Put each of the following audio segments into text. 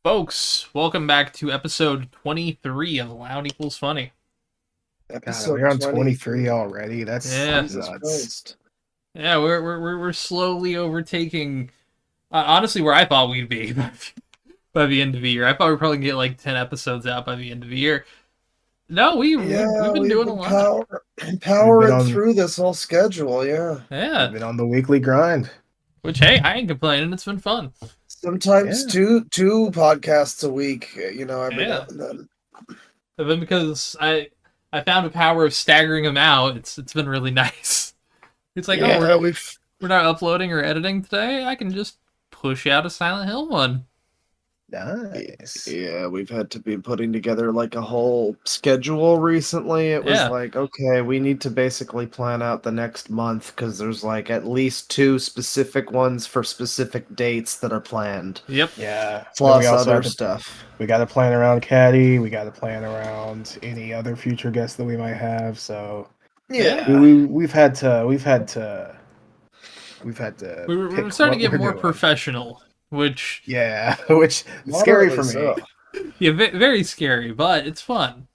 Folks, welcome back to episode 23 of Loud Equals Funny. God, Episode we're on 23 23 already. That's Yeah. Jesus nuts. Christ. Yeah, we're slowly overtaking, honestly, where I thought we'd be by the end of the year. I thought we'd probably get like 10 episodes out by the end of the year. No, we've been doing a lot. Powering on- through this whole schedule, yeah. Yeah, We've been on the weekly grind. which, hey, I ain't complaining. It's been fun. Sometimes Yeah. two podcasts a week, every Yeah. now and then. But then because I found the power of staggering them out, it's been really nice. It's like, Yeah, we're not uploading or editing today. I can just push out a Silent Hill one. Nice. Yeah, we've had to be putting together like a whole schedule recently. It was Yeah. like, okay, we need to basically plan out the next month because there's like at least two specific ones for specific dates that are planned. Yep. Yeah. Plus we also other have to- stuff. We got to plan around Caddy. We got to plan around any other future guests that we might have. So Yeah. we've had to We're pick starting to what get we're more doing. professional, which Yeah, which is scary for me. Moderately so. yeah, very scary, but it's fun.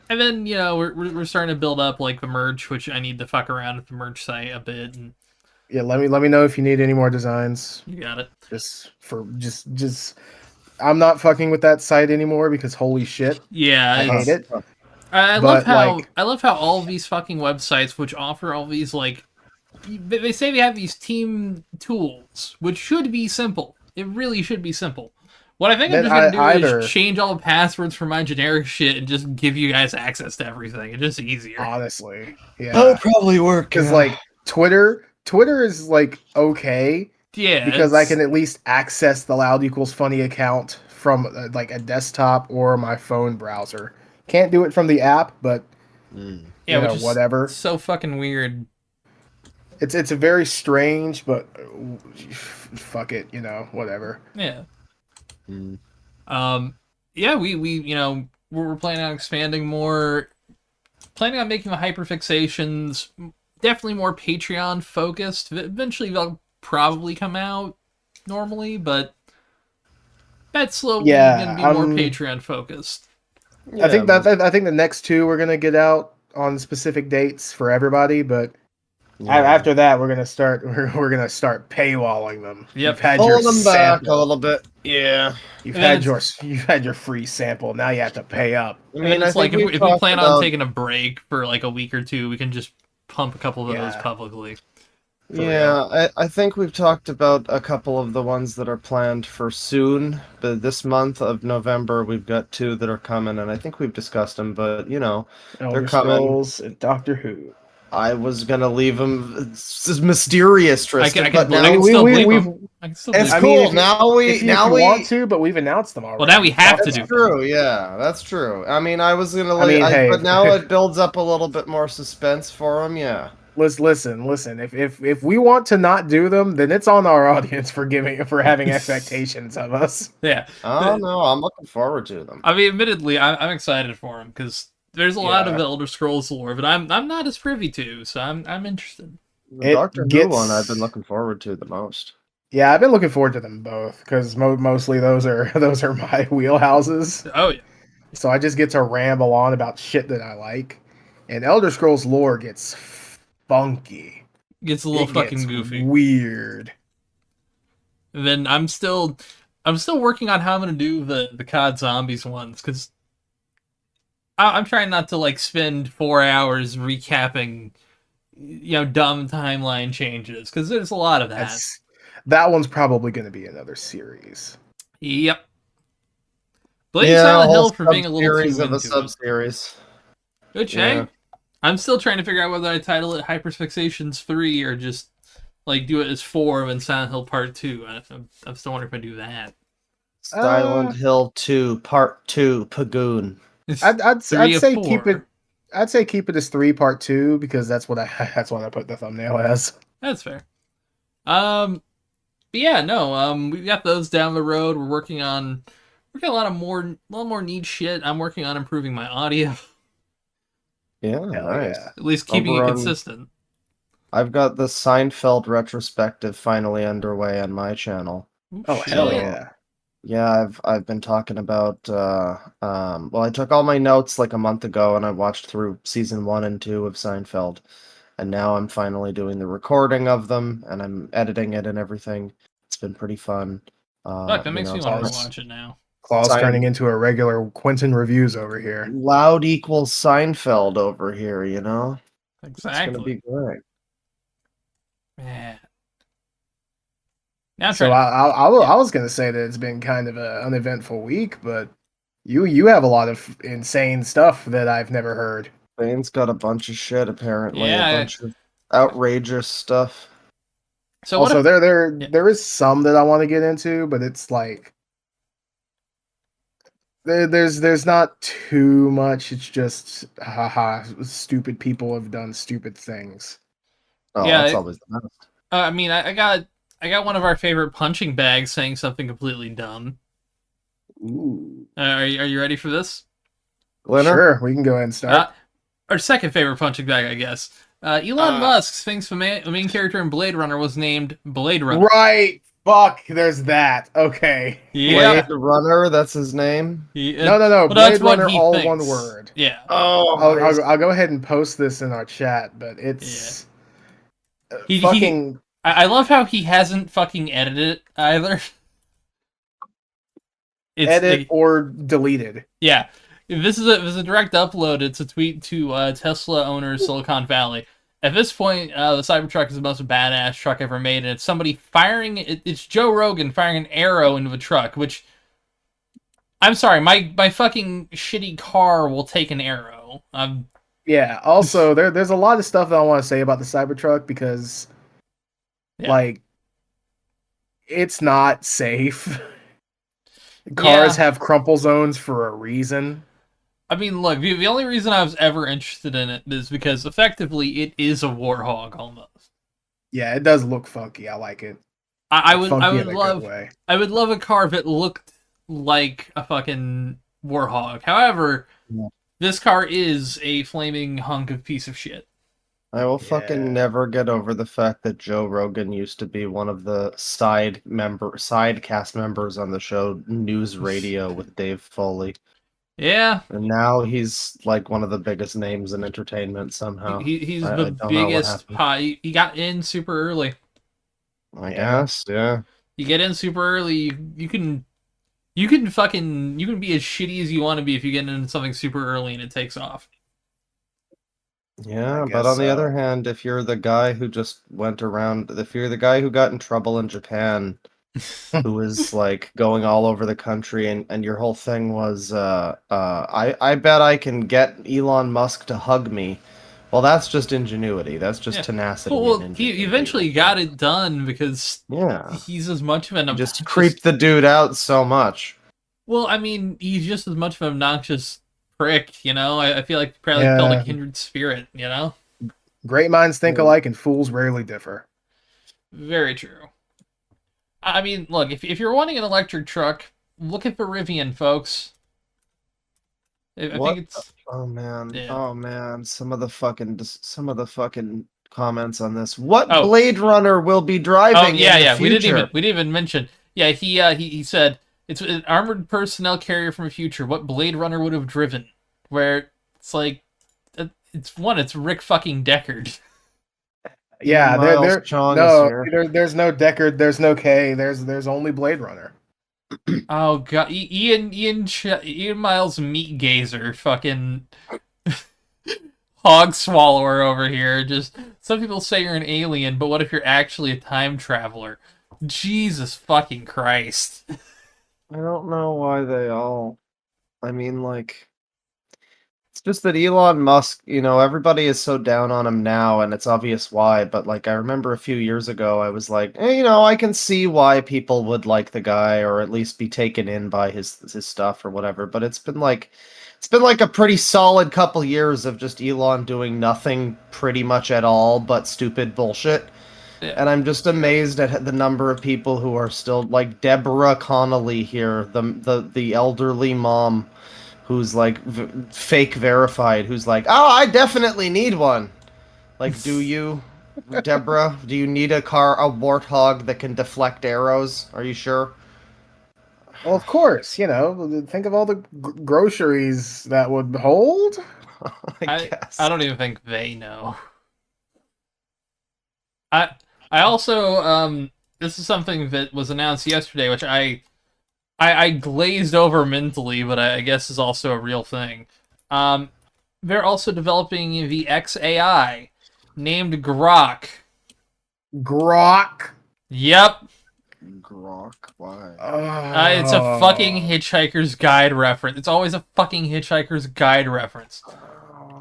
And then we're starting to build up like the merch, which I need to fuck around with the merch site a bit, and Yeah, let me know if you need any more designs. you got it. Just I'm not fucking with that site anymore because holy shit, Yeah, I hate it. I But, love how like- I love how all of these fucking websites, which offer all these like, they say they have these team tools, which should be simple. It really should be simple. What I think I'm Then just gonna do either- is change all the passwords for my generic shit and just give you guys access to everything. It's just easier. Honestly, yeah. That would probably work. Because like Twitter is like okay Yeah, because I it's- can at least access the Loud Equals Funny account from like a desktop or my phone browser. Can't do it from the app, but yeah, you know, which is whatever. so fucking weird. It's a very strange, but fuck it, whatever. Yeah. Mm. Yeah, we're planning on expanding more. Planning on making the hyperfixations definitely more Patreon focused. Eventually, they'll probably come out normally, but that's slowly Yeah, going to be more I'm- Patreon focused. I think I think the next two we're gonna get out on specific dates for everybody, but after that we're gonna start paywalling them. Yep. You've had Hold your them back a sample. little bit. Yeah. You've And then had your free sample. Now you have to pay up. I And mean, then I it's like think if we've we talked plan on about- taking a break for like a week or two, we can just pump a couple of those Yeah. publicly. For Yeah, I think we've talked about a couple of the ones that are planned for soon, but this month of November we've got two that are coming, and I think we've discussed them, but Elder coming. Scrolls and Doctor Who. I was gonna leave them mysterious, Tristan, I but can now still we- bleep we've- 'em. I can still it's bleep 'em. I mean, cool. if you want to, but we've announced them already. Well, now we have to That's do. true, yeah, that's true. I mean, I was gonna I mean, hey, but now it builds up a little bit more suspense for them, yeah. Listen. If we want to not do them, then it's on our audience for having expectations of us. Yeah. Oh no, I'm looking forward to them. I mean, admittedly, I'm excited for him because there's a lot Yeah. of Elder Scrolls lore, but I'm not as privy to, so I'm interested. The It Doctor Who gets- one I've been looking forward to the most. Yeah, I've been looking forward to them both because mostly those are my wheelhouses. Oh yeah, So I just get to ramble on about shit that I like, and Elder Scrolls lore gets funky. gets a little It fucking gets goofy. weird. And then I'm still working on how I'm gonna do the COD Zombies ones because I'm trying not to like spend 4 hours recapping, dumb timeline changes because there's a lot of that. That one's probably going to be another series. Yep. Blame Yeah, Silent a whole Hill for being a little too sub-series of a into it. sub-series. Which, Yeah. hey, I'm still trying to figure out whether I title it Hyperfixations 3 or just, like, do it as 4 and then Silent Hill Part 2. I'm still wondering if I do that. Silent Hill 2 Part 2 Pagoon. I'd Three of say 4. keep it. I'd say keep it as 3 part 2 because that's what I put the thumbnail as. That's fair. But yeah, no, we've got those down the road. We're working on a lot more neat shit. I'm working on improving my audio, Yeah, Hell nice. yeah. at least keeping Over it on- consistent. I've got the Seinfeld retrospective finally underway on my channel. Oh hell Shit. yeah! Yeah, I've been talking about well, I took all my notes like a month ago and I watched through season 1 and 2 of Seinfeld, and now I'm finally doing the recording of them and I'm editing it and everything. It's been pretty fun. Fuck, that You makes know, me want to Claws, rewatch it now. Claws turning Sein into a regular Quentin reviews over here. loud equals Seinfeld over here, you know? It's gonna Exactly. be great. Man. Now I'm So trying to. I Yeah. was gonna say that it's been kind of an uneventful week, but you have a lot of insane stuff that I've never heard. Bane's got a bunch of shit apparently, a Yeah. bunch of outrageous stuff. So what Also, if. Yeah. there is some that I want to get into, but it's like there's not too much. It's just haha, stupid people have done stupid things. Oh, Yeah. that's always the best. I mean, I got one of our favorite punching bags saying something completely dumb. Ooh. Are you ready for this? Glinner? Sure, we can go ahead and Uh, start. our second favorite punching bag, I guess. Elon Musk thinks the main character in Blade Runner was named Blade Runner. Right. Fuck, there's that. Okay. Yeah. Blade Runner, that's his name? No, no, no. Well, that's Blade what Runner, he all thinks. one word. Yeah. Oh, I'll go ahead and post this in our chat, but Yeah. it's He fucking I love how he hasn't fucking edited it either. It's edit like, or deleted. yeah. If this is a direct upload. It's a tweet to Tesla owners Silicon Valley. At this point, the Cybertruck is the most badass truck ever made, and it's somebody firing. It's Joe Rogan firing an arrow into a truck. Which, I'm sorry, my fucking shitty car will take an arrow. Yeah. Also, there's a lot of stuff that I want to say about the Cybertruck because, Yeah. like, it's not safe. Cars have crumple zones for a reason. I mean, look, the only reason I was ever interested in it is because effectively it is a warthog almost. Yeah, it does look funky. I like it. I Funky would in a love good way. I would love a car that looked like a fucking warthog. However, Yeah. this car is a flaming hunk of piece of shit. I will Yeah. fucking never get over the fact that Joe Rogan used to be one of the side cast members on the show News Radio with Dave Foley. Yeah, And now he's like one of the biggest names in entertainment somehow. he's I the don't know what biggest happened. pie. He got in super early. I guess, yeah. You get in super early, you can be as shitty as you want to be if you get into something super early and it takes off. Yeah, I but guess on the so. other hand, if you're the guy who just went around, if you're the guy who got in trouble in Japan, who was like going all over the country, and your whole thing was, I bet I can get Elon Musk to hug me. Well, that's just ingenuity. That's just Yeah. tenacity Well, and he ingenuity. eventually got it done because Yeah. he's as much of an You just obnoxious. creep the dude out so much. Well, I mean, he's just as much of an obnoxious prick, you know? I feel like he probably Yeah. killed a kindred spirit, you know? Great minds think alike, and fools rarely differ. Very true. I mean, look, if you're wanting an electric truck, look at the Rivian, folks. I What? think it's... Oh man. Yeah. Oh man. Some of the fucking comments on this. What Oh. Blade Runner will be driving Oh, in yeah, the yeah, future? we didn't even mention... Yeah, he said, it's an armored personnel carrier from the future. What Blade Runner would have driven? Where it's like... It's Rick fucking Deckard. Yeah, Miles Chong is no, here. there's no Deckard, there's no K, there's only Blade Runner. Oh god, Ian Miles Meat Gazer, fucking hog swallower over here. Just some people say you're an alien, but what if you're actually a time traveler? Jesus fucking Christ. I don't know why they all. I mean, like, it's just that Elon Musk, everybody is so down on him now, and it's obvious why. But, like, I remember a few years ago, I was like, I can see why people would like the guy, or at least be taken in by his stuff or whatever. But it's been like a pretty solid couple years of just Elon doing nothing pretty much at all but stupid bullshit. Yeah. And I'm just amazed at the number of people who are still like Deborah Connolly here, the elderly mom who's like fake verified, who's like, "Oh, I definitely need one." Like, do you? Deborah, do you need a warthog that can deflect arrows? Are you sure? Well, of course, think of all the groceries that would hold. I I guess. don't even think they know. I I also this is something that was announced yesterday, which I glazed over mentally, but I guess is also a real thing. Um, they're also developing the XAI named Grok. Grok. Yep, Grok, why? it's a fucking Oh, Hitchhiker's Guide reference. It's always a fucking Hitchhiker's Guide reference.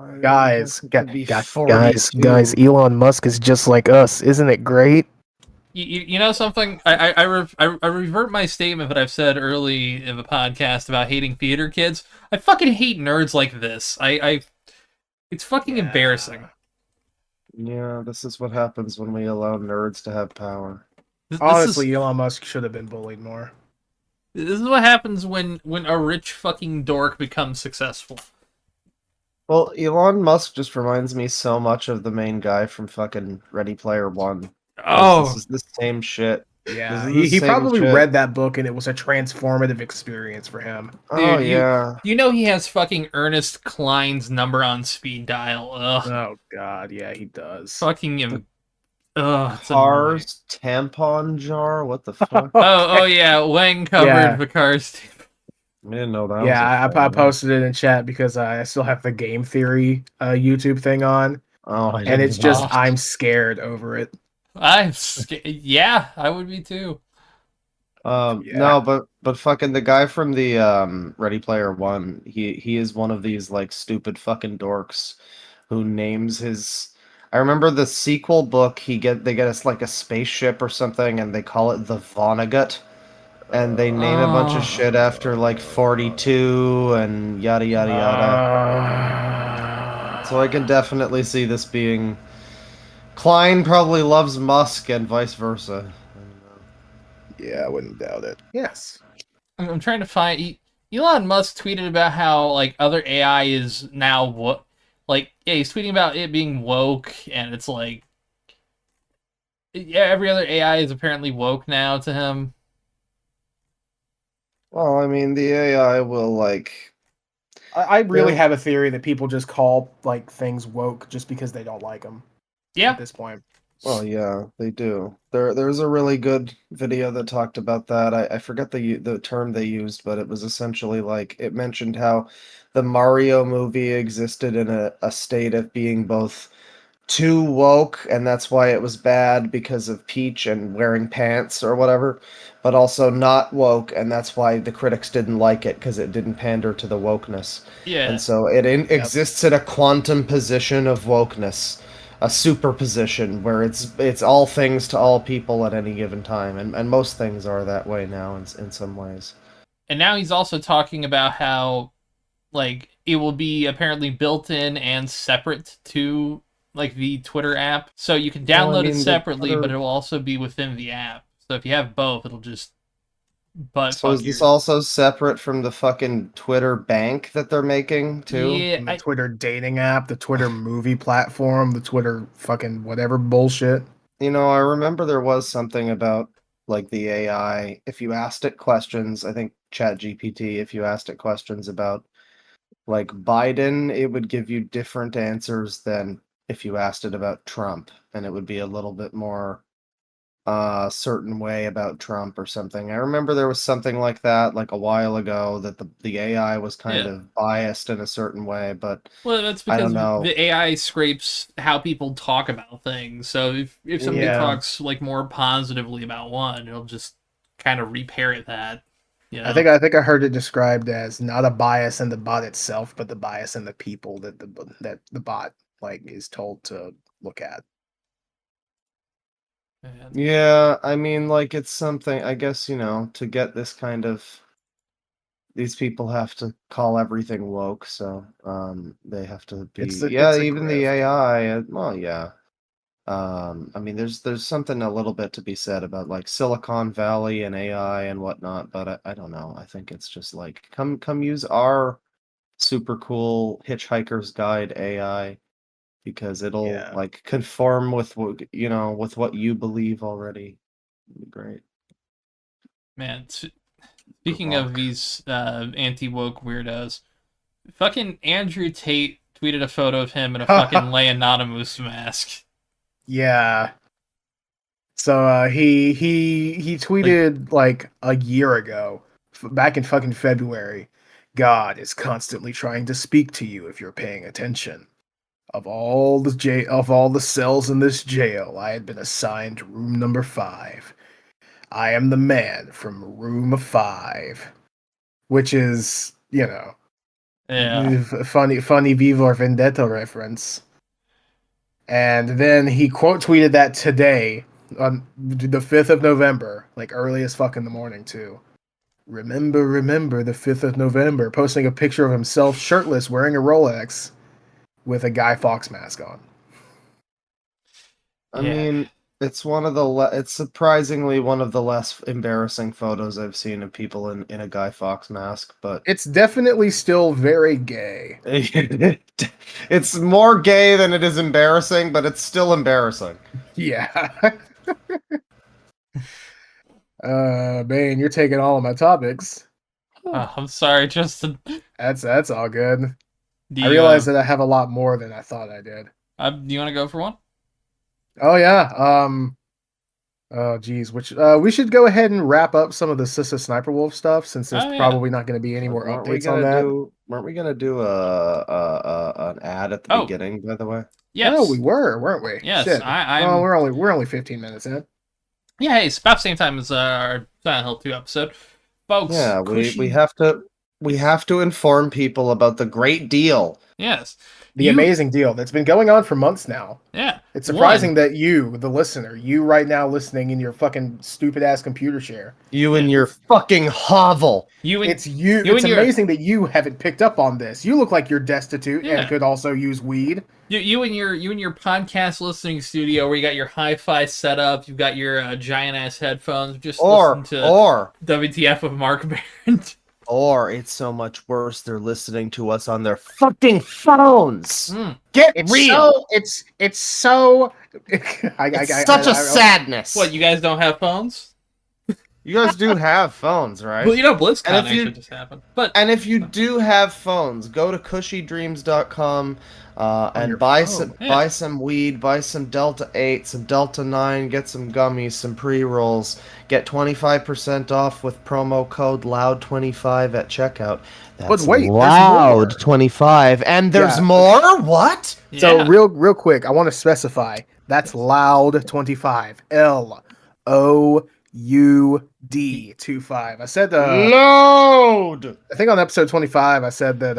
You guys have to be guys, 42. Elon Musk is just like us. Isn't it great? You know something? I revert my statement that I've said early in the podcast about hating theater kids. I fucking hate nerds like this. It's fucking embarrassing. Yeah. Yeah, this is what happens when we allow nerds to have power. This is Honestly, Elon Musk should have been bullied more. this is what happens when a rich fucking dork becomes successful. Well, Elon Musk just reminds me so much of the main guy from fucking Ready Player One. Because this Oh, is the same shit. This Yeah, is the he same probably shit. read that book and it was a transformative experience for him. Oh, dude, yeah. you know he has fucking Ernest Cline's number on speed dial. Ugh, Oh God, yeah, he does. fucking The him. Ugh, it's annoying. Cars tampon jar? What the fuck? Oh Okay. yeah, Wang covered Yeah, the cars. I didn't know that was a yeah, I thing. posted it in chat because I still have the game theory YouTube thing on, Oh, I and didn't it's even just Oh, know. I'm scared over it. I'm scared. Yeah, I would be too. Yeah. No, but fucking the guy from the Ready Player One, he is one of these like stupid fucking dorks who names his. I remember the sequel book. They get us like a spaceship or something, and they call it the Vonnegut, and they name a bunch of Oh, shit after like 42 and yada yada yada. So I can definitely see this being. Klein probably loves Musk and vice versa. Yeah, I wouldn't doubt it. Yes. I'm trying to find. Elon Musk tweeted about how like other AI is now what, like yeah, he's tweeting about it being woke, and it's like yeah, every other AI is apparently woke now to him. Well, I mean, the AI will like I really there. have a theory that people just call like things woke just because they don't like them at Yeah, this point. Well, yeah, they do. There's a really good video that talked about that. I forget the term they used, but it was essentially like it mentioned how the Mario movie existed in a state of being both too woke, and that's why it was bad because of Peach and wearing pants or whatever, but also not woke, and that's why the critics didn't like it because it didn't pander to the wokeness. And yeah. so Yep. exists in a quantum position of wokeness, a superposition where it's all things to all people at any given time, and most things are that way now in some ways. And now he's also talking about how like it will be apparently built in and separate to like the Twitter app. So you can Well, I download it mean, the separately, but Twitter. it will also be within the app. So if you have both, it'll just butt So fuck is this your. also separate from the fucking Twitter bank that they're making too? Yeah, And the Twitter dating app, the Twitter movie platform, the Twitter fucking whatever bullshit. I remember there was something about like the AI. If you asked it questions, I think ChatGPT, if you asked it questions about like Biden, it would give you different answers than if you asked it about Trump, and it would be a little bit more certain way about Trump or something. I remember there was something like that like a while ago that the AI was kind yeah. of biased in a certain way, but Well, that's I because don't know. the AI scrapes how people talk about things. So if somebody Yeah. talks like more positively about one, it'll just kind of reparrot that. You I know. think I think I heard it described as not a bias in the bot itself, but the bias in the people that the bot like is told to look at. And Yeah, I mean, like it's something, I guess, to get this kind of these people have to call everything woke, so they have to It's be, yeah, it's a even the grift. AI, well, yeah. I mean, there's something a little bit to be said about like Silicon Valley and AI and whatnot, but I don't know. I think it's just like come use our super cool Hitchhiker's Guide AI because it'll Yeah. like conform with what with what you believe already. It'd be great. Man, speaking of Gronk. these anti-woke weirdos, fucking Andrew Tate tweeted a photo of him in a fucking Leonanimous mask. Yeah. So he tweeted like a year ago, back in fucking February. God is constantly trying to speak to you if you're paying attention. Of all the cells in this jail, I had been assigned room number 5. I am the man from room 5, which is, Yeah. funny V for Vendetta reference. And then he quote tweeted that today on the 5th of November, like early as fuck in the morning too. Remember the 5th of November, posting a picture of himself shirtless wearing a Rolex with a Guy Fawkes mask on. I Yeah. mean, it's it's surprisingly one of the less embarrassing photos I've seen of people in a Guy Fawkes mask, but It's definitely still very gay. it's more gay than it is embarrassing, but it's still embarrassing. Yeah. Man, you're taking all of my topics. I'm sorry, Justin. That's all good. Do I you, realized that I have a lot more than I thought I did. do you want to go for one? Oh yeah. Oh geez, which we should go ahead and wrap up some of the Sissa Sniper Wolf stuff since there's Oh, yeah. probably not going to be any more updates on that. Weren't we gonna do an ad at the Oh. beginning, by the way? Yes. Oh, we were, weren't we? Yes, Shit. I'm. Oh, we're only 15 minutes in. Yeah, hey, it's about the same time as our Silent Hill 2 episode. Folks, Yeah, Cushy... we have to inform people about the great deal. Yes. The amazing deal that's been going on for months now. Yeah. It's surprising that you, the listener, you right now listening in your fucking stupid ass computer share. You and your fucking hovel. It's amazing that you haven't picked up on this. You look like you're destitute and could also use weed. You and your podcast listening studio where you got your hi-fi setup, you've got your giant ass headphones, just listen to WTF with Mark Barron. Or it's so much worse, they're listening to us on their fucking phones. Get real. It's so such a sadness. What, you guys don't have phones? You guys do have phones, right? Well, BlizzCon actually just happened. And if you do have phones, go to cushydreams.com and buy some weed, buy some Delta 8, some Delta 9, get some gummies, some pre-rolls, get 25% off with promo code LOUD25 at checkout. That's LOUD25. And there's more? What? Yeah. So real quick, I want to specify. That's LOUD25. LOUD25. I said load. I think on episode 25 I said that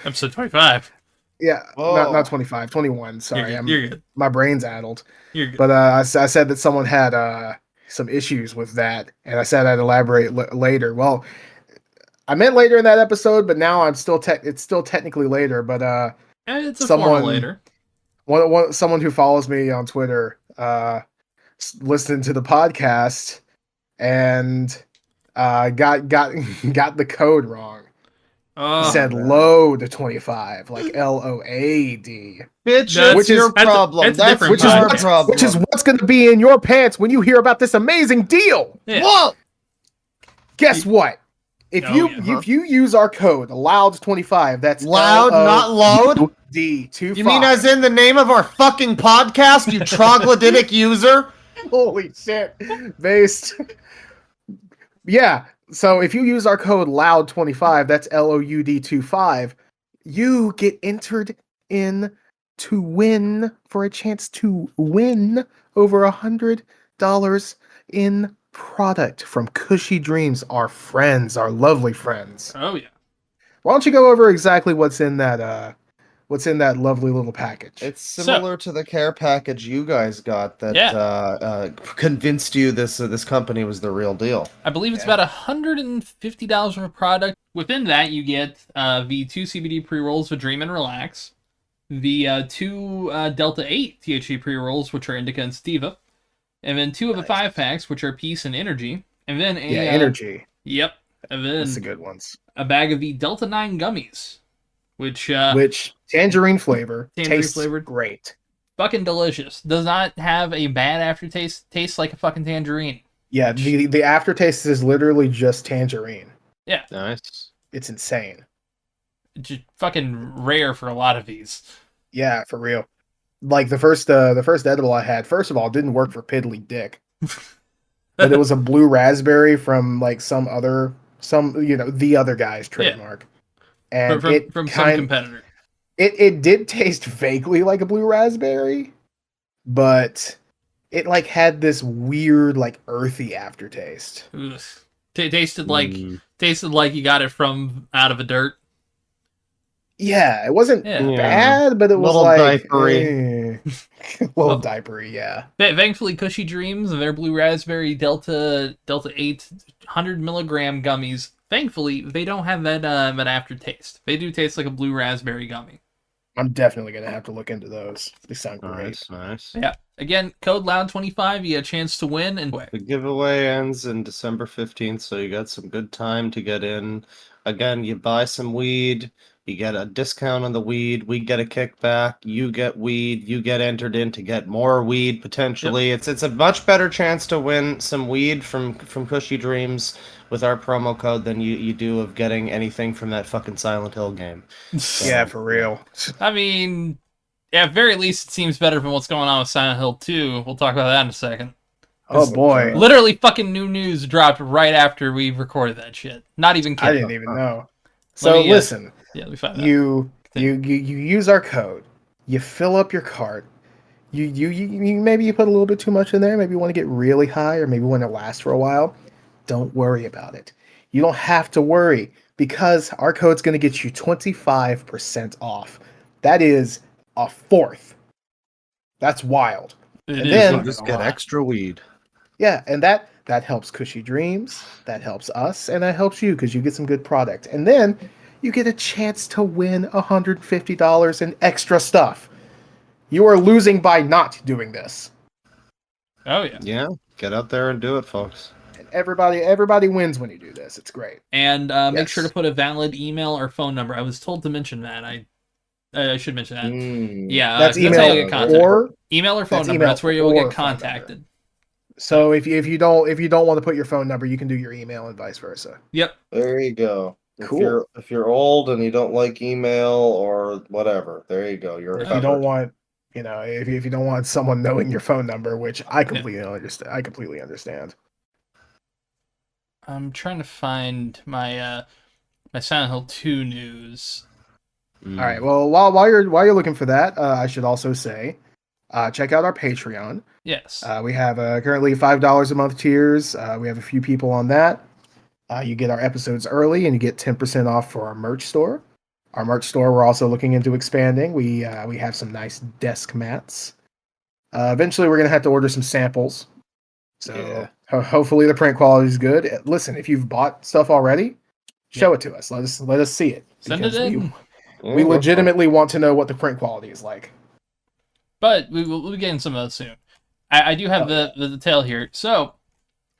episode 25. Yeah, not 25, 21. Sorry, you're good. My brain's addled. You're good. But I said that someone had some issues with that, and I said I'd elaborate later. Well, I meant later in that episode, but now it's still technically later. But it's a formal later. Someone who follows me on Twitter listened to the podcast and got the code wrong. He said load 25, like LOAD. Bitch, which is your problem. Which is what's going to be in your pants when you hear about this amazing deal. Yeah. Whoa! Guess what? If you use our code LOUD25, that's loud, not load. D25. You mean as in the name of our fucking podcast, you troglodytic user? Holy shit. Based. Yeah. So if you use our code LOUD25, that's LOUD25, you get entered in to win for a chance to win over $100 in product from Cushy Dreams, our friends, our lovely friends. Oh yeah. Why don't you go over exactly what's in that lovely little package? It's similar to the care package you guys got that convinced you this company was the real deal. I believe it's about $150 for a product. Within that, you get the 2 CBD pre-rolls for Dream and Relax, the 2 Delta 8 THC pre-rolls, which are Indica and Steva, and then 2 of the 5 packs, which are Peace and Energy, and then Energy. Yep. And then that's the good ones. A bag of the Delta 9 gummies. which tangerine flavor tangerine tastes flavored, great. fucking delicious. Does not have a bad aftertaste. Tastes like a fucking tangerine. Yeah, the aftertaste is literally just tangerine. Yeah, Nice. It's insane. just fucking rare for a lot of these. Yeah, for real. Like the first edible I had, first of all, didn't work for piddly dick. But it was a blue raspberry from like the other guy's trademark. And From some competitor. It did taste vaguely like a blue raspberry, but it like had this weird like earthy aftertaste. Ugh. Tasted like Mm. you got it from out of a dirt. Yeah, it wasn't Yeah. bad, but it was Little like diapery. little diapery, yeah. Thankfully, Cushy Dreams and their Blue Raspberry Delta 8 100 milligram gummies. Thankfully, they don't have that aftertaste. They do taste like a blue raspberry gummy. I'm definitely gonna have to look into those. They sound great. Nice. Yeah. Again, code Loud25. You get a chance to win and The giveaway ends in December 15th, so you got some good time to get in. Again, you buy some weed, you get a discount on the weed, we get a kickback, you get weed, you get entered in to get more weed potentially. It's a much better chance to win some weed from Cushy Dreams with our promo code than you do of getting anything from that fucking Silent Hill game. Yeah, for real. I mean, at very least, it seems better than what's going on with Silent Hill 2. We'll talk about that in a second. Oh boy. Literally fucking new news dropped right after we recorded that shit. Not even kidding. I didn't even know. So listen, let me find you use our code. You fill up your cart. You maybe you put a little bit too much in there. Maybe you want to get really high, or maybe want to last for a while. Don't worry about it. You don't have to worry because our code's going to get you 25% off. That is a fourth. That's wild. It And is then fucking Just a get lot. extra weed. Yeah, and that helps Cushy Dreams, that helps us, and that helps you because you get some good product. And then you get a chance to win $150 in extra stuff. You are losing by not doing this. Oh yeah. Yeah, get out there and do it, folks. And everybody wins when you do this. It's great. And make Yes. sure to put a valid email or phone number. I was told to mention that. I should mention that. Yeah, That's how you'll email get contacted. or Email or phone that's number. email That's where you'll or get phone number. contacted. so if you don't want to put your phone number, you can do your email and vice versa. Yep. There you go. Cool. If you're old and you don't like email or whatever, there you go. You're If covered. you don't want, if you don't want someone knowing your phone number, which I completely understand. I completely understand. I'm trying to find my my Silent Hill 2 news. All right. Well, while you're looking for that, I should also say, check out our Patreon. Yes. We have currently $5 a month tiers. We have a few people on that. You get our episodes early, and you get 10% off for our merch store. Our merch store, we're also looking into expanding. We have some nice desk mats. Eventually, we're gonna have to order some samples. So hopefully the print quality is good. Listen, if you've bought stuff already, show it to us. Let us see it. Send it because in. We legitimately want to know what the print quality is like. But we'll be getting some of those soon. I do have the detail here. So,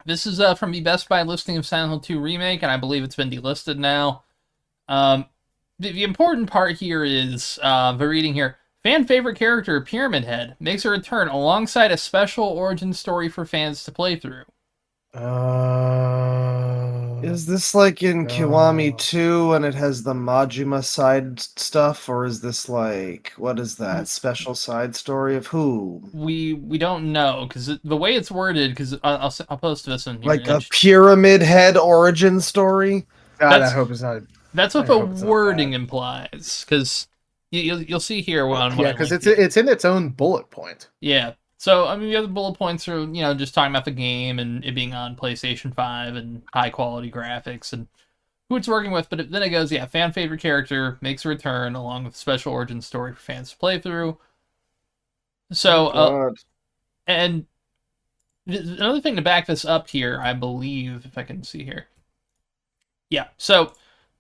this is from the Best Buy listing of Silent Hill 2 Remake, and I believe it's been delisted now. The important part here is, the reading here, fan favorite character Pyramid Head makes a return alongside a special origin story for fans to play through. Is this like in Kiwami Oh. 2 and it has the Majima side stuff, or is this like, what is that, special side story of who? We don't know, because the way it's worded, because I'll post this in here. Like a Pyramid Head origin story? God, That's- I hope it's not. That's what I the hope it's not wording that. implies, because you'll see here on what Yeah, I because linked it's in its own bullet point. Yeah. So, I mean, the other bullet points are, just talking about the game and it being on PlayStation 5 and high quality graphics and who it's working with. But then it goes, fan favorite character makes a return along with special origin story for fans to play through. So, and another thing to back this up here, I believe, if I can see here. Yeah. So,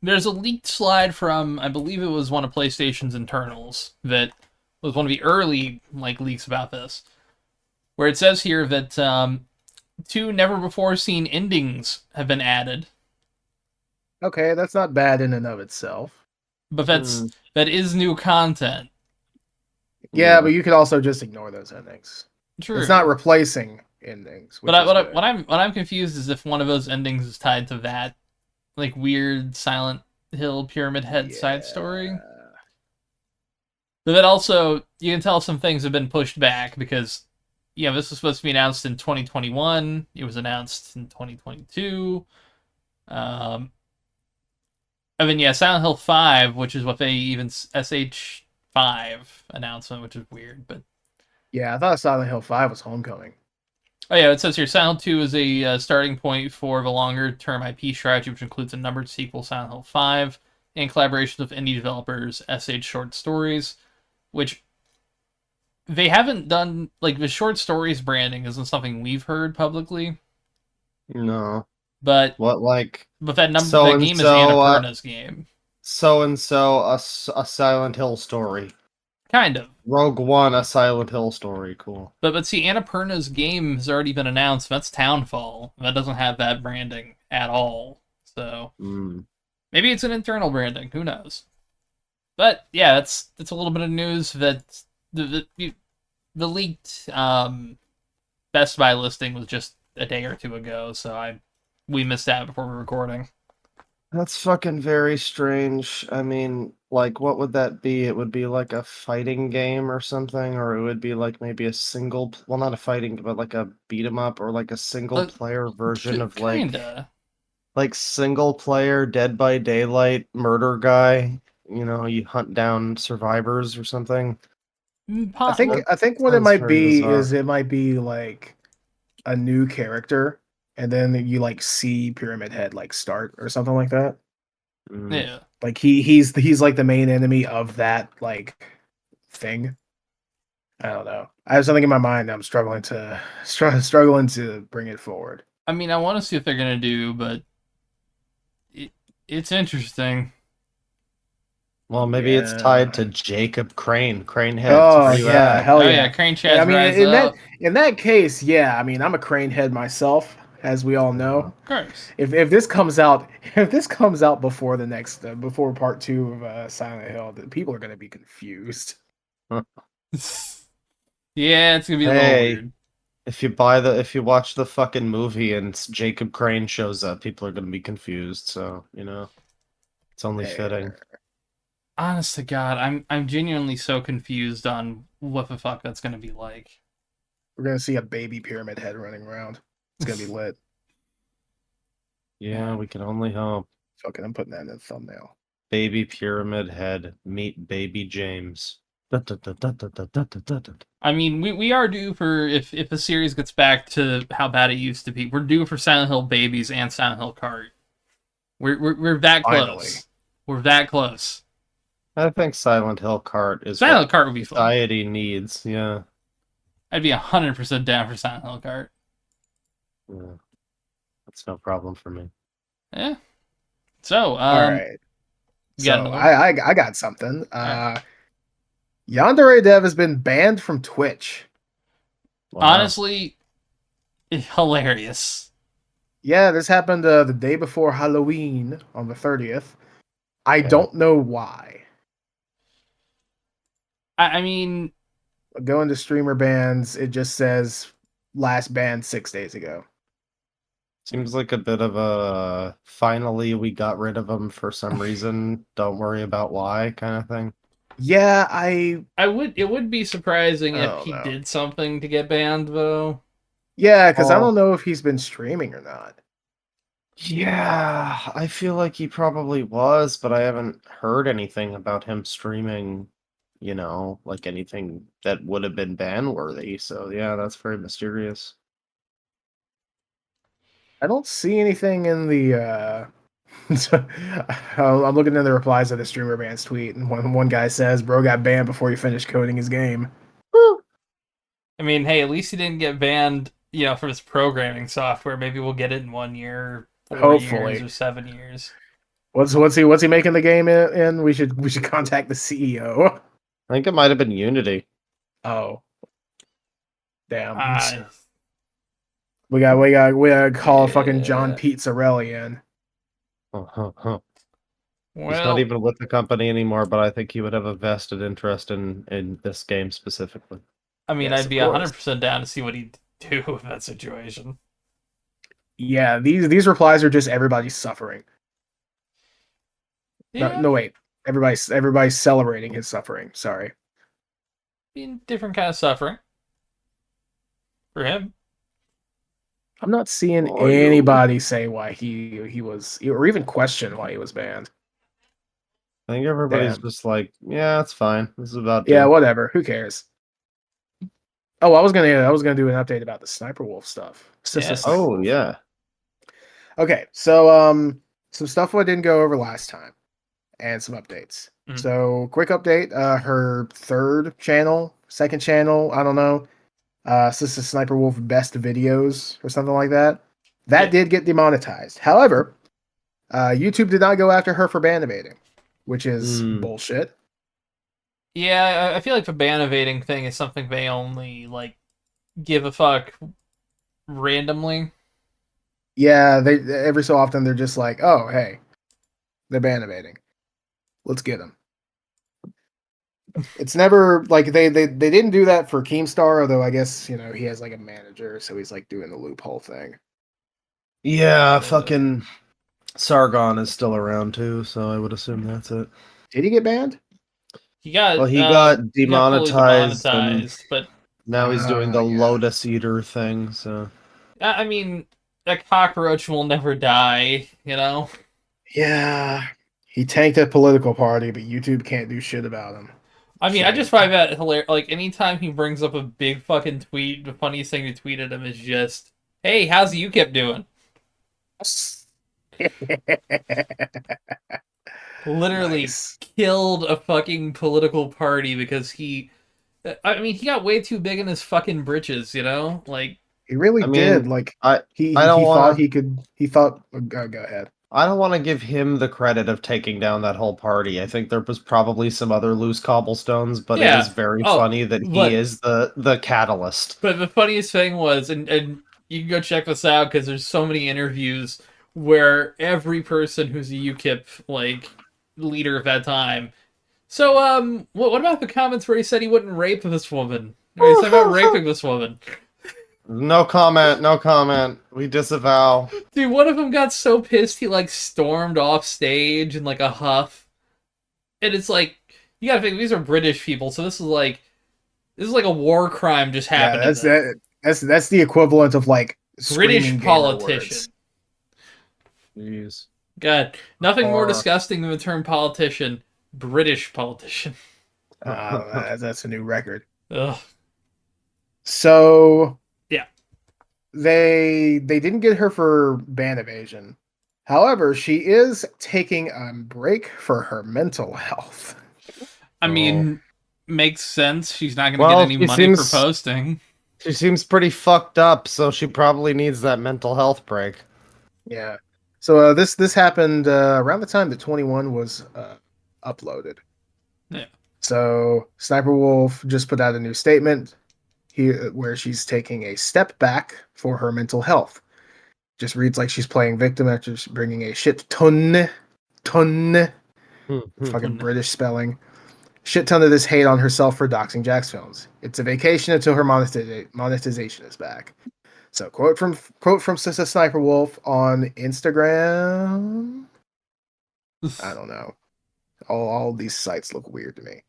there's a leaked slide from, I believe it was one of PlayStation's internals that was one of the early leaks about this, where it says here that 2 never-before-seen endings have been added. Okay, that's not bad in and of itself. but Hmm. that is new content. Yeah, but Yeah. you could also just ignore those endings. It's not True. replacing endings, But which is good. what I'm confused is if one of those endings is tied to that like weird Silent Hill Pyramid Head side story. Yeah. But then also you can tell some things have been pushed back because this was supposed to be announced in 2021. It was announced in 2022. And then Silent Hill 5, which is what they even SH5 announcement, which is weird, but Yeah, I thought Silent Hill 5 was Homecoming. oh yeah, it says here Silent 2 is a starting point for the longer-term IP strategy, which includes a numbered sequel, Silent Hill 5, in collaboration with indie developers SH Short Stories, which they haven't done. Like the short stories branding isn't something we've heard publicly, No. but What like so that and game is so Annapurna's game, so and so a Silent Hill story. kind of. Rogue One, a Silent Hill story. Cool. But see, Annapurna's game has already been announced. That's Townfall. That doesn't have that branding at all. So Mm. maybe it's an internal branding. Who knows? But yeah, that's a little bit of news that the leaked Best Buy listing was just a day or two ago. So we missed that before we were recording. That's fucking very strange. I mean, like, what would that be? It would be like a fighting game or something, or it would be like maybe a well, not a fighting, but like a beat 'em up or like a single player version of Kinda. like single player Dead by Daylight murder guy. You know, you hunt down survivors or something. I think That I think what it sounds might very be bizarre. is it might be like a new character, and then you like see Pyramid Head like start or something like that. Mm. Yeah. Like he's like the main enemy of that like thing. I don't know. I have something in my mind. I'm struggling to struggling to bring it forward. I mean, I want to see what they're gonna do, but it, it's interesting. Well, maybe it's tied to Yeah. Jacob Crane. Crane heads. Where Oh you yeah, at? hell Oh yeah, yeah. Crane Yeah, I Chads mean, rise up. in that case, yeah. I mean, I'm a crane head myself, as we all know. Uh, Of course. If this comes out if this comes out before the next before part two of Silent Hill, the people are gonna be confused. Yeah, it's gonna be a little Hey, weird. if you watch the fucking movie and Jacob Crane shows up, people are gonna be confused. So you know, it's only Hey, fitting. Honest to God, I'm genuinely so confused on what the fuck that's gonna be like. we're gonna see a baby pyramid head running around. It's gonna be lit. Yeah, we can only hope. Fucking, I'm putting that in the thumbnail. Baby Pyramid Head, meet Baby James. I mean, we are due for if the series gets back to how bad it used to be. We're due for Silent Hill Babies and Silent Hill Cart. We're that Finally. close. We're that close. I think Silent Hill Cart is Silent what Hill Cart would be fun. society needs. Yeah. I'd be 100% down for Silent Hill Cart. Yeah. That's no problem for me. Yeah. So, All right. you got So another one? I got something. All right. Yandere Dev has been banned from Twitch. Wow. Honestly, hilarious. Yeah, this happened the day before Halloween on the 30th. I Okay. don't know why. I mean, Go into streamer bans, it just says last ban 6 days ago. Seems like a bit of a finally we got rid of him for some reason. Don't worry about why kind of thing. Yeah, it would be surprising I if don't he know. did something to get banned, though. Yeah, because I Oh. don't know if he's been streaming or not. Yeah, I feel like he probably was, but I haven't heard anything about him streaming, you know, like anything that would have been ban worthy. So yeah, that's very mysterious. I don't see anything in the I'm looking in the replies of the streamer bans tweet, and one guy says, "Bro got banned before he finished coding his game." I mean, hey, at least he didn't get banned, for his programming software. Maybe we'll get it in 1 year, 4 years, Hopefully. or 7 years. What's he making the game in? We should contact the CEO. I think it might have been Unity. Oh, damn. Uh, We got to call fucking John yeah. Pizzarelli in. Huh, huh, huh. He's not Well, even with the company anymore, but I think he would have a vested interest in this game specifically. I mean, Yes, I'd of be course. 100% down to see what he'd do with that situation. Yeah, these replies are just everybody suffering. No, Yeah, no, wait. Everybody's celebrating his suffering. Sorry. being different kind of suffering for him. I'm not seeing Oh, you. anybody say why he was, or even question why he was banned. I think everybody's Damn. just like, yeah, it's fine. This is about Yeah, due. whatever. Who cares? Oh, I was gonna do an update about the Sniper Wolf stuff. Sissa Yes. Sniper Oh Wolf. yeah. Okay, so some stuff I didn't go over last time, and some updates. Mhm. So quick update. Her third channel, second channel, I don't know. Sissa Sniper Wolf best videos or something like that. That Yeah. did get demonetized. However, YouTube did not go after her for ban evading, which is Mm. bullshit. Yeah, I feel like the ban evading thing is something they only, like, give a fuck randomly. Yeah, they every so often they're just like, oh hey, they're ban evading. Let's get them. It's never like they didn't do that for Keemstar, although I guess he has like a manager, so he's like doing the loophole thing. Yeah, fucking Sargon is still around too, so I would assume that's it. Did he get banned? Well, he got He got fully demonetized, and demonetized, but now he's doing the Yeah, Lotus Eater thing. So I mean, a cockroach will never die, you know? yeah. He tanked a political party, but YouTube can't do shit about him. I mean, I Shame. just find that hilarious. Like, anytime he brings up a big fucking tweet, the funniest thing to tweet at him is just, hey, how's UKIP doing? Literally Nice. killed a fucking political party because I mean, he got way too big in his fucking britches, you know? Like, He really I mean, did. Like I he I he, don't he thought wanna he could. He thought. Go ahead. I don't want to give him the credit of taking down that whole party. I think there was probably some other loose cobblestones, but it is yeah. very Oh, funny that he but is the catalyst. But the funniest thing was, and you can go check this out because there's so many interviews where every person who's a UKIP like leader of that time. So what about the comments where he said he wouldn't rape this woman? Or he said about raping this woman. No comment, no comment. We disavow. Dude, one of them got so pissed he like stormed off stage in like a huff, and it's like you gotta think these are British people, so this is like a war crime just Yeah, happened to that's them. that. That's the equivalent of like British screaming gamer words. politician. Jeez. God, nothing more Or disgusting than the term politician. British politician. That's a new record. Ugh. So Yeah. they didn't get her for ban evasion. However, she is taking a break for her mental health. I Oh. mean, makes sense. She's not going to Well, get any she money for seems- posting. she seems pretty fucked up, so she probably needs that mental health break. Yeah. So this happened around the time that 21 was uploaded. Yeah. So Sniper Wolf just put out a new statement here where she's taking a step back for her mental health. Just reads like she's playing victim after bringing a shit ton fucking British spelling shit ton of this hate on herself for doxing Jack's films. It's a vacation until her monetization is back. So quote from Sissa Sniper Wolf on Instagram. I don't know. All these sites look weird to me.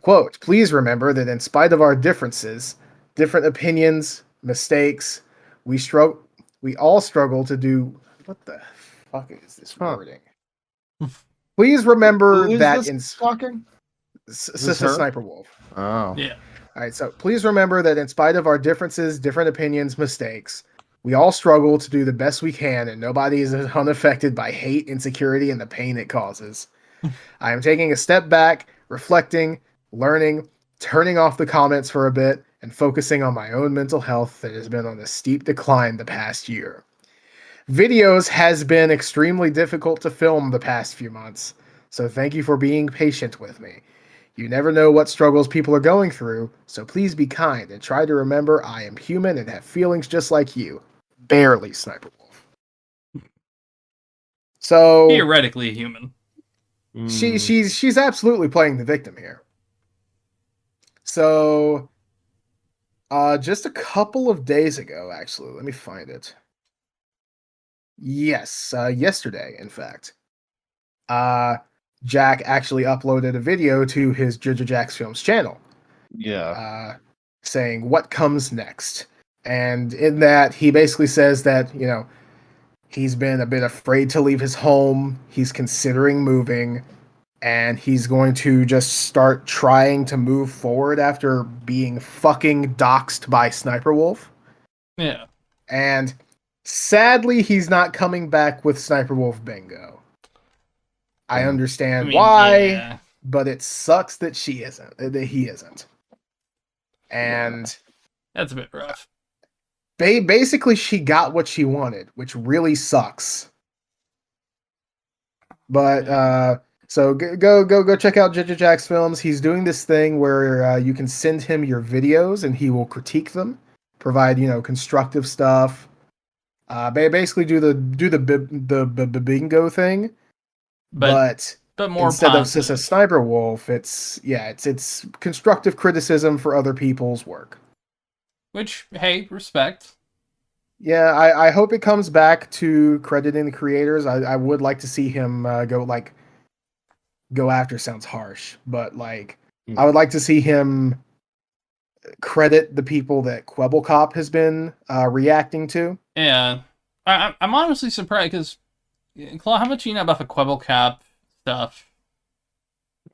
Quote, please remember that in spite of our differences, different opinions, mistakes, we all struggle to do what the fuck is this wording? Please remember Who is that this in talking? this Sissa her? Sniper Wolf. Oh. Yeah. All right, so please remember that in spite of our differences, different opinions, mistakes, we all struggle to do the best we can, and nobody is unaffected by hate, insecurity, and the pain it causes. I am taking a step back, reflecting, learning, turning off the comments for a bit, and focusing on my own mental health that has been on a steep decline the past year. Videos has been extremely difficult to film the past few months, so thank you for being patient with me. You never know what struggles people are going through, so please be kind and try to remember I am human and have feelings just like you. Barely, Sniper Wolf. So, Theoretically human. Mm, she's absolutely playing the victim here. So, just a couple of days ago, actually, let me find it. Yes, yesterday, in fact. Uh, Jack actually uploaded a video to his Judge Jack's Films channel, yeah. uh, saying what comes next. And in that, he basically says that, he's been a bit afraid to leave his home. He's considering moving, and he's going to just start trying to move forward after being fucking doxxed by Sniper Wolf. Yeah. And sadly, he's not coming back with Sniper Wolf Bingo. I Yeah. understand I mean, why, yeah. but it sucks that he isn't. Yeah. And That's a bit rough. basically, she got what she wanted, which really sucks. But so go check out JJ Jack's Films. He's doing this thing where you can send him your videos and he will critique them, provide constructive stuff. Basically do the bingo thing, But but more instead of just a positive. Sniper Wolf, it's constructive criticism for other people's work. Which, hey, respect. Yeah, I hope it comes back to crediting the creators. I would like to see him go after sounds harsh, but I would like to see him credit the people that Quebblecop has been reacting to. Yeah. I'm honestly surprised because, Claw, how much do you know about the Quibble Cap stuff?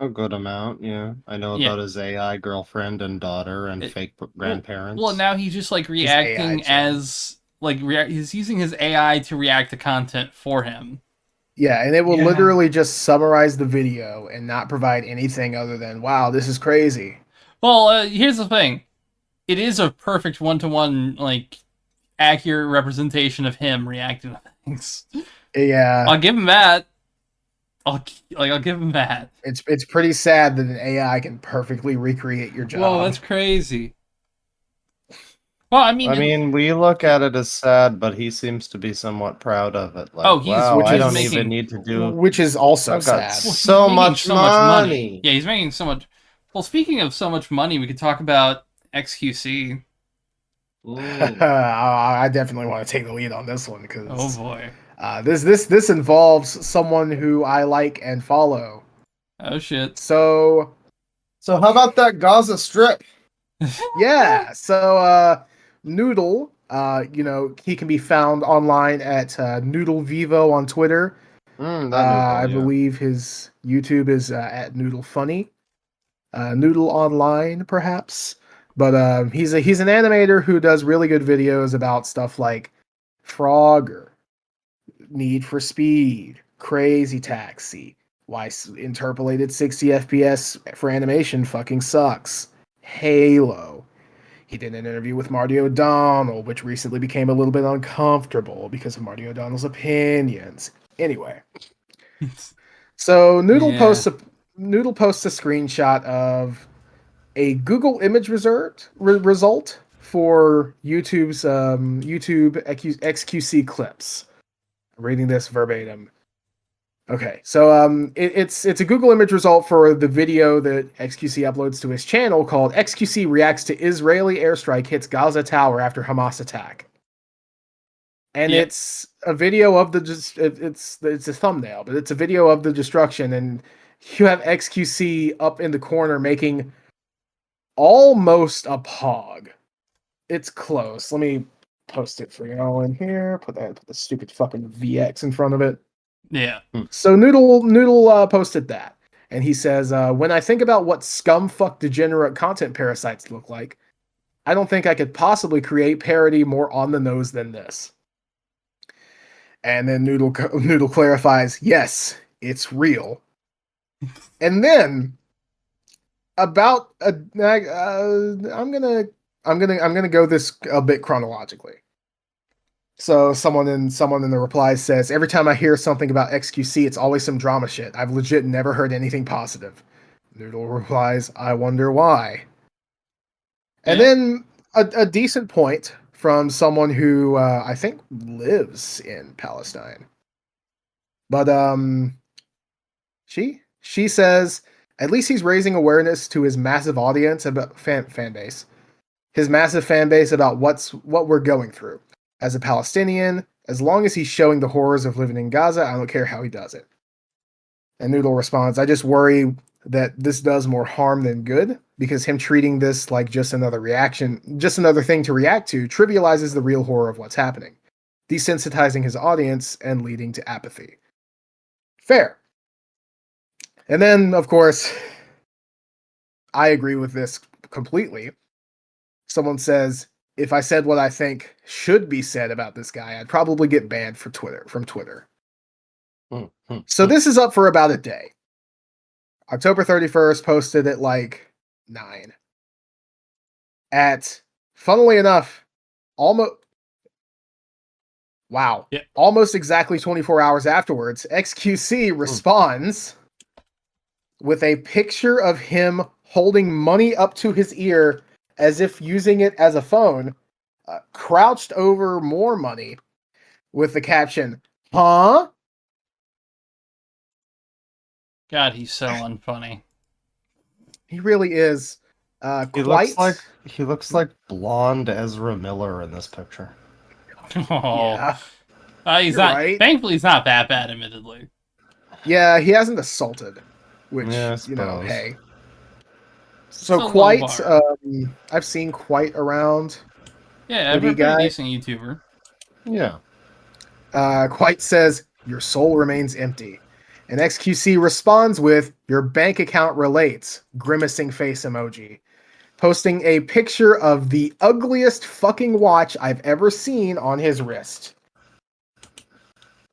A good amount, yeah. I know Yeah. about his AI girlfriend and daughter and fake grandparents. Well, now he's just His AI reacting channel. as he's using his AI to react to content for him. Yeah, and it will Yeah. literally just summarize the video and not provide anything other than, wow, this is crazy. Well, here's the thing: it is a perfect one-to-one, accurate representation of him reacting to things. Yeah, I'll give him that. I'll give him that. it's pretty sad that an AI can perfectly recreate your Whoa, job. that's crazy. Well, I mean, we look at it as sad, but he seems to be somewhat proud of it. Like, oh, he's wow, I he's don't making even need to do. Which is also I've got sad. well, he's so making much so much money. Yeah, he's making so much. Well, speaking of so much money, we could talk about XQC. Ooh. I definitely want to take the lead on this one Oh because boy. this involves someone who I like and follow. Oh shit. So So how about that Gaza Strip? yeah, so Noodle, he can be found online at Noodle Vivo on Twitter. That noodle, I yeah. believe his YouTube is at Noodle Funny, Noodle Online, perhaps. But he's an animator who does really good videos about stuff like Frogger, Need for Speed, Crazy Taxi, why interpolated 60 FPS for animation fucking sucks, Halo. He did an interview with Marty O'Donnell, which recently became a little bit uncomfortable because of Marty O'Donnell's opinions. Anyway, so Yeah. Noodle posts a screenshot of a Google image result for YouTube's YouTube XQC clips. I'm reading this verbatim. Okay, so it's a Google image result for the video that XQC uploads to his channel called XQC reacts to Israeli airstrike hits Gaza tower after Hamas attack. And Yep. it's a video of it's a thumbnail, but it's a video of the destruction, and you have XQC up in the corner making almost a pog. It's close. Let me post it for y'all in here. Put the stupid fucking VX in front of it. Yeah. So Noodle posted that, and he says, "When I think about what scumfuck degenerate content parasites look like, I don't think I could possibly create parody more on the nose than this." And then Noodle clarifies, "Yes, it's real." And then about I'm gonna go this a bit chronologically. So someone in the replies says, "Every time I hear something about XQC, it's always some drama shit. I've legit never heard anything positive." Noodle replies, "I wonder why." And Yeah. then a decent point from someone who I think lives in Palestine. But She says, at least he's raising awareness to his massive audience about fan base. His massive fan base about what we're going through. As a Palestinian, as long as he's showing the horrors of living in Gaza, I don't care how he does it. And Noodle responds, I just worry that this does more harm than good, because him treating this like just another thing to react to, trivializes the real horror of what's happening, desensitizing his audience and leading to apathy. Fair. And then, of course, I agree with this completely. Someone says, if I said what I think should be said about this guy, I'd probably get banned from Twitter. So this is up for about a day. October 31st, posted at like 9. Funnily enough, almost exactly 24 hours afterwards, XQC responds with a picture of him holding money up to his ear as if using it as a phone, crouched over more money with the caption, huh? God, he's so unfunny. He really is. He looks like blonde Ezra Miller in this picture. Oh, Yeah. He's You're not. right. Thankfully, he's not that bad. Admittedly. Yeah, he hasn't assaulted, which, Yeah, I hey. suppose. So It's a low Quite, bar. I've seen Quite around. Yeah, Witty I'm a pretty guy. decent YouTuber. Yeah. Quite says, your soul remains empty. And XQC responds with, your bank account relates, grimacing face emoji. Posting a picture of the ugliest fucking watch I've ever seen on his wrist.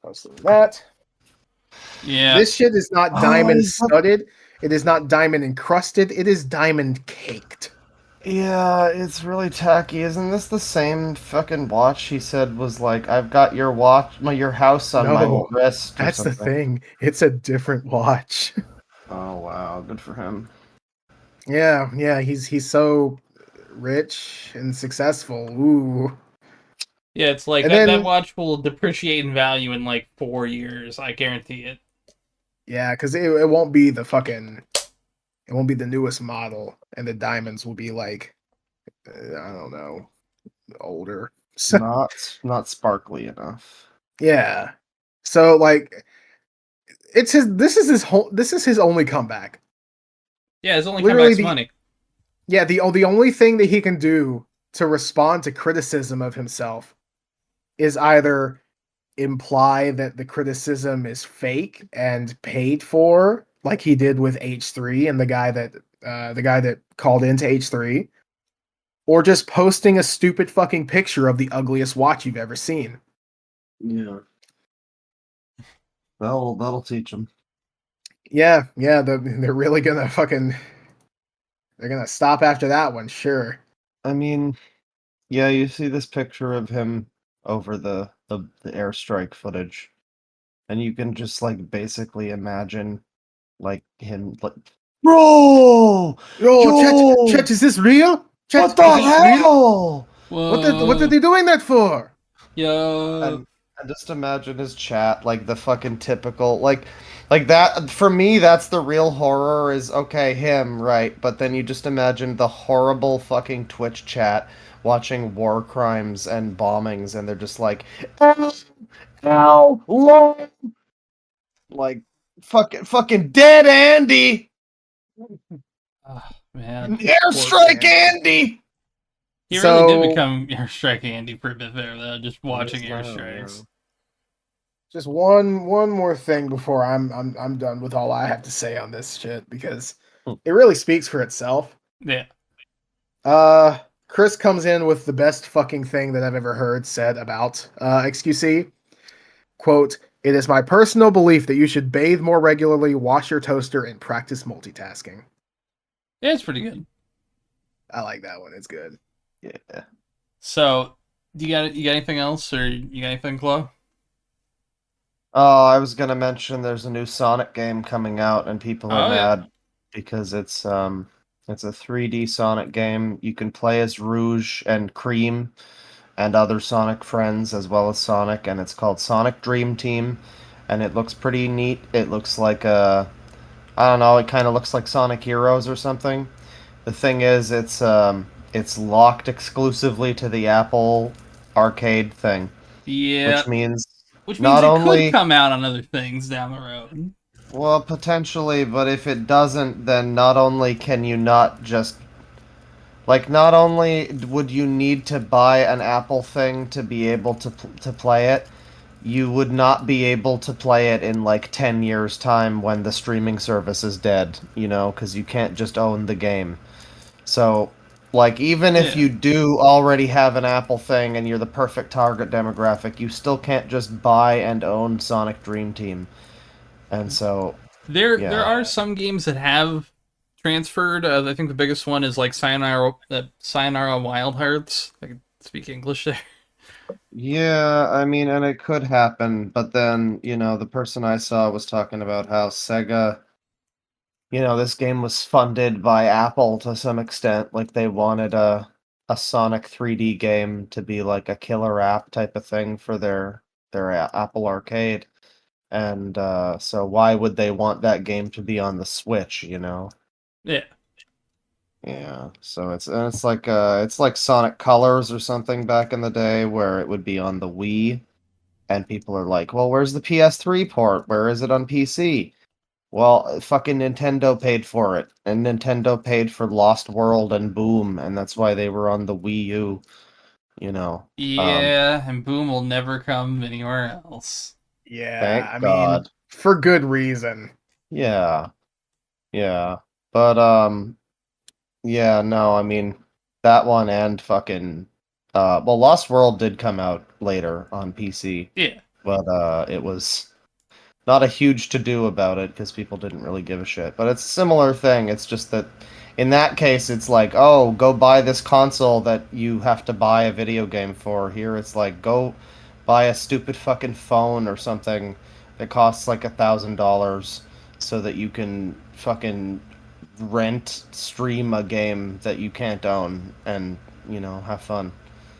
Posting that. Yeah. This shit is not diamond studded. It is not diamond encrusted. It is diamond caked. Yeah, it's really tacky. Isn't this the same fucking watch he said was like, I've got your your house on my No, wrist or that's something? the thing. It's a different watch. Oh, wow. Good for him. Yeah, he's so rich and successful. Ooh. Yeah, it's like And that then, watch will depreciate in value in like 4 years. I guarantee it. yeah, because it won't be it won't be the newest model, and the diamonds will be like, I don't know, older. So, Not sparkly enough. yeah. So like, this is his only comeback. Yeah, his only Literally comeback's money. Yeah, the only thing that he can do to respond to criticism of himself is either imply that the criticism is fake and paid for, like he did with H3 and the guy that called into H3, or just posting a stupid fucking picture of the ugliest watch you've ever seen. Yeah. That'll teach him. Yeah, they're really gonna they're gonna stop after that one, sure. I mean, yeah, you see this picture of him over the airstrike footage, and you can just like basically imagine like him like, bro, Yo, Chet, is this real? Chet, what the is this real? hell? What did they doing that for? Yo. And just imagine his chat, like the fucking typical, like that. For me, that's the real horror. Is okay, him, right? But then you just imagine the horrible fucking Twitch chat watching war crimes and bombings, and they're just like, ow, lol. Like fucking dead Andy, Oh, man. airstrike Andy. He really did So- become Airstrike Andy for a bit there, though, just watching airstrikes. Just one more thing before I'm done with all I have to say on this shit, because it really speaks for itself. Yeah. Chris comes in with the best fucking thing that I've ever heard said about XQC. Quote, it is my personal belief that you should bathe more regularly, wash your toaster, and practice multitasking. Yeah, it's pretty good. I like that one. It's good. Yeah. So, you got anything else, or you got anything, Chloe? Oh, I was gonna mention there's a new Sonic game coming out, and people are Oh, yeah. mad because it's a 3D Sonic game. You can play as Rouge and Cream and other Sonic friends as well as Sonic, and it's called Sonic Dream Team, and it looks pretty neat. It looks like a I don't know, it kind of looks like Sonic Heroes or something. The thing is, it's locked exclusively to the Apple Arcade thing, Yeah, which means which means not it could only, come out on other things down the road. well, potentially, but if it doesn't, then not only can you not just like, not only would you need to buy an Apple thing to be able to play it, you would not be able to play it in like 10 years time when the streaming service is dead, you know, because you can't just own the game. So, like, even if Yeah. you do already have an Apple thing and you're the perfect target demographic, you still can't just buy and own Sonic Dream Team. And so, There yeah. are some games that have transferred. I think the biggest one is like Sayonara Wild Hearts. I can speak English there. Yeah, I mean, and it could happen, but then, you know, the person I saw was talking about how Sega, you know, this game was funded by Apple to some extent. Like they wanted a Sonic 3D game to be like a killer app type of thing for their Apple Arcade. And so why would they want that game to be on the Switch, you know? Yeah. Yeah. So it's like Sonic Colors or something back in the day where it would be on the Wii. And people are like, well, where's the PS3 port? Where is it on PC? Well, fucking Nintendo paid for it. And Nintendo paid for Lost World and Boom, and that's why they were on the Wii U, you know. Yeah, and Boom will never come anywhere else. Yeah, Thank I mean, God. for good reason. Yeah, yeah. But yeah, no, I mean that one and fucking well, Lost World did come out later on PC, Yeah. but it was not a huge to do about it because people didn't really give a shit. But it's a similar thing. It's just that in that case, it's like, oh, go buy this console that you have to buy a video game for. Here, it's like, go buy a stupid fucking phone or something that costs like $1,000 so that you can fucking rent, stream a game that you can't own and, you know, have fun.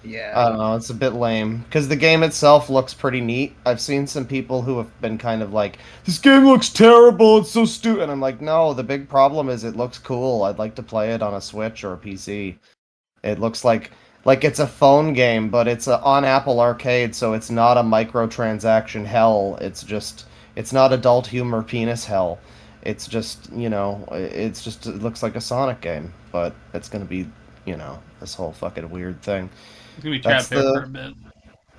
Yeah. I don't know, it's a bit lame because the game itself looks pretty neat. I've seen some people who have been kind of like, "This game looks terrible. It's so stupid." And I'm like, "No, the big problem is it looks cool. I'd like to play it on a Switch or a PC. It looks like it's a phone game, but it's on Apple Arcade, so it's not a microtransaction hell. It's not adult humor penis hell. It's just, you know, it looks like a Sonic game, but it's going to be, you know, this whole fucking weird thing. It's gonna be That's trapped there for the a bit.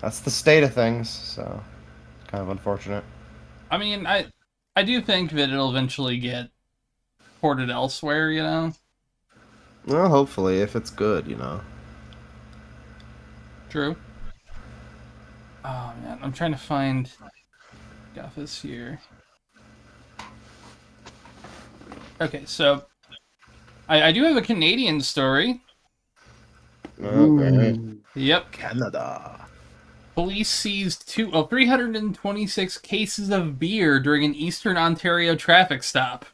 that's the state of things, so kind of unfortunate. I mean, I do think that it'll eventually get ported elsewhere, you know? Well, hopefully, if it's good, you know. True. Oh man, I'm trying to find got this here. Okay, so I do have a Canadian story. Okay. Ooh, Yep. Canada. Police seized 326 cases of beer during an Eastern Ontario traffic stop.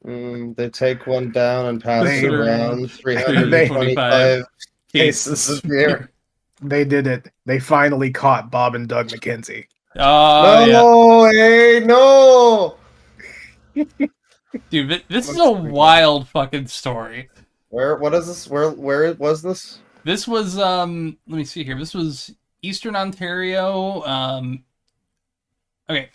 They take one down and pass They- it around. they- 325 cases of beer. They did it. They finally caught Bob and Doug McKenzie. Oh, yeah. No, hey, no! Dude, this is a wild fucking story. What is this? Where was this? This was, let me see here. This was Eastern Ontario. Okay.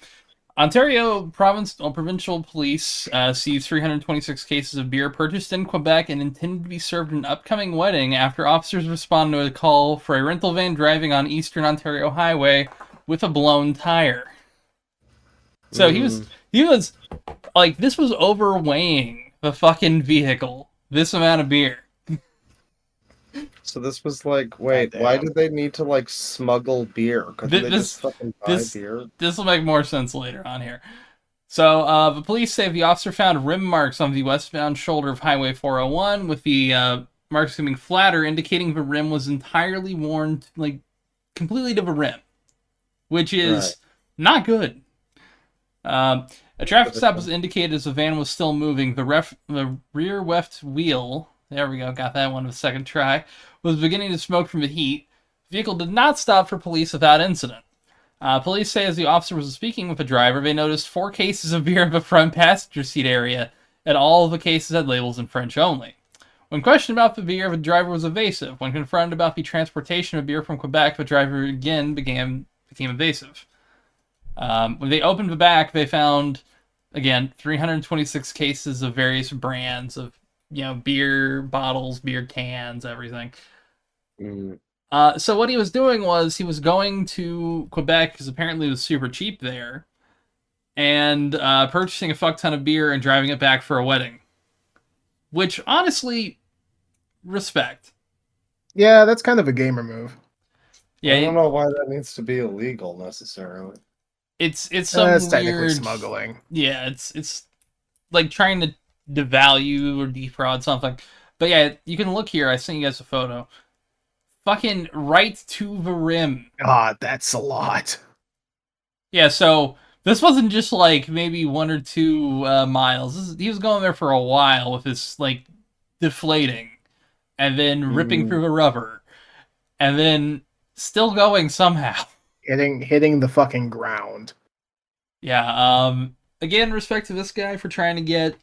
Ontario provincial police seized 326 cases of beer purchased in Quebec and intended to be served at an upcoming wedding after officers responded to a call for a rental van driving on Eastern Ontario Highway with a blown tire. So he was like, this was overweighing the fucking vehicle. This amount of beer. So this was like, wait, Goddamn. why did they need to like smuggle beer? Couldn't they This- just fucking buy this- beer? This will make more sense later on here. So, the police say the officer found rim marks on the westbound shoulder of Highway 401, with the marks seeming flatter, indicating the rim was entirely worn, like, completely to the rim, which is Right. not good. A traffic stop was indicated as the van was still moving. The rear left wheel, there we go, got that one with the second try, was beginning to smoke from the heat. The vehicle did not stop for police without incident. Police say as the officer was speaking with the driver, they noticed 4 cases of beer in the front passenger seat area, and all of the cases had labels in French only. When questioned about the beer, the driver was evasive. When confronted about the transportation of beer from Quebec, the driver again became evasive. When they opened the back, they found, again, 326 cases of various brands of, beer bottles, beer cans, everything. Mm. So what he was doing was he was going to Quebec because apparently it was super cheap there, and purchasing a fuck ton of beer and driving it back for a wedding. Which, honestly, respect. Yeah, that's kind of a gamer move. Yeah, I don't know why that needs to be illegal necessarily. it's some It's technically weird smuggling. Yeah, it's like trying to devalue or defraud something. But yeah, you can look here. I sent you guys a photo. Fucking right to the rim. God, that's a lot. Yeah, so this wasn't just like maybe 1 or 2 miles. He was going there for a while with this like deflating, and then ripping through the rubber, and then still going somehow. Hitting the fucking ground. Yeah. Again, respect to this guy for trying to get,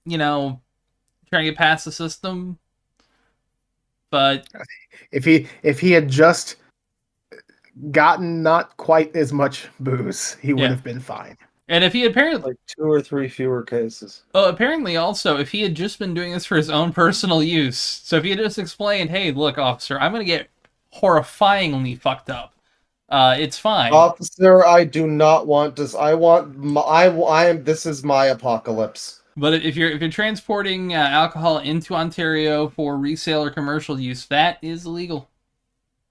trying to get past the system. But If he had just gotten not quite as much booze, he would yeah, have been fine. and if he apparently, Like 2 or 3 fewer cases. apparently also, if he had just been doing this for his own personal use, so if he had just explained, "Hey, look, officer, I'm gonna get horrifyingly fucked up. It's fine." Officer, I do not want this. I want I am. This is my apocalypse. But if you're transporting alcohol into Ontario for resale or commercial use, that is illegal.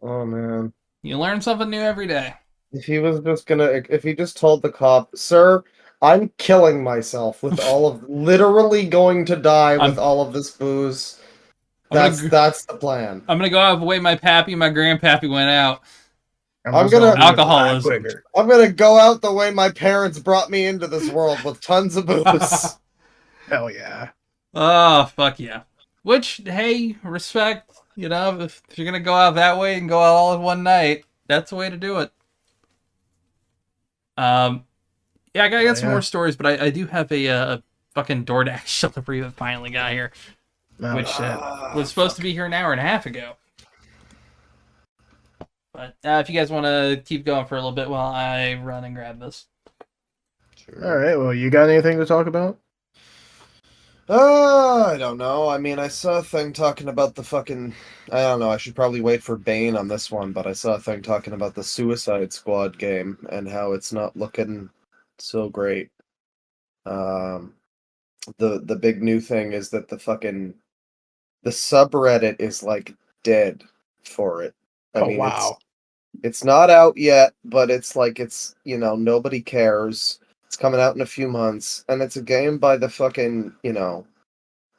Oh man. You learn something new every day. If he was just gonna, if he just told the cop, "Sir, I'm killing myself with literally going to die with all of this booze." That's the plan. I'm gonna go out the way my pappy and my grandpappy went out. I'm gonna alcoholism. I'm gonna go out the way my parents brought me into this world with tons of booze. Hell yeah. Oh, fuck yeah. Which, hey, respect. If you're gonna go out that way and go out all in one night, that's the way to do it. Yeah, I got some more stories, but I do have a fucking DoorDash delivery that finally got here, which was supposed to be here an hour and a half ago. But if you guys want to keep going for a little bit while I run and grab this. Sure. All right. Well, you got anything to talk about? I don't know. I mean, I saw a thing talking about the fucking. I don't know. I should probably wait for Bane on this one, but I saw a thing talking about the Suicide Squad game and how it's not looking so great. The big new thing is that the subreddit is like dead for it. I mean, wow. It's not out yet, but it's like nobody cares. It's coming out in a few months, and it's a game by the fucking,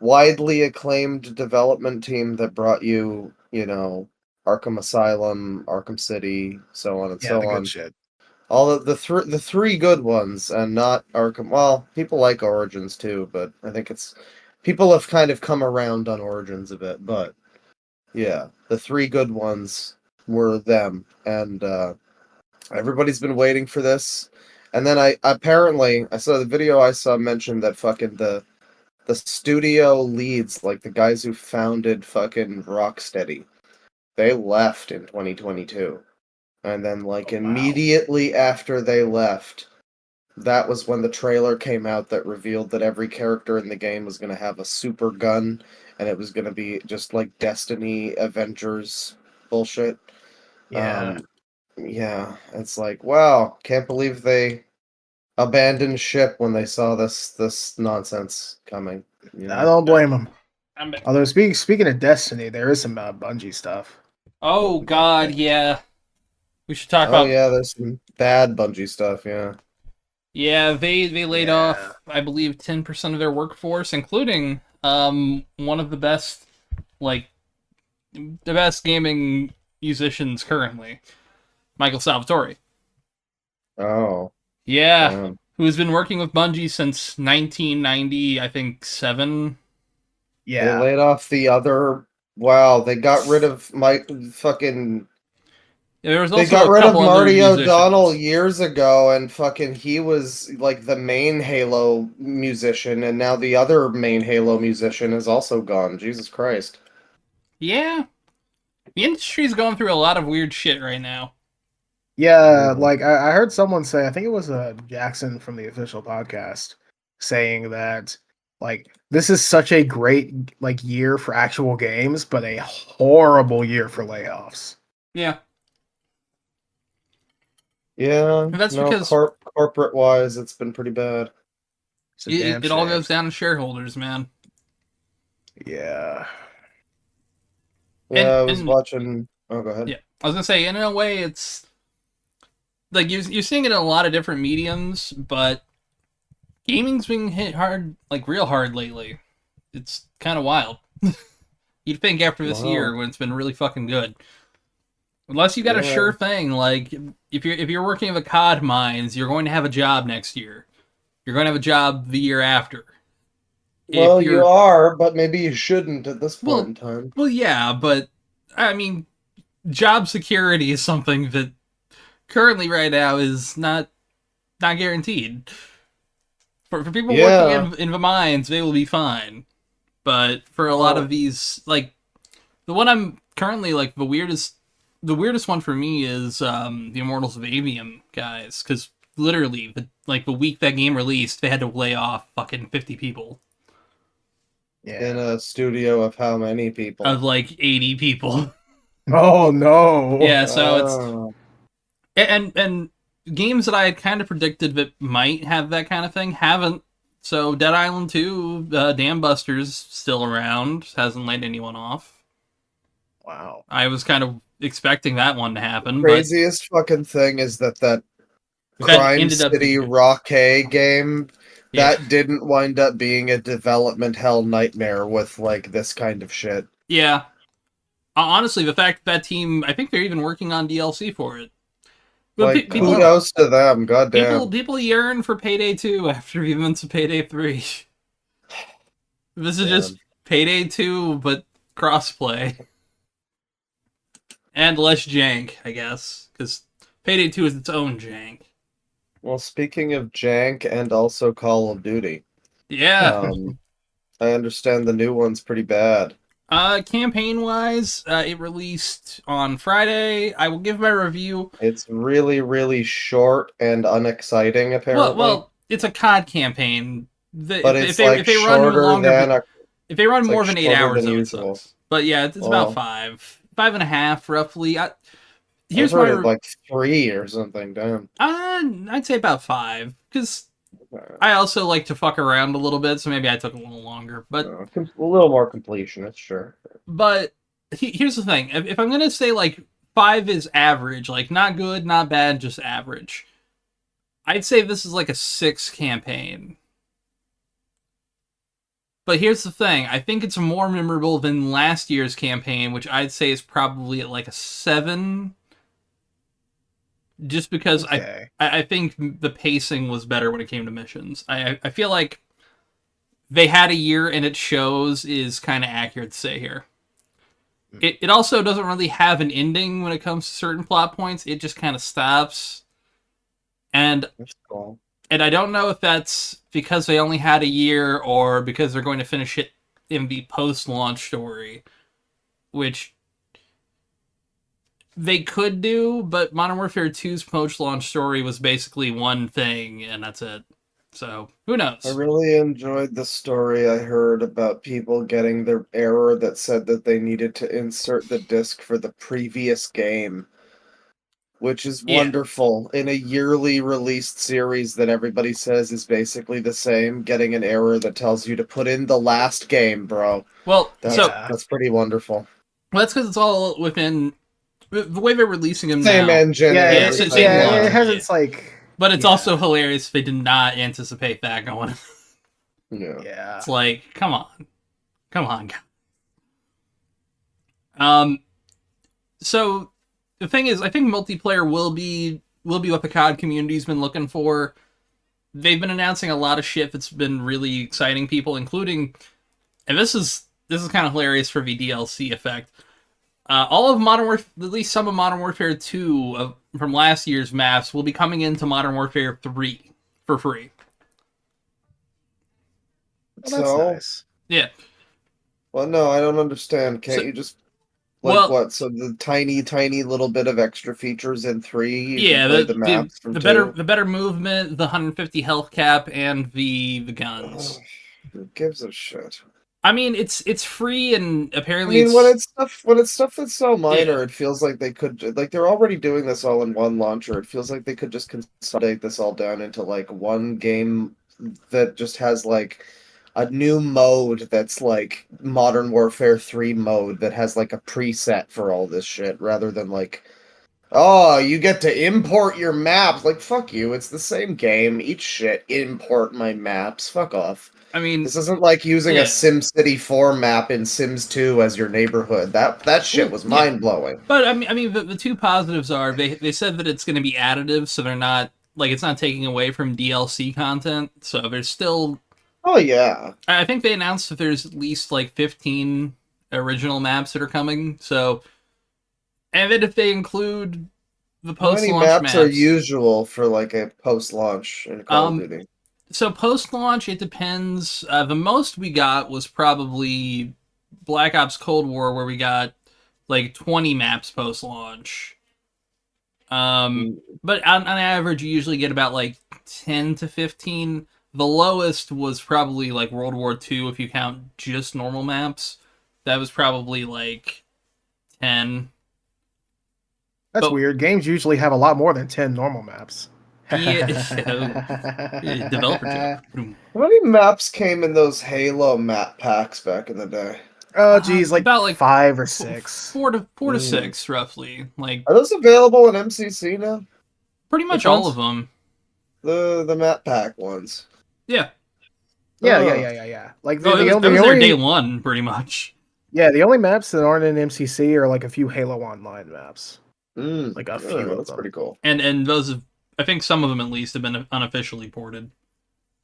widely acclaimed development team that brought you, Arkham Asylum, Arkham City, so on and so the on. Good shit. All of the 3 good ones, and not Arkham. Well, people like Origins too, but I think people have kind of come around on Origins a bit. But yeah, the 3 good ones were them, and everybody's been waiting for this. And then I saw the video I saw mentioned that fucking the studio leads, like the guys who founded fucking Rocksteady, they left in 2022. And then immediately after they left, that was when the trailer came out that revealed that every character in the game was going to have a super gun, and it was going to be just like Destiny Avengers bullshit. Yeah. Yeah, it's like, wow, can't believe they abandoned ship when they saw this nonsense coming. I don't blame them. I'm back. Although speaking of Destiny, there is some Bungie stuff. Oh God, yeah. We should talk about. Oh yeah, there's some bad Bungie stuff. Yeah. Yeah, they laid off, I believe, 10% of their workforce, including one of the best gaming musicians currently, Michael Salvatore. Oh. Yeah, who has been working with Bungie since 1990, I think 7. Yeah. They laid off the other. Wow, they got rid of my fucking Yeah, there was They also got a rid of couple other Marty O'Donnell musicians. years ago, and fucking he was like the main Halo musician, and now the other main Halo musician is also gone. Jesus Christ. Yeah, the industry's going through a lot of weird shit right now. Yeah, Yeah. like I heard someone say, I think it was Jackson from the official podcast, saying that like this is such a great like year for actual games, but a horrible year for layoffs. Yeah, Yeah, and that's no, because corporate wise, it's been pretty bad. It's a damn it all shame. goes down to shareholders, man. Yeah. Yeah, And I was watching. Oh, go ahead. yeah, I was gonna say, in a way, it's like you're seeing it in a lot of different mediums, but gaming's been hit hard, like real hard lately. It's kind of wild. You'd think after this Wow. year when it's been really fucking good. Unless you got a Yeah. sure thing, like if you're working at the COD mines, you're going to have a job next year. You're going to have a job the year after. If Well, you you're are, but maybe you shouldn't at this point well, in time. well, yeah, but I mean, job security is something that currently right now is not guaranteed. For people working Yeah. in the mines, they will be fine. But for a lot of Well, these, like the one I'm currently like the weirdest one for me is the Immortals of Avium guys, because literally the week that game released, they had to lay off fucking 50 people in Yeah. a studio of how many of people? like 80 people. Oh no. Yeah, so it's Oh, and games that I had kind of predicted that might have that kind of thing haven't. So Dead Island 2, Dam Buster's still around, hasn't laid anyone off. Wow. I was kind of expecting that one to happen, but craziest fucking thing is that that Crime ended up City being good. Rocket game Yeah, that didn't wind up being a development hell nightmare with like this kind of shit. yeah. Honestly, the fact that team, I think they're even working on DLC for it. But Like people, Oh. kudos to them, people, goddamn. people yearn for Payday 2 after the events of Payday 3. This is just Man. Payday 2, but crossplay and less jank, I guess, because Payday 2 is its own jank. Well, speaking of jank and also Call of Duty, Yeah. um, I understand the new one's pretty bad. Campaign wise, it released on Friday. I will give my review. It's really, really short and unexciting, Well, apparently. well, it's a COD campaign. But If it's they like if they run shorter longer, than a if they run it's like more than eight shorter hours, than though, it usual. sucks. But yeah, it's about Well, five and a half, roughly. I've Here's heard my, it like 3 or something. Damn. I'd say about five, because Uh, I also like to fuck around a little bit, so maybe I took a little longer. But a little more completionist, sure. but here's the thing: if I'm gonna say like five is average, like not good, not bad, just average, I'd say this is like a six campaign. But here's the thing: I think it's more memorable than last year's campaign, which I'd say is probably at like a seven, just because Okay. I think the pacing was better when it came to missions. I feel like they had a year and it shows is kind of accurate to say here. It also doesn't really have an ending when it comes to certain plot points. It just kind of stops. And That's cool. and I don't know if that's because they only had a year or because they're going to finish it in the post-launch story, which they could do, but Modern Warfare 2's post-launch story was basically one thing, and that's it. So, who I knows? really enjoyed the story I heard about people getting their error that said that they needed to insert the disc for the previous game, which is Yeah. wonderful. In a yearly released series that everybody says is basically the same, getting an error that tells you to put in the last game, bro. Well, That's so Yeah. that's pretty wonderful. that's because it's all within the way they're releasing them Same now. engine Yeah, and Yeah, it's the it, same everything. yeah, Yeah. it launcher. has Yeah. its like But it's yeah. also hilarious they did not anticipate that going. Yeah. Yeah. It's like, come on, guys. Um. So the thing is, I think multiplayer will be what the COD community's been looking for. They've been announcing a lot of shit that's been really exciting people, including, and this is kind of hilarious for the DLC effect. All of Modern Warfare, at least some of Modern Warfare 2 from last year's maps, will be coming into Modern Warfare 3 for free. Well, that's So, nice. Yeah. well, no, I don't understand. Can't So, you just like well, what? So the tiny little bit of extra features in 3, you can yeah, play the maps from the 2. better movement, the 150 health cap, and the Ugh, guns. who gives a shit? I mean, it's free, and I apparently mean, it's when it's stuff that's so yeah. minor, it feels like they could like they're already doing this all in one launcher. It feels like they could just consolidate this all down into like one game that just has like a new mode that's like Modern Warfare 3 mode that has like a preset for all this shit rather than like, oh, you get to import your maps. Like, fuck you, it's the same game. Eat shit, import my maps. Fuck off. I mean, This isn't like using a yeah. SimCity 4 map in Sims 2 as your neighborhood. That shit Well, was yeah. mind blowing. But I mean, the two positives are they said that it's going to be additive, so they're not like it's not taking away from DLC content. So there's still. Oh yeah. I think they announced that there's at least like 15 original maps that are coming. So, and then if they include the How many post-launch maps are maps, usual for like a post-launch in Call of um, Duty? so post-launch it depends. The most we got was probably Black Ops Cold War, where we got like 20 maps post-launch. Mm. But on average, you usually get about like 10 to 15. The lowest was probably like World War II if you count just normal maps. That was probably like 10. That's But weird. Games usually have a lot more than 10 normal maps. yeah, developer joke. How many maps came in those Halo map packs back in the day? Oh, geez, like About like 5 or 6. four to Mm. six roughly. Like Are those available in MCC now? pretty much Which all of ones? them. The map pack ones. Yeah. Oh. Yeah. Like Oh, it the was there day only one, pretty much. yeah, the only maps that aren't in MCC are like a few Halo Online maps, Mm. like a Oh, few of that's them. pretty cool. And those have, I think some of them at least have been unofficially ported.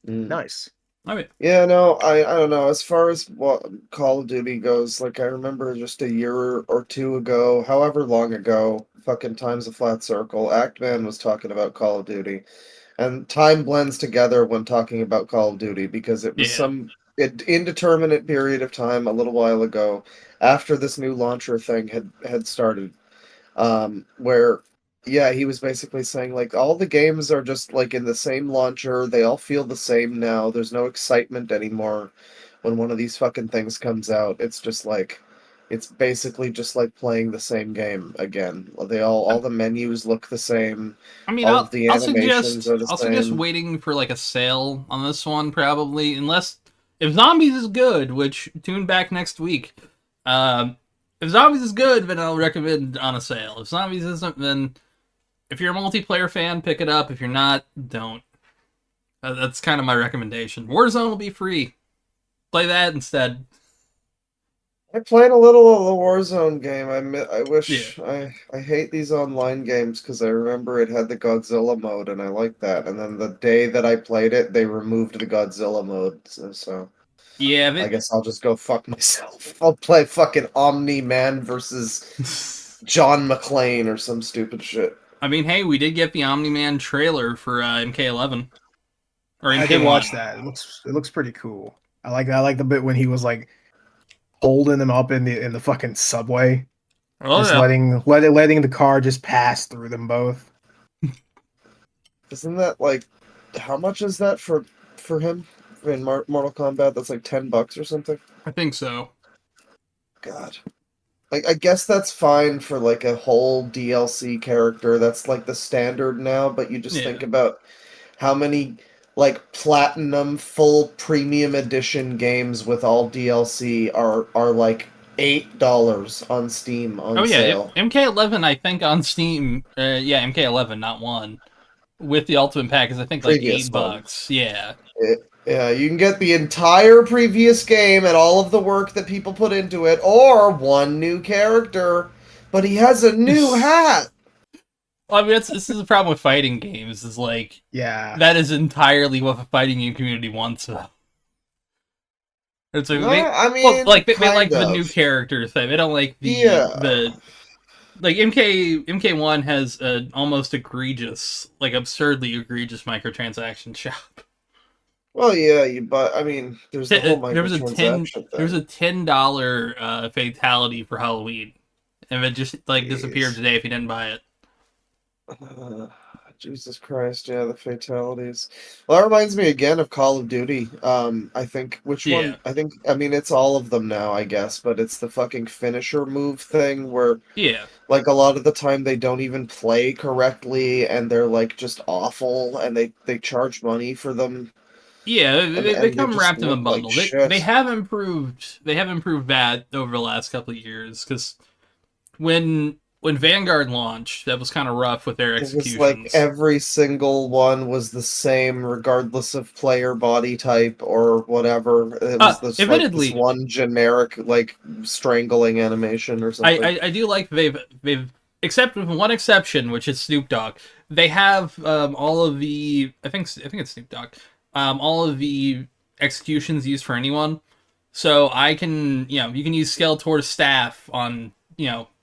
Mm. Nice. I mean, Yeah, no, I don't know. As far as what Call of Duty goes, like I remember just a year or two ago, however long ago, fucking time's a flat circle. Actman was talking about Call of Duty, and time blends together when talking about Call of Duty because it was yeah. some indeterminate period of time a little while ago after this new launcher thing had started, where yeah, he was basically saying like all the games are just like in the same launcher, they all feel the same now, there's no excitement anymore when one of these fucking things comes out. It's just like it's basically just like playing the same game again. They all the menus look the same, I mean, all of the animations are the I'll suggest same. waiting for like a sale on this one probably, unless if Zombies is good, which tune back next week. If Zombies is good, then I'll recommend on a sale. If Zombies isn't, then if you're a multiplayer fan, pick it up. If you're not, don't. That's kind of my recommendation. Warzone will be free. Play that instead. I played a little of the Warzone game. I Yeah. wish I hate these online games because I remember it had the Godzilla mode and I liked that. And then the day that I played it, they removed the Godzilla mode. So Yeah, I guess I'll just go fuck myself. I'll play fucking Omni Man versus John McClane or some stupid shit. I mean, hey, we did get the Omni-Man trailer for MK11 or I did MK1. watch that. It looks pretty cool. I like the bit when he was like holding them up in the fucking subway, Oh just yeah. letting the car just pass through them both. Isn't that like how much is that for him in Mortal Kombat? That's like $10 or something. I think so. God. I guess that's fine for like a whole DLC character. That's like the standard now, but you just think Yeah. about how many like platinum full premium edition games with all DLC are like $8 on Steam Oh on yeah, sale. MK11 I think on Steam. Yeah, MK11, not one. With the Ultimate Pack is I think like Previous eight one. bucks. Yeah. Yeah, you can get the entire previous game and all of the work that people put into it, or one new character, but he has a new hat. Well, I mean, this is the problem with fighting games. Is like Yeah. that is entirely what the fighting game community wants. It's like No, they I well, mean, like they like kind the of. new character thing. They don't like Yeah. the like MK1 has an almost egregious, like absurdly egregious microtransaction shop. Well, yeah, but I mean, there's the whole There was a microtransaction thing. $10 fatality for Halloween, and it just like disappeared Jeez. today if you didn't buy it. Uh, Jesus Christ, yeah, the fatalities. Well, that reminds me again of Call of Duty. I think which Yeah, one? I mean, it's all of them now, I guess, but it's the fucking finisher move thing where, yeah, like, a lot of the time they don't even play correctly, and they're like just awful, and they charge money for them, yeah. They and they come just wrapped in a look like bundle. They shit. have improved. They have improved that over the last couple of years because when Vanguard launched, that was kind of rough with their It was like executions. every single one was the same, regardless of player body type or whatever. It was this like this Admittedly, one generic like strangling animation or something. I do like they've except with one exception, which is Snoop Dogg. They have all of the I think it's Snoop Dogg. All of the executions used for anyone. So I can you can use Skeletor's staff on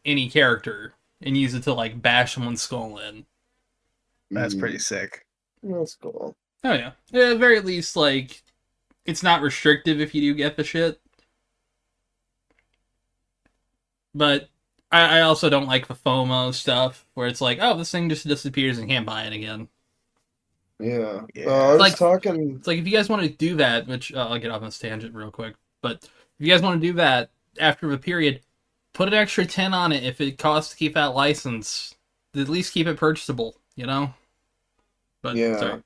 any character and use it to like bash someone's skull in. That's pretty Mm, sick. that's cool. Oh yeah, at the very least like it's not restrictive if you do get the shit. But I also don't like the FOMO stuff where it's like, oh, this thing just disappears and can't buy it again. Yeah. I Yeah. It's was like talking. it's like if you guys want to do that, which I'll get off on this tangent real quick, but if you guys want to do that after the period, put an extra 10 on it if it costs to keep that license. At least keep it purchasable, you know? But Yeah. sorry.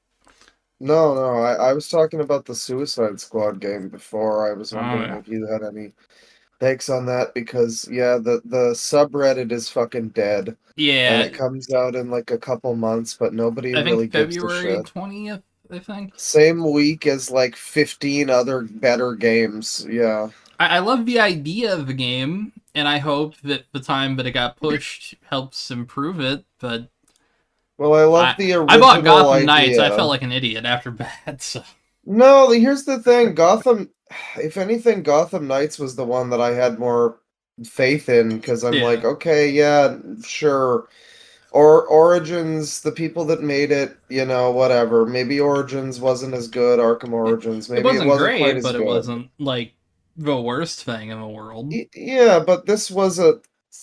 No, no. I was talking about the Suicide Squad game before. I was Oh wondering yeah. if you had any takes on that because yeah, the subreddit is fucking dead. And Yeah, it comes out in like a couple months, but nobody I think really gives a February shit. 20th, I think. Same week as like 15 other better games. Yeah. I love the idea of the game, and I hope that the time that it got pushed helps improve it, but Well, I love I the I bought original Gotham Knights. I felt idea. like an idiot after that. So No, here's the thing. Gotham, if anything, Gotham Knights was the one that I had more faith in because I'm like, yeah, okay, yeah, sure. Or Origins, the people that made it, whatever. Maybe Origins wasn't as good, Arkham it, Origins. it Maybe it wasn't wasn't quite great, as but it good. wasn't like the worst thing in the world. Yeah, but this was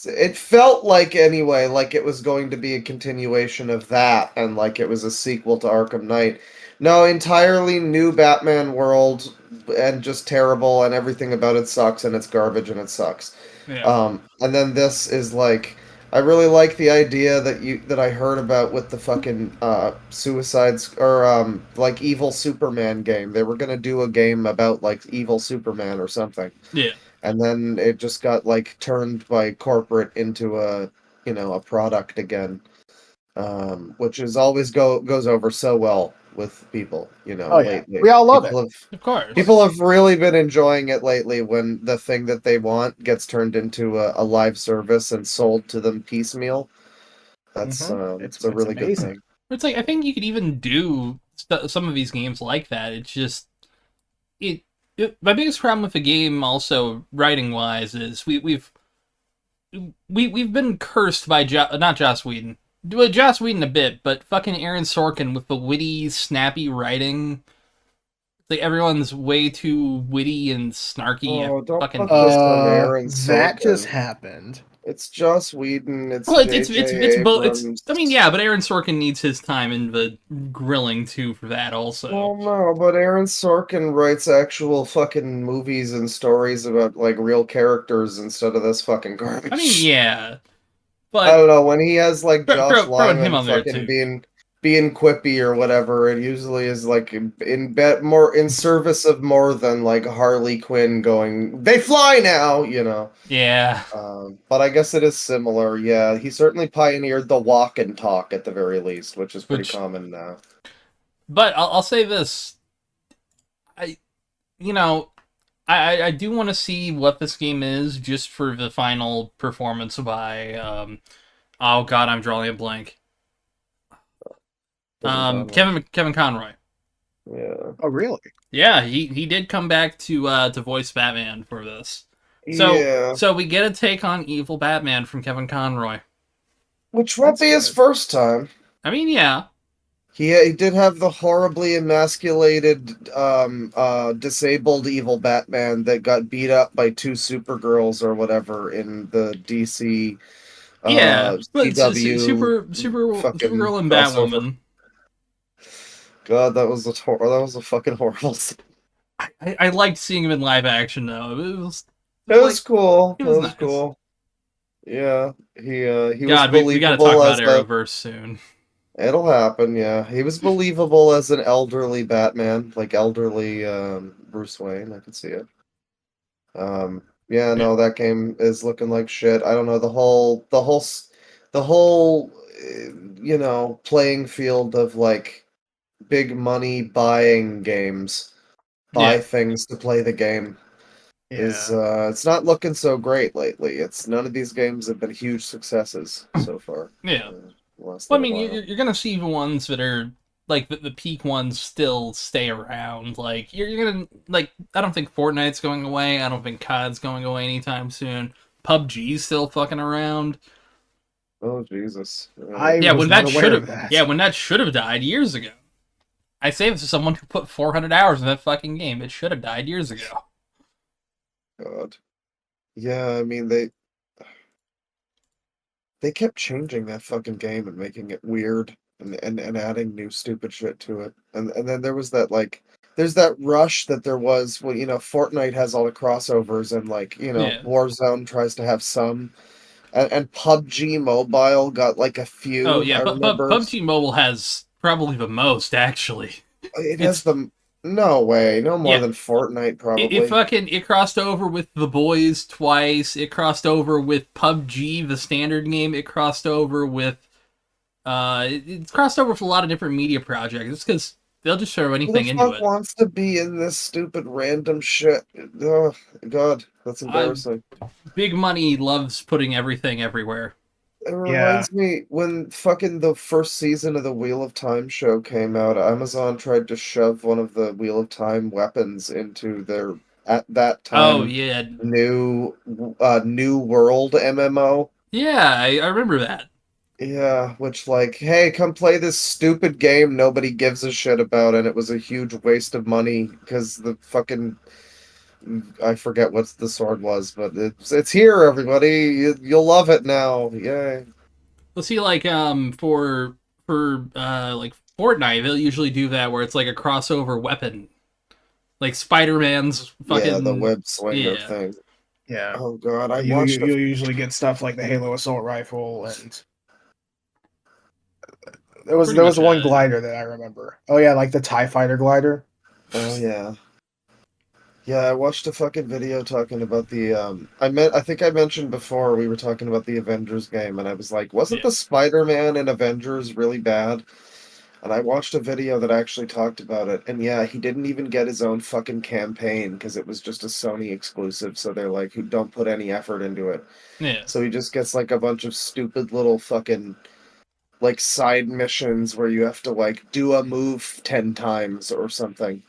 it felt like anyway, like it was going to be a continuation of that and like it was a sequel to Arkham Knight. No, entirely new Batman world and just terrible and everything about it sucks and it's garbage and it sucks. Yeah, And then this is like I really like the idea that I heard about with the fucking suicides or like evil Superman game. They were gonna do a game about like evil Superman or something yeah. and then it just got like turned by corporate into a product again, which is always goes over so well with people Oh yeah. lately. We all love it. Of course. People have really been enjoying it lately when the thing that they want gets turned into a live service and sold to them piecemeal. That's It's a it's really good amazing. thing. It's like I think you could even do some of these games like that. It's just my biggest problem with the game, also writing wise, is we've been cursed by not Joss Whedon. Well, Joss Whedon a bit, but fucking Aaron Sorkin with the witty, snappy writing. Like everyone's way too witty and snarky. I Oh, don't fucking put hate this it. on Aaron That just Sorkin. happened. It's Joss Whedon. It's Well, J.J. both. It's Abrams. I mean, yeah, but Aaron Sorkin needs his time in the grilling too for that also. Well, no, but Aaron Sorkin writes actual fucking movies and stories about like real characters instead of this fucking I mean, garbage. yeah, I but don't know, when he has like Josh throwing him Lyman on there fucking too. being quippy or whatever, it usually is like in bet more in service of more than like Harley Quinn going, "They fly now." Yeah, But I guess it is similar. Yeah, he certainly pioneered the walk and talk at the very least, which is pretty which, common now. but I'll say this. I you know I do want to see what this game is just for the final performance by oh god, I'm drawing a blank. Kevin Conroy. Kevin Conroy. Yeah. Oh, really? Yeah, he did come back to voice Batman for this. So Yeah. so we get a take on evil Batman from Kevin Conroy. Which won't That's be his good. first time. I mean, yeah, He did have the horribly emasculated, disabled evil Batman that got beat up by two Supergirls or whatever in the DC, yeah, but CW fucking Supergirl and crossover. Batwoman. God, that was a fucking horrible scene. I liked seeing him in live action though. It It was was like cool. it It was was nice. cool. Yeah, he was God, we got to talk believable about as a. Arrowverse soon. It'll happen. Yeah, he was believable as an elderly Batman, like elderly Bruce Wayne. I could see it. Yeah, Yeah, no, that game is looking like shit. I don't know the whole playing field of like big money buying games, buy yeah, things to play the game is Yeah. it's not looking so great lately. It's none of these games have been huge successes so far. yeah. Last Well, I little mean, while. you're gonna see the ones that are like the peak ones still stay around. Like you're gonna like. I don't think Fortnite's going away. I don't think COD's going away anytime soon. PUBG's still fucking around. Oh Jesus. I Yeah, was when not that should aware of have. Yeah, that. when that should have died years ago. I say this as someone who put 400 hours in that fucking game. It should have died years ago. God. Yeah, I mean they kept changing that fucking game and making it weird and adding new stupid shit to it. And then there was that like there's that rush that there was when Fortnite has all the crossovers and like, Yeah. Warzone tries to have some and PUBG Mobile got like a Oh few. yeah, I but remember PUBG Mobile has probably the most actually. it has It's the no way, no more yeah. than Fortnite It probably. fucking it crossed over with The Boys twice. It crossed over with PUBG, the standard game. It crossed over with it's crossed over with a lot of different media projects. It's because they'll just throw Who the anything into fuck it. wants to be in this stupid random shit? Oh, God, that's Uh, embarrassing. Big money loves putting everything everywhere. It Yeah. reminds me when fucking the first season of the Wheel of Time show came out, Amazon tried to shove one of the Wheel of Time weapons into their, at that Oh time, yeah, New World MMO. yeah, I remember that. Yeah, which like, hey, come play this stupid game nobody gives a shit about, and it was a huge waste of money because the fucking I forget what the sword was, but it's here, everybody. You'll love it now. Yay. Let's see, like for like Fortnite, they'll usually do that where it's like a crossover weapon, like Spider Man's Yeah, the fucking web slinger yeah. thing. Yeah. Oh God, I You watched a you'll usually get stuff like the Halo assault rifle, and there Pretty was much one that. glider that I remember. Oh yeah, like the TIE fighter glider. oh yeah. Yeah, I watched a fucking video talking about the I think I mentioned before we were talking about the Avengers game and I was like, wasn't Yeah, the Spider-Man in Avengers really bad? And I watched a video that actually talked about it. And yeah, he didn't even get his own fucking campaign because it was just a Sony exclusive, so they're like, who don't put any effort into it. yeah. So he just gets like a bunch of stupid little fucking like side missions where you have to like do a move 10 times or something.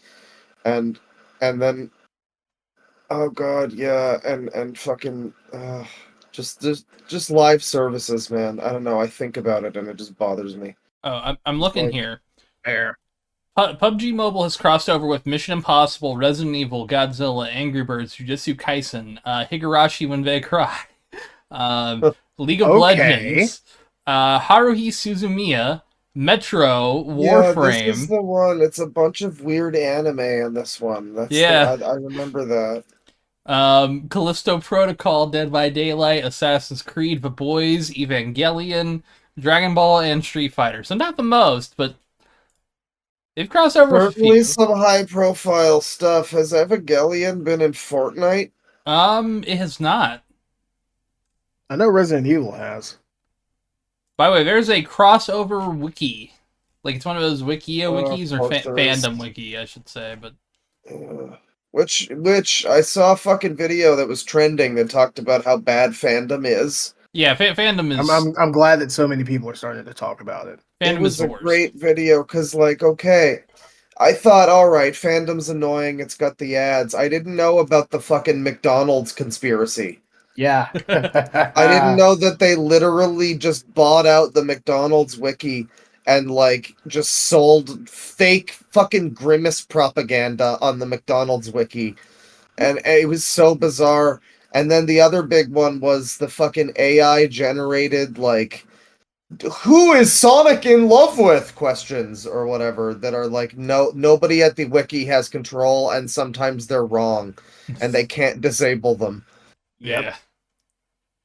And and then oh God, yeah, and fucking just live services, man. I don't know. I think about it and it just bothers me. Oh, I'm looking Like, here. There. PUBG Mobile has crossed over with Mission Impossible, Resident Evil, Godzilla, Angry Birds, Jujutsu Kaisen, Higurashi When They Cry, um, League of Okay. Legends, Haruhi Suzumiya, Metro, yeah, this is Warframe. the one. It's a bunch of weird anime in this one. That's the Yeah, I remember that. Callisto Protocol, Dead by Daylight, Assassin's Creed, The Boys, Evangelion, Dragon Ball, and Street Fighter. So not the most, but they've crossed over with a Certainly few. some high profile stuff. Has Evangelion been in Fortnite? It has not. I know Resident Evil has. By the way, there's a crossover wiki. Like it's one of those Wikia Of wikis or course there is. fandom wiki, I should say. But Which I saw a fucking video that was trending that talked about how bad fandom is. yeah, fandom I'm is I'm I'm glad that so many people are starting to talk about it. It fandom is was the a worst. great video because, like, okay, I thought, all right, fandom's annoying. It's got the ads. I didn't know about the fucking McDonald's conspiracy. Yeah. I didn't know that they literally just bought out the McDonald's wiki and like just sold fake fucking Grimace propaganda on the McDonald's wiki. And it was so bizarre. And then the other big one was the fucking AI generated like who is Sonic in love with questions or whatever that are like nobody at the wiki has control and sometimes they're wrong and they can't disable them. Yep. Yeah.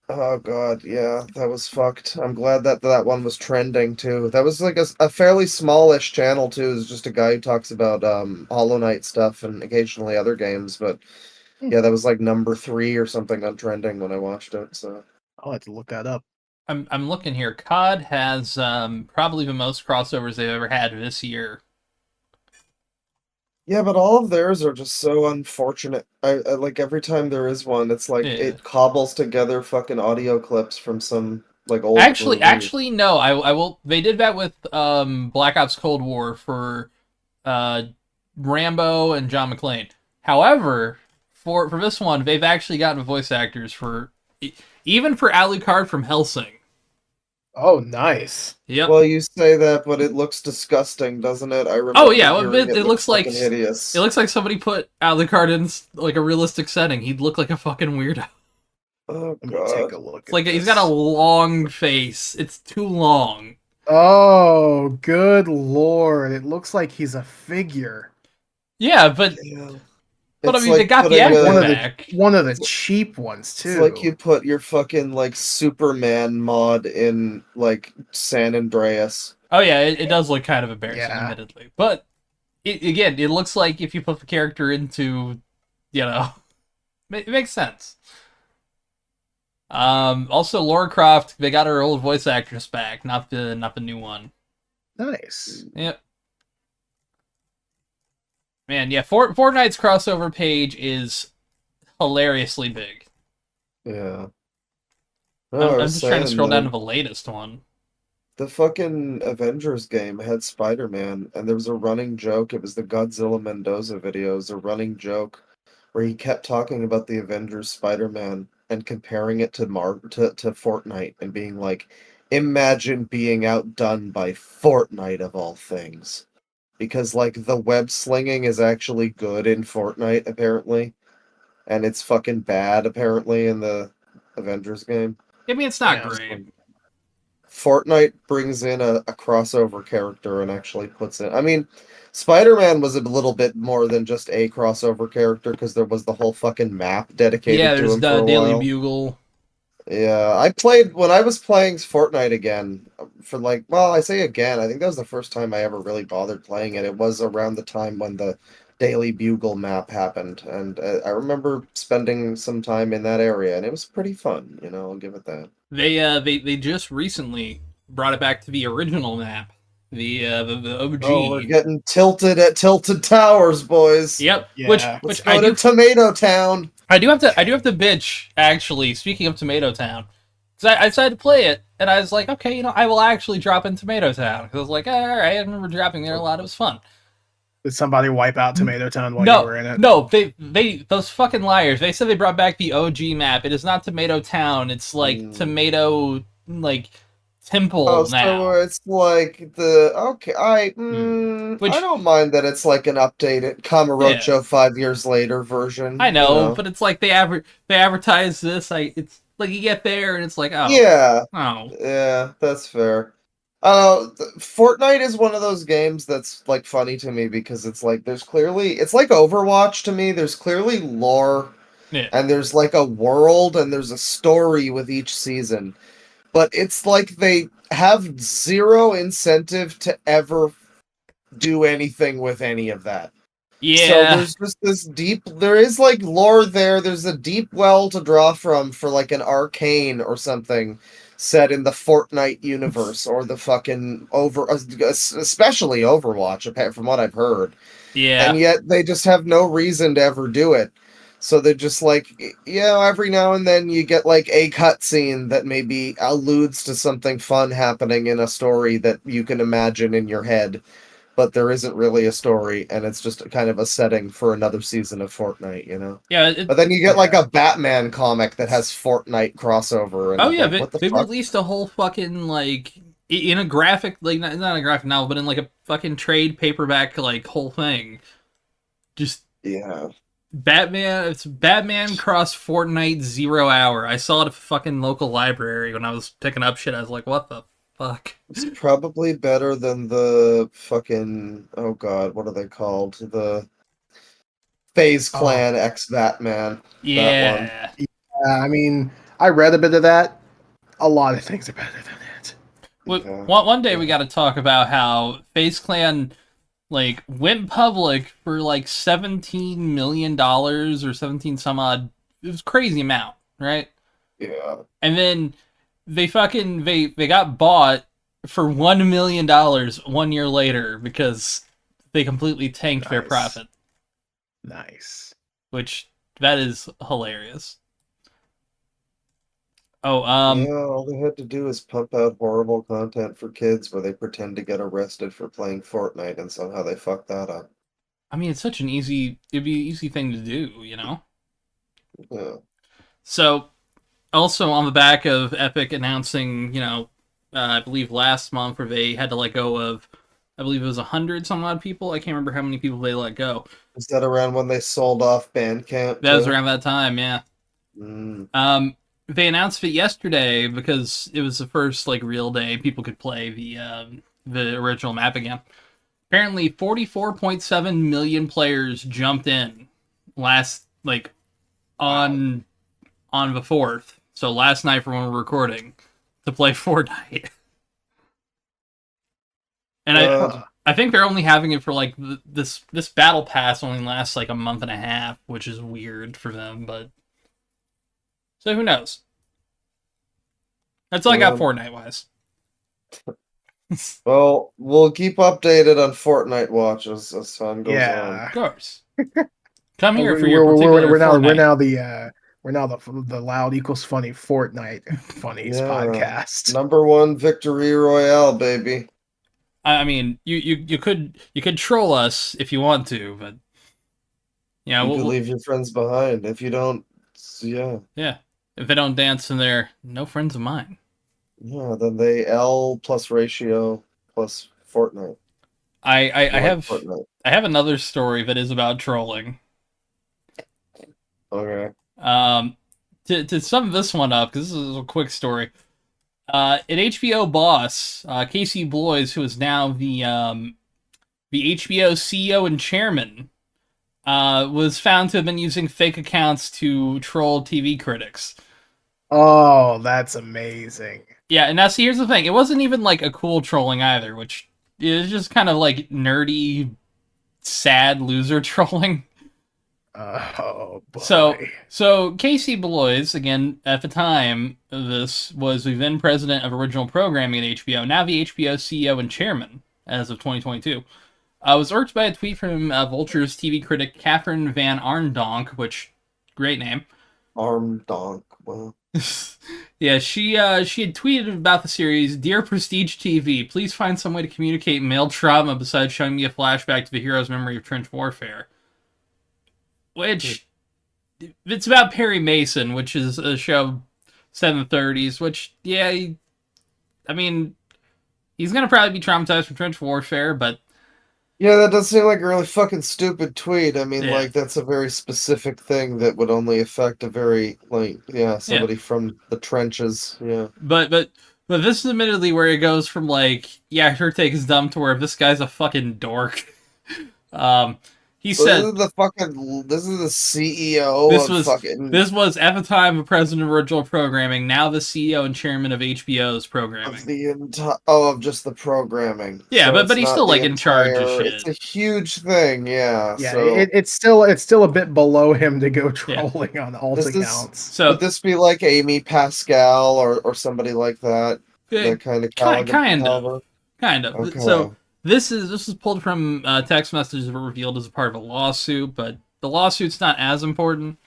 Oh god, yeah, that was fucked. I'm glad that that one was trending too. That was like a fairly smallish channel too. It's just a guy who talks about Hollow Knight stuff and occasionally other games, but yeah, that was like number 3 or something on trending when I watched it. So I'll have to look that up. I'm looking here. COD has probably the most crossovers they've ever had this year. yeah, but all of theirs are just so unfortunate. I like every time there is one, it's like Yeah. it cobbles together fucking audio clips from some like old movie. Actually, no. I will. They did that with Black Ops Cold War for Rambo and John McClane. However, for this one, they've actually gotten voice actors for even for Alucard from Hellsing. Oh, nice. Yep. Well, you say that, but it looks disgusting, doesn't it? I remember. Oh yeah, well, hearing it looks like fucking hideous. it looks like somebody put Alucard in like a realistic setting. He'd look like a fucking weirdo. Oh Let me take god. a look. It's like he's got a long face. It's too long. Oh, good lord! It looks like he's a figure. Yeah, but Yeah. I It's mean, they got the putting actor One of back. the cheap ones It's too. like you put your fucking like Superman mod in like San Andreas. Oh yeah, it does look kind of embarrassing, Yeah. admittedly. But again, it looks like if you put the character into, it makes sense. Also, Lara Croft, they got her old voice actress back, not the new one. Nice. Yep. Man, yeah, Fortnite's crossover page is hilariously big. Yeah. I'm just trying to scroll down to the latest one. The fucking Avengers game had Spider-Man, and there was a running joke. It was the Godzilla Mendoza videos, a running joke where he kept talking about the Avengers Spider-Man and comparing it to to Fortnite and being like, imagine being outdone by Fortnite of all things. Because like the web slinging is actually good in Fortnite, apparently. And it's fucking bad, apparently, in the Avengers game. I mean, it's not Yeah, great. Fortnite brings in a crossover character and actually puts in. I mean, Spider-Man was a little bit more than just a crossover character because there was the whole fucking map dedicated Yeah, to there's him for the a Daily while. Bugle. Yeah, I played when I was playing Fortnite again for like, well, I say again, I think that was the first time I ever really bothered playing it. It was around the time when the Daily Bugle map happened, and I remember spending some time in that area, and it was pretty fun. I'll give it that. They just recently brought it back to the original map, the OG. Oh, we're getting tilted at Tilted Towers, boys. Yep. Yeah. Which Let's I go to do Tomato Town. I do have to bitch, actually, speaking of Tomato Town. Because I decided to play it, and I was like, okay, I will actually drop in Tomato Town. Because I was like, alright, I remember dropping there a lot, it was fun. Did somebody wipe out Tomato Town while you were in it? No, they those fucking liars. They said they brought back the OG map. It is not Tomato Town, it's like Tomato, like, Temple Oh, now. so it's like the okay. I Which- don't mind that it's like an updated Kamurocho 5 years later version. I know, but it's like they advertise this. It's like you get there and it's like, oh, yeah, oh, yeah, that's fair. Fortnite is one of those games that's like funny to me because it's like it's like Overwatch to me. There's clearly lore yeah, and there's like a world and there's a story with each season. But it's like they have zero incentive to ever do anything with any of that. yeah. So there's just there is like lore there. There's a deep well to draw from for like an Arcane or something set in the Fortnite universe or the fucking especially Overwatch, from what I've heard. Yeah. And yet they just have no reason to ever do it. So they're just like, every now and then you get like a cutscene that maybe alludes to something fun happening in a story that you can imagine in your head. but there isn't really a story, and it's just kind of a setting for another season of Fortnite, you know? Yeah, But then you get like Yeah. a Batman comic that has Fortnite crossover, oh and yeah, like, what the they fuck? released a whole fucking like in a graphic, like not a graphic novel, but in like a fucking trade paperback like whole thing. Just Yeah. Batman. It's Batman cross Fortnite 0 hour. I saw it at a fucking local library when I was picking up shit. I was like, what the fuck? It's probably better than the fucking, oh god, what are they called? The FaZe Oh, Clan X Batman. That one. Yeah. I mean, I read a bit of that. A lot of things are better than it. Yeah. One day we Yeah. got to talk about how FaZe Clan like went public for like $17 million or 17 some odd. It was a crazy amount, right? Yeah. And then they got bought for $1 million 1 year later because they completely tanked their Nice. profit, Nice. which that is hilarious. Oh, Yeah, all they had to do is pump out horrible content for kids where they pretend to get arrested for playing Fortnite and somehow they fuck that up. I mean, it'd be an easy thing to do, you know? Yeah. So, also on the back of Epic announcing, I believe last month where they had to let go of, I believe it was 100 some odd people. I can't remember how many people they let go. Is that around when they sold off Bandcamp That was too? around that time, yeah. Mm. They announced it yesterday because it was the first like real day people could play the original map again. Apparently, 44.7 million players jumped in last like Wow. on the 4th. So last night from when we're recording to play Fortnite. And God. I think they're only having it for like this battle pass only lasts like a month and a half, which is weird for them, but so who knows? That's all I got Um, Fortnite wise. well, we'll keep updated on Fortnite Watch as time goes on. Yeah. Of course. Come Well, here for your particular we're Fortnite. now the loud equals funny Fortnite funnies Yeah. podcast. #1 victory royale, baby. I mean, you could troll us if you want to, but yeah, You could leave your friends behind. If you don't, yeah. yeah. If they don't dance, then they're no friends of mine. Yeah, then they L plus ratio plus Fortnite. I You like have Fortnite. I have another story that is about trolling. Okay. Um, to sum this one up, because this is a quick story. An HBO boss, Casey Bloys, who is now the HBO CEO and chairman, was found to have been using fake accounts to troll TV critics. Oh, that's amazing. Yeah, and now see, here's the thing: it wasn't even like a cool trolling either, which is just kind of like nerdy, sad loser trolling. Oh So, boy. so Casey Bloys, again, at the time, this was the then president of original programming at HBO, now the HBO CEO and chairman as of 2022. Was irked by a tweet from Vulture's TV critic Catherine Van Arndonk, which great name. Arm donk. Well, Yeah, she had tweeted about the series. Dear Prestige TV, please find some way to communicate male trauma besides showing me a flashback to the hero's memory of trench warfare. Which it's about Perry Mason, which is a show 730s. Which I mean, he's gonna probably be traumatized from trench warfare, but yeah, that does seem like a really fucking stupid tweet. I mean, yeah, like, that's a very specific thing that would only affect a very, like, yeah, yeah. somebody from the trenches. Yeah. But this is admittedly where it goes from like, yeah, her take is dumb to where this guy's a fucking dork. Um, he So said this is the CEO this of was fucking this was at the time the president of original programming, now the CEO and chairman of HBO's of programming. the entire of just the programming. Yeah, So but it's he's not still the like in charge of entire. shit. It's a huge thing. Yeah. Yeah, So it's still a bit below him to go Yeah. trolling on alt this is accounts. would So this be like Amy Pascal or somebody like that? uh, That kind of kind of, caliber. kind of. Okay. So this is pulled from text messages that were revealed as a part of a lawsuit, but the lawsuit's not as important.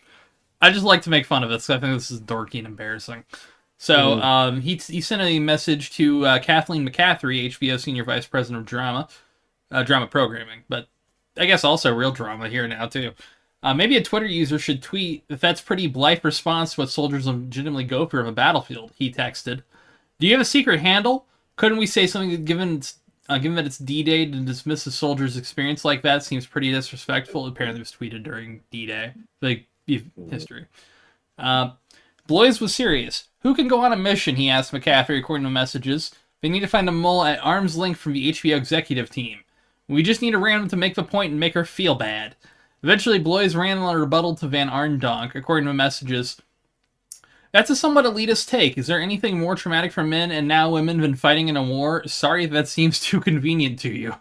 I just like to make fun of it, so I think this is dorky and embarrassing. So Mhm. he sent a message to Kathleen McCaffrey, HBO Senior Vice President of Drama. drama programming, but I guess also real drama here now too. Maybe a Twitter user should tweet if that's pretty blithe response to what soldiers legitimately go through on a battlefield. He texted, "Do you have a secret handle? Couldn't we say something given that it's D-Day to dismiss a soldier's experience like that seems pretty disrespectful." Apparently, it was tweeted during D-Day, like history. Blois was serious. "Who can go on a mission?" he asked McCaffrey, according to messages. "They need to find a mole at arm's length from the HBO executive team. We just need a random to make the point and make her feel bad." Eventually, Blois ran on a rebuttal to Van Arndonk, according to messages. "That's a somewhat elitist take. Is there anything more traumatic for men and now women than fighting in a war? Sorry if that seems too convenient to you."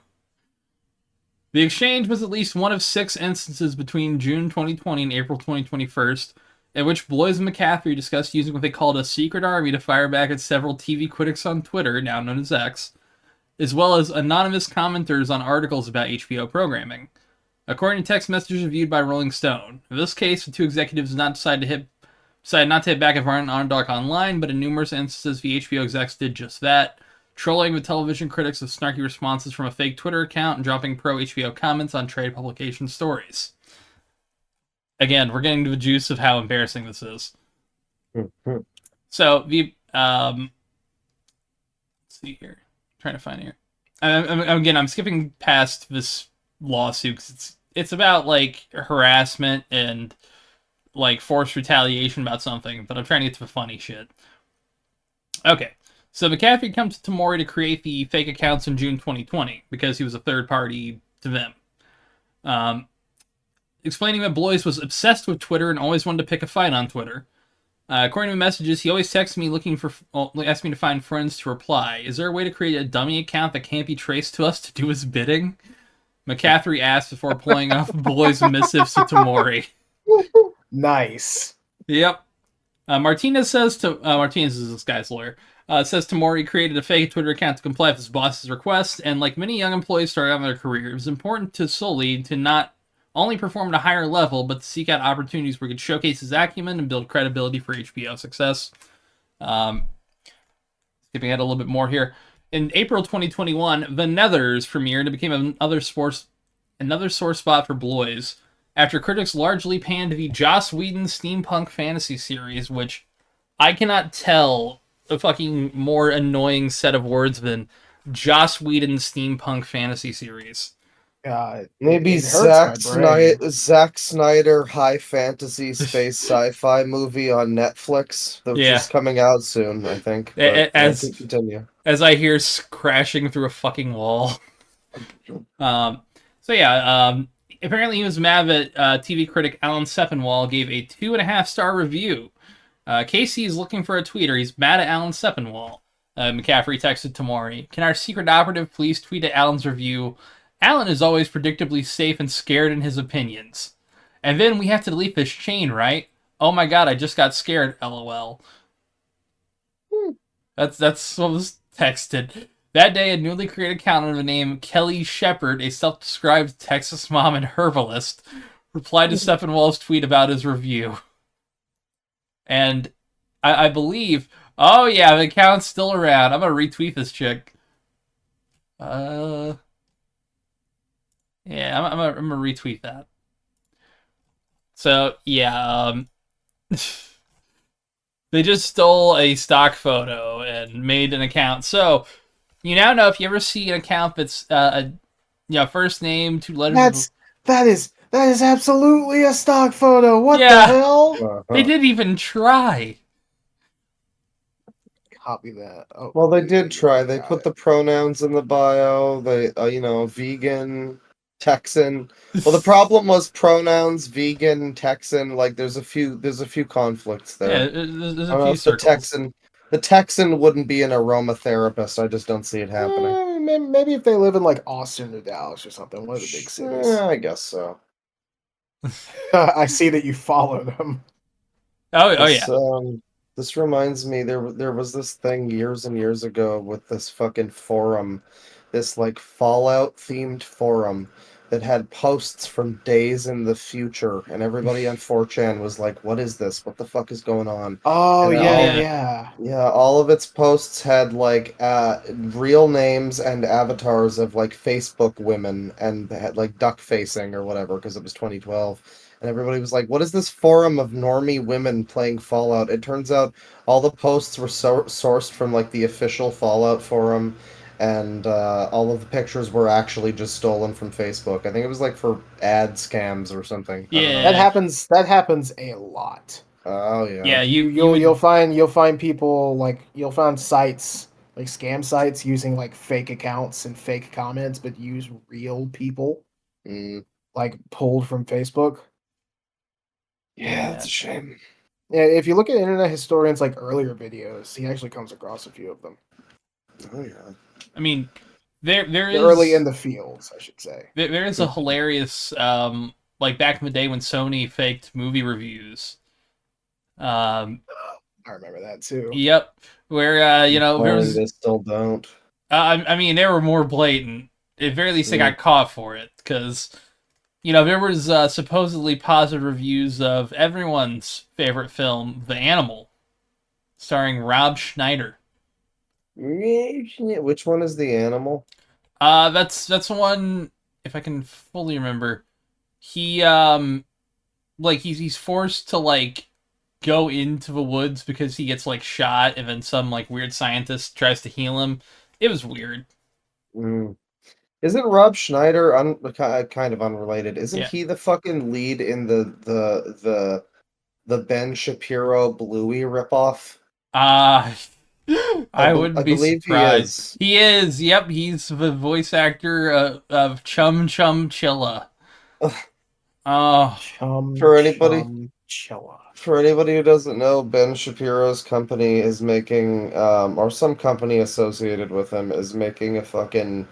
The exchange was at least one of 6 instances between June 2020 and April 2021, at which Blois and McCaffrey discussed using what they called a secret army to fire back at several TV critics on Twitter, now known as X, as well as anonymous commenters on articles about HBO programming. According to text messages reviewed by Rolling Stone, in this case, the 2 executives did not decided not to hit back at Varn Arndonk online, but in numerous instances, the HBO execs did just that, trolling with television critics with snarky responses from a fake Twitter account and dropping pro-HBO comments on trade publication stories. Again, we're getting to the juice of how embarrassing this is. So, let's see here. I'm trying to find it here. I'm skipping past this lawsuit because it's about, like, harassment and, like, forced retaliation about something, but I'm trying to get to the funny shit. Okay, so McCaffrey comes to Tamori to create the fake accounts in June 2020 because he was a third party to them. Explaining that Blois was obsessed with Twitter and always wanted to pick a fight on Twitter. According to messages, he always texts me asking me to find friends to reply. "Is there a way to create a dummy account that can't be traced to us to do his bidding?" McCaffrey asked before pulling off Blois' missives to Tamori. Nice. Yep. Martinez is this guy's lawyer, says Tamori created a fake Twitter account to comply with his boss's request, and like many young employees starting out in their career, it was important to Sully to not only perform at a higher level, but to seek out opportunities where he could showcase his acumen and build credibility for HBO success. Skipping ahead a little bit more here. In April 2021, The Nethers premiered and became another sore spot for Blois, after critics largely panned the Joss Whedon steampunk fantasy series, which I cannot tell a fucking more annoying set of words than Joss Whedon steampunk fantasy series. Maybe Zack Snyder high fantasy space sci-fi movie on Netflix, which is coming out soon, I think. Continue. As I hear crashing through a fucking wall. Apparently he was mad that TV critic Alan Sepinwall gave a 2.5-star review. Casey is looking for a tweeter. He's mad at Alan Sepinwall. McCaffrey texted Tamori, "Can our secret operative please tweet at Alan's review? Alan is always predictably safe and scared in his opinions. And then we have to delete this chain, right? Oh my god, I just got scared, lol." That's what was texted. That day, a newly created account under the name Kelly Shepard, a self-described Texas mom and herbalist, replied to Sepinwall's tweet about his review. And I believe, oh yeah, the account's still around. I'm gonna retweet this chick. Yeah, I'm gonna retweet that. So yeah, they just stole a stock photo and made an account. So you now know if you ever see an account that's first name, 2 letters. That is absolutely a stock photo. What the hell? They didn't even try. Copy that. Oh, well, they did try. They put the pronouns in the bio. They, vegan, Texan. Well, the problem was pronouns, vegan, Texan. Like, there's a few conflicts there. Yeah, there's a few circles. The Texan wouldn't be an aromatherapist. I just don't see it happening. Maybe if they live in like Austin or Dallas or something, one of the big cities. Yeah, I guess so. I see that you follow them. Oh yeah. This reminds me, there was this thing years and years ago with this fucking forum, this like Fallout themed forum that had posts from days in the future, and everybody on 4chan was like, "What is this? What the fuck is going on?" Oh And yeah, Yeah. yeah. yeah, all of its posts had like real names and avatars of like Facebook women, and they had like duck facing or whatever because it was 2012. And everybody was like, "What is this forum of normie women playing Fallout?" It turns out all the posts were sourced from like the official Fallout forum, and all of the pictures were actually just stolen from Facebook. I think it was like for ad scams or something. I don't know. That Yeah. happens. That happens a lot. Oh yeah. Yeah, You you you'll you'll would. find you'll find people like you'll find sites like scam sites using like fake accounts and fake comments, but use real people Mm. like pulled from Facebook. Yeah, that's Yeah. a shame. Yeah, if you look at Internet Historian's like earlier videos, he actually comes across a few of them. Oh yeah. I mean, there The early in is the fields, I should say. there is a hilarious like back in the day when Sony faked movie reviews. Um, I remember that too. yep, where there Sorry, was. they still don't. I mean, they were more blatant. At very least, they Mm. got caught for it because there was supposedly positive reviews of everyone's favorite film, The Animal, starring Rob Schneider. Which one is the animal? That's the one. If I can fully remember, he like he's forced to like go into the woods because he gets like shot, and then some like weird scientist tries to heal him. It was weird. Mm. Isn't Rob Schneider kind of unrelated? Isn't Yeah. he the fucking lead in the Ben Shapiro Bluey ripoff? Uh I wouldn't I be believe he surprised. is. He is. Yep, he's the voice actor of Chum Chum Chilla. Oh, Chum For anybody Chum Chilla. For anybody who doesn't know, Ben Shapiro's company is making, or some company associated with him is making a fucking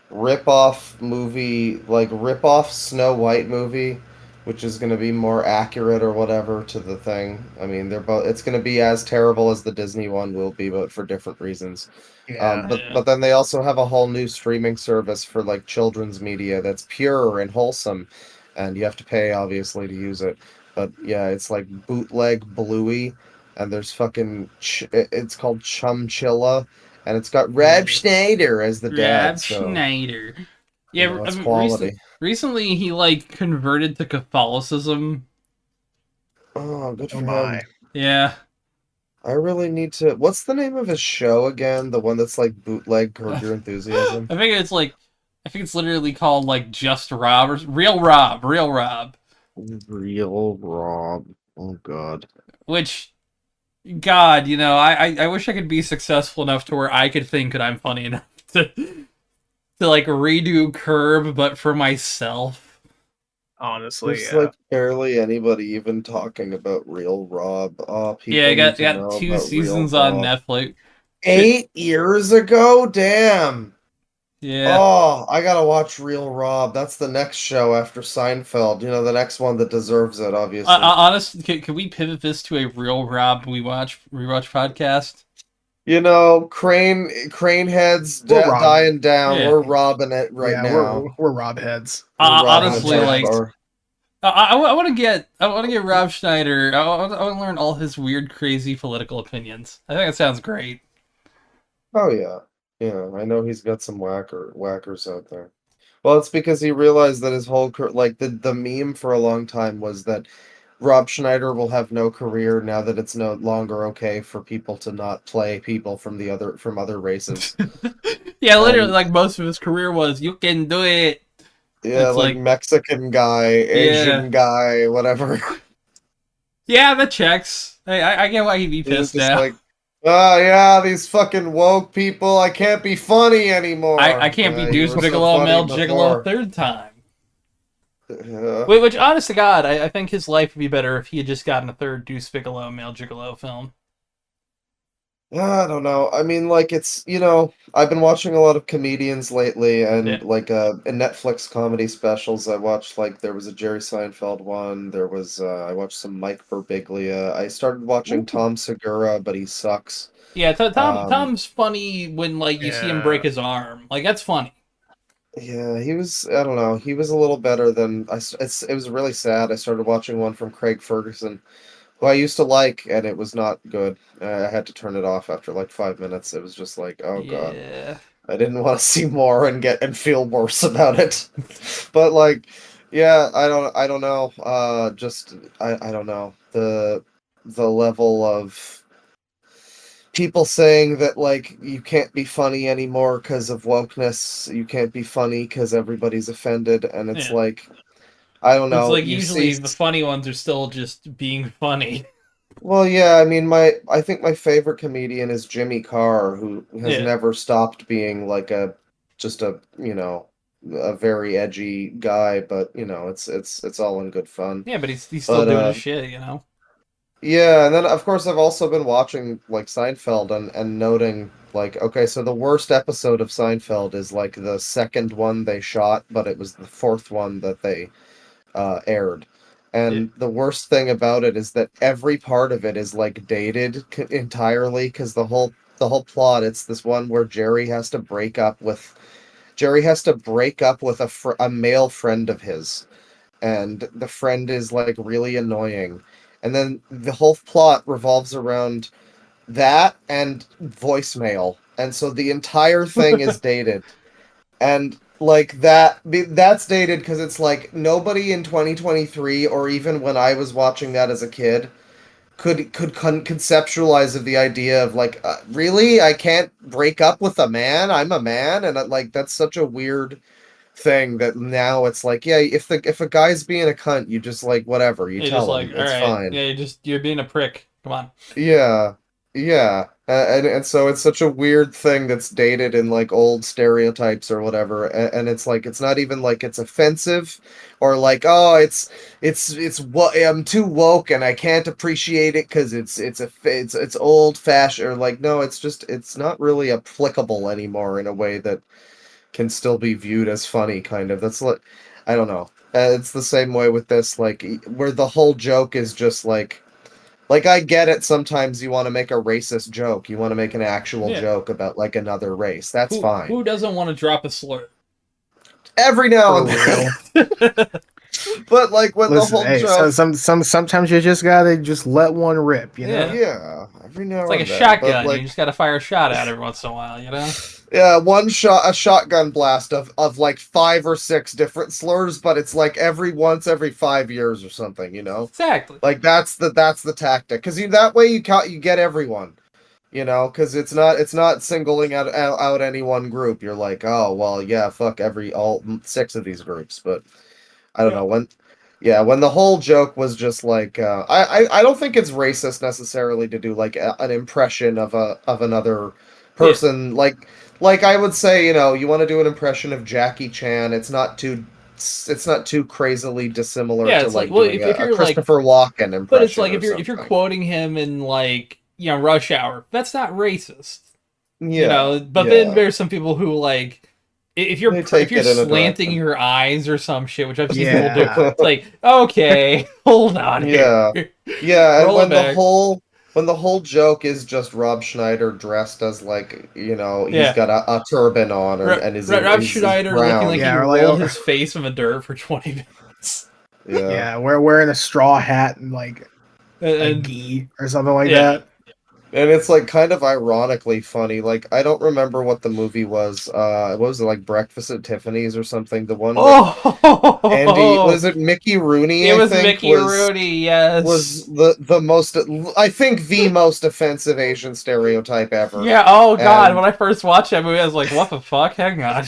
rip-off movie, like rip-off Snow White movie, which is going to be more accurate or whatever to the thing. I mean, they're both. It's going to be as terrible as the Disney one will be, but for different reasons. Yeah. But yeah. but then they also have a whole new streaming service for like children's media that's pure and wholesome, and you have to pay obviously to use it. But yeah, it's like bootleg Bluey, and there's fucking it's called Chumchilla, and it's got Rob Yeah. Schneider as the dad. Rob So Schneider. Yeah, I it's mean, quality. recently he like converted to Catholicism. Oh, good Oh for him. my. Yeah. I really need to. What's the name of his show again? The one that's like bootleg Curb Your I Enthusiasm. think it's like I think it's literally called like Just Rob or Real Rob, Real Rob. Real Rob. Oh God. Which God, I wish I could be successful enough to where I could think that I'm funny enough to like redo Curb, but for myself. Honestly, There's yeah. like barely anybody even talking about Real Rob. Oh, Yeah, I people need got to got know two about Real seasons on Rob. Netflix. Shit. 8 years ago? Damn. Yeah. Oh, I gotta watch Real Rob. That's the next show after Seinfeld. You know, the next one that deserves it, obviously. Honestly, can we pivot this to a real Rob rewatch podcast? You know, crane heads We're Rob. dying down. Yeah. We're robbing it right Yeah, now. we're Rob heads. We're robbing a Honestly, dive like bar. I want to get Rob Schneider. I want to learn all his weird, crazy political opinions. I think that sounds great. Oh yeah, yeah. I know he's got some whackers out there. Well, it's because he realized that his whole like the meme for a long time was that Rob Schneider will have no career now that it's no longer okay for people to not play people from other races. Yeah, literally, And like most of his career was you can do it. yeah, It's like like Mexican guy, yeah, Asian guy, whatever. yeah, that checks. I get why he'd be He was pissed just now. like, oh yeah, these fucking woke people. I can't be funny I anymore. can't be You Deuce were so Bigelow, funny Mel Gigolo a before. third time. Yeah. Wait, which honest to God, I think his life would be better if he had just gotten a third Deuce Bigelow, Male Gigolo film. I don't know. I mean, like it's I've been watching a lot of comedians lately, and Yeah. like in Netflix comedy specials. I watched like there was a Jerry Seinfeld one. There was I watched some Mike Birbiglia. I started watching Ooh. Tom Segura, but he sucks. Yeah, Um, Tom's funny when like you see him break Yeah. his arm. Like that's funny. Yeah, he was. I don't know. He was a little better than it was really sad. I started watching one from Craig Ferguson, who I used to like, and it was not good. I had to turn it off after like 5 minutes. It was just like, oh god, Yeah. I didn't want to see more and feel worse about it. But like, yeah, I don't know. Just I don't know the level of people saying that like you can't be funny anymore because of wokeness. You can't be funny because everybody's offended, and it's Yeah. like I don't It's know. like You see, usually the funny ones are still just being funny. well, yeah. I mean, my I think my favorite comedian is Jimmy Carr, who has Yeah. never stopped being like a just a a very edgy guy, but it's all in good fun. Yeah, but he's still But doing his shit, you know? yeah, and then of course I've also been watching like Seinfeld and noting like okay, so the worst episode of Seinfeld is like the second one they shot, but it was the fourth one that they aired. Yeah. And the worst thing about it is that every part of it is like dated entirely because the whole plot it's this one where Jerry has to break up with a male friend of his, and the friend is like really annoying. And then the whole plot revolves around that and voicemail. And so the entire thing is dated. And like that's dated because it's like nobody in 2023 or even when I was watching that as a kid could conceptualize of the idea of like really I can't break up with a man. I'm a man and like that's such a weird thing that now it's like yeah if a guy's being a cunt you just like whatever you You're just tell like, him all it's right, fine. yeah, you're being a prick. Come on. Yeah, yeah, and so it's such a weird thing that's dated in like old stereotypes or whatever, and it's like it's not even like it's offensive, or like oh it's what I'm too woke and I can't appreciate it because it's old fashioned or like no it's just it's not really applicable anymore in a way that can still be viewed as funny kind of that's like I don't know. It's the same way with this like where the whole joke is just like I get it sometimes you want to make a racist joke. You want to make an actual Yeah. joke about like another race. That's Who fine. doesn't want to drop a slur? Every now and For then. real. But like when the Listen, whole hey, so joke sometimes you just gotta just let one rip, you know? Yeah. yeah, every It's now like a and then. But shotgun. You like just got to fire a shot at every once in a while, you know? yeah, a shotgun blast of like five or six different slurs, but it's like every 5 years or something, you know? Exactly. Like that's the tactic cuz you that way you get everyone. You know, because it's not singling out any one group. You're like, oh well, yeah, fuck all six of these groups. But I don't Yeah. know when, yeah, when the whole joke was just like, I don't think it's racist necessarily to do like an impression of another Yeah. person. Like I would say, you want to do an impression of Jackie Chan. It's not too crazily dissimilar Yeah, to it's like, like well, doing if a you're like, Christopher Walken but it's impression like or if you're something. quoting him in like, Rush Hour, that's not racist. Yeah, But then yeah. there's some people who like They if take you're it in a slanting direction. your eyes or some shit, which I've seen people do, Yeah. it's like, okay, hold on here. Yeah. Yeah, and Roll it back. when the whole joke is just Rob Schneider dressed as like, he's Yeah. got a turban on and Rob is Schneider looking like brown. he Yeah, or like rolled his face in the dirt for 20 minutes. Yeah. yeah, we're wearing a straw hat and like a And gi or something like yeah. that. And it's like kind of ironically funny. Like I don't remember what the movie was. What was it like Breakfast at Tiffany's or something? The one with Andy, Oh, was it Mickey Rooney, it I was think, Mickey Rooney, was yes. the most I think the most offensive Asian stereotype ever. Yeah, oh god, And when I first watched that movie, I was like, what the fuck? Hang on.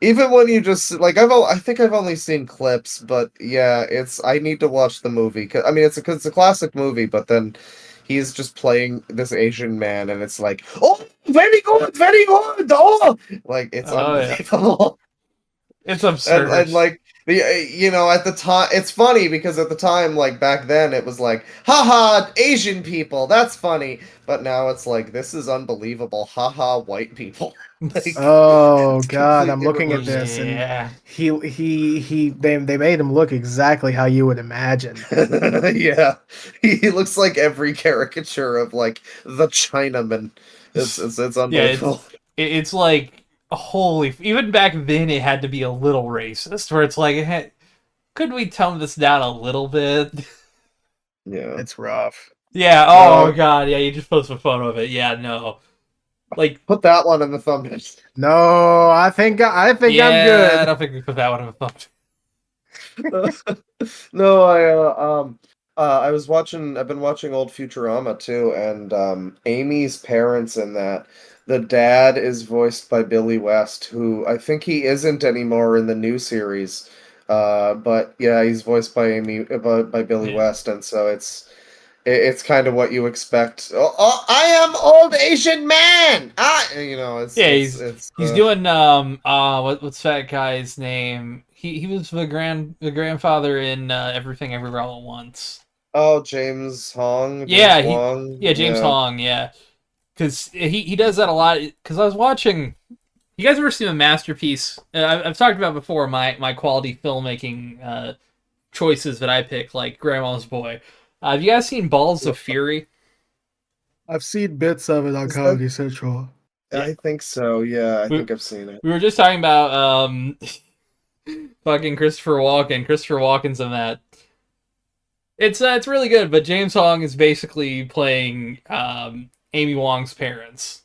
even when you just like I think I've only seen clips, but yeah, it's I need to watch the movie. 'Cause, I mean, it's a classic movie, but then he's just playing this Asian man, and it's like, oh, very good, oh, like it's Oh yeah. unbelievable. It's And absurd. like at the time it's funny because at the time like back then it was like haha Asian people that's funny, but now it's like this is unbelievable haha white people. Like Oh it's God, I'm completely looking at reversed. this and Yeah. they made him look exactly how you would imagine. Yeah, he looks like every caricature of like the Chinaman. It's Yeah, unbelievable. it's like holy, even back then it had to be a little racist, where it's like, hey, could we tone this down a little bit? Yeah. It's rough. Yeah, oh god, yeah, you just posted a photo of it. Yeah, no. Like, Put that one in the thumbnail. No, I think I'm I good. don't think we put that one in the thumbnail. No, I've been watching old Futurama too, and Amy's parents in that. The dad is voiced by Billy West, who I think he isn't anymore in the new series. But yeah, he's voiced by by Billy Yeah. West, and so it's kind of what you expect. I am old Asian man. Yeah, It's he's doing what's that guy's name? He was the grandfather in Everything Everywhere All at Once. oh, James Hong, Yeah, James Wong, James yeah. Hong, yeah. Because he does that a lot. Because I was watching. You guys ever seen a masterpiece? I've talked about before my quality filmmaking choices that I pick, like Grandma's Boy. Have you guys seen Balls of Fury? I've seen bits of it on Is that- Comedy Central. Yeah. I think so. Yeah, I We- think I've seen it. We were just talking about fucking Christopher Walken. Christopher Walken's in that. It's really good, but James Hong is basically playing Amy Wong's parents.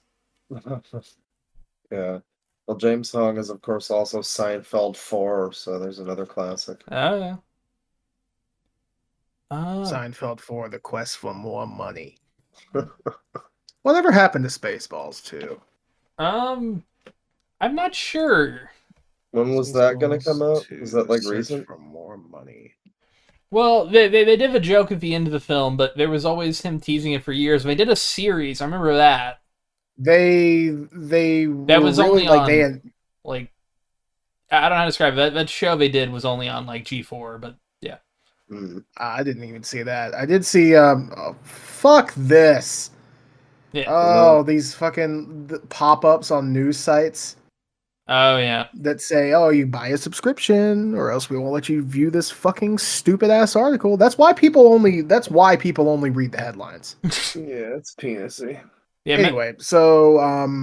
Yeah. Well, James Hong is, of course, also Seinfeld 4, so there's another classic. Oh yeah. Seinfeld 4, The Quest for More Money. Whatever happened to Spaceballs 2? I'm not sure. When was that going to come out? Spaceballs Is that like 2, recent? Search for More Money. Well, they did a joke at the end of the film, but there was always him teasing it for years. They did a series. I remember that. They That were was really only like on they had, like I don't know how to describe it. That show they did was only on like G4, but yeah. Hmm. I didn't even see that. I did see fuck this. Yeah. Oh, these fucking pop-ups on news sites Oh yeah. that say, "Oh, you buy a subscription, or else we won't let you view this fucking stupid ass article." That's why people only read the headlines. Yeah, it's penisy. Yeah. Anyway, so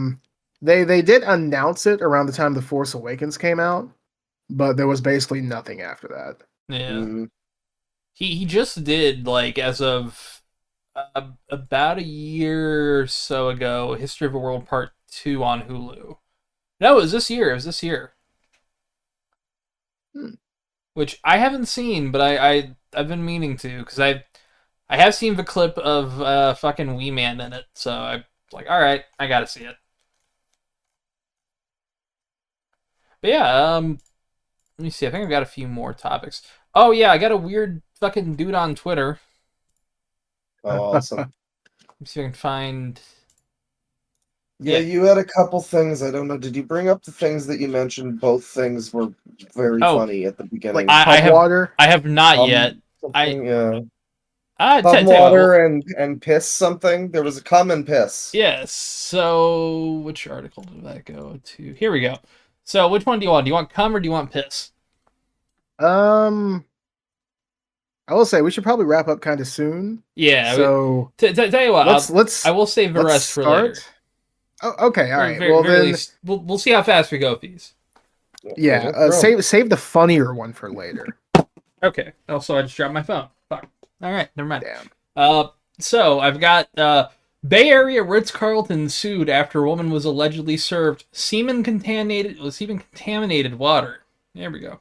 they did announce it around the time The Force Awakens came out, but there was basically nothing after that. Yeah. Mhm. He just did, like, as of about a year or so ago, History of a World Part 2 on Hulu. No, it was this year. It was this year. Which I haven't seen, but I've been meaning to, because I have seen the clip of fucking Wee Man in it, so I'm like, alright, I gotta see it. But yeah, let me see, I think I've got a few more topics. Oh yeah, I got a weird fucking dude on Twitter. Oh, awesome. Let me see if I can find... Yeah, Yeah. you had a couple things. I don't know. Did you bring up the things that you mentioned? Both things were very Oh, funny at the beginning. Like I pub water. have not yet. Something, yeah. Tell Pub you what, water and piss something. There was a cum and piss. yes. So, which article did that go to? Here we go. So, which one do you want? Do you want cum or do you want piss? I will say we should probably wrap up kind of soon. Yeah. So Tell you what, let's I will save the let's rest for later. Oh, okay, all right. Very, Well very then, least, we'll see how fast we go with these. yeah. No problem. Save the funnier one for later. Okay. Also, I just dropped my phone. Fuck. All right. Never mind. Damn. So I've got Bay Area Ritz-Carlton sued after a woman was allegedly served semen contaminated water. There we go.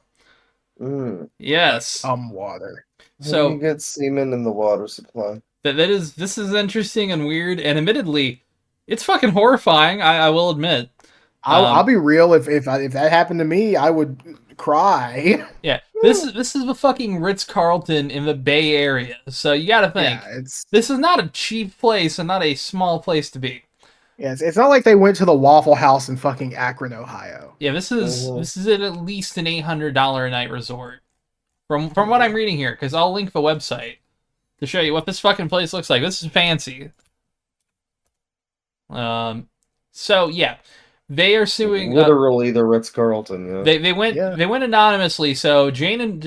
Mm. Yes. Water. How So do you get semen in the water supply? this is interesting and weird, and admittedly, it's fucking horrifying. I will admit. I'll be real. If that happened to me, I would cry. Yeah, this is the fucking Ritz-Carlton in the Bay Area. So you got to think Yeah, this is not a cheap place and not a small place to be. it's not like they went to the Waffle House in fucking Akron, Ohio. Yeah, this is Mhm. this is at least an $800 a night resort. From what I'm reading here, because I'll link the website to show you what this fucking place looks like. This is fancy. So yeah, they are suing. Literally the Ritz-Carlton. Yeah. They went anonymously. So Jane and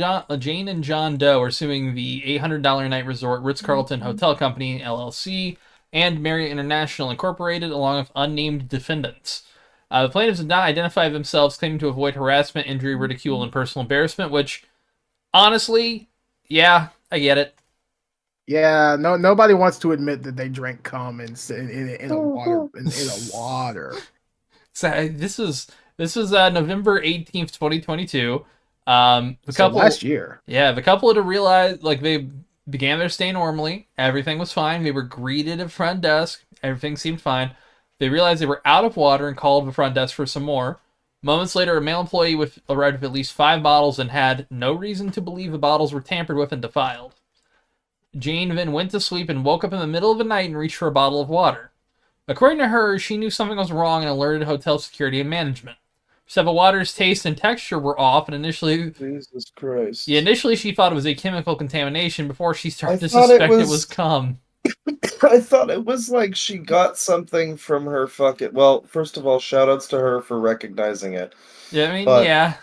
John Doe are suing the $800 a night resort Ritz-Carlton Hotel Company LLC and Marriott International Incorporated, along with unnamed defendants. The plaintiffs did not identify themselves, claiming to avoid harassment, injury, ridicule, and personal embarrassment, which, honestly, yeah, I get it. Yeah, nobody wants to admit that they drank cum in a water in a water. So this was November 18th, 2022. The So couple, last year. yeah, the couple had realized like they began their stay normally. Everything was fine. They were greeted at front desk. Everything seemed fine. They realized they were out of water and called the front desk for some more. Moments later, a male employee arrived with at least 5 bottles and had no reason to believe the bottles were tampered with and defiled. Jane then went to sleep and woke up in the middle of the night and reached for a bottle of water. According to her, she knew something was wrong and alerted hotel security and management. She said the water's taste and texture were off, and Jesus Christ. initially she thought it was a chemical contamination before she started to thought suspect it was cum. I thought it was like she got something from her fucking. Well, first of all, shoutouts to her for recognizing it. Yeah, I mean, But yeah.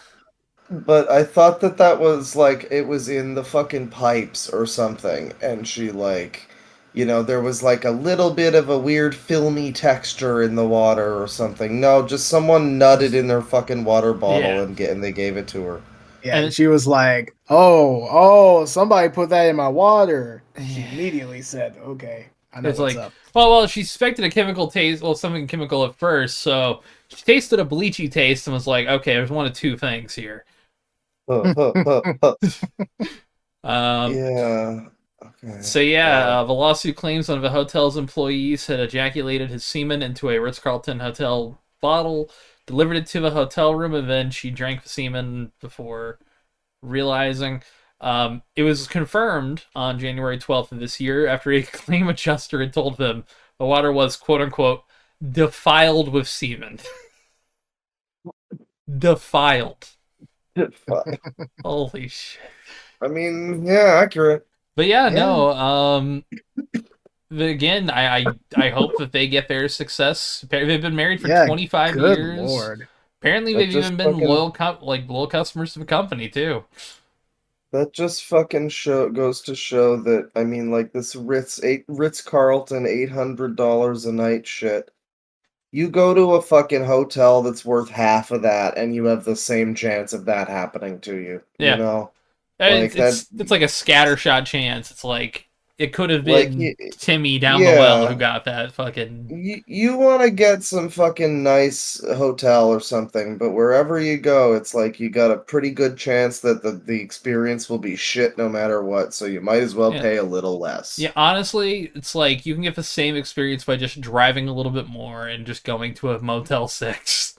But I thought that was like it was in the fucking pipes or something, and she like, there was like a little bit of a weird filmy texture in the water or something. No, just someone nutted in their fucking water bottle Yeah. and they gave it to her. Yeah, And and she was like, "Oh, somebody put that in my water." She immediately said, "Okay, I know it's what's like, up." well, she suspected a chemical taste, something chemical at first, so she tasted a bleachy taste and was like, okay, there's one of two things here. Huh, huh, huh, huh. Um, Yeah. Okay. So yeah, the lawsuit claims one of the hotel's employees had ejaculated his semen into a Ritz-Carlton hotel bottle, delivered it to the hotel room, and then she drank the semen before realizing. It was confirmed on January 12th of this year after a claim adjuster had told them the water was, quote-unquote, defiled with semen. Defiled. Fuck. Holy shit. I mean, yeah, accurate. But yeah, Yeah. no, again, I hope that they get their success. They've been married for Yeah, 25 good years. lord. Apparently, That they've just even been fucking loyal customers to the company too. That just fucking goes to show that I mean, like this Ritz Carlton $800 a night shit. You go to a fucking hotel that's worth half of that, and you have the same chance of that happening to you. You Yeah, know, like it's that. it's like a scattershot chance. It's like it could have Like been Timmy down the well who yeah, got that fucking. you want to get some fucking nice hotel or something, but wherever you go, it's like you got a pretty good chance that the experience will be shit no matter what. So you might as well Yeah, pay a little less. yeah. Honestly, it's like you can get the same experience by just driving a little bit more and just going to a Motel 6.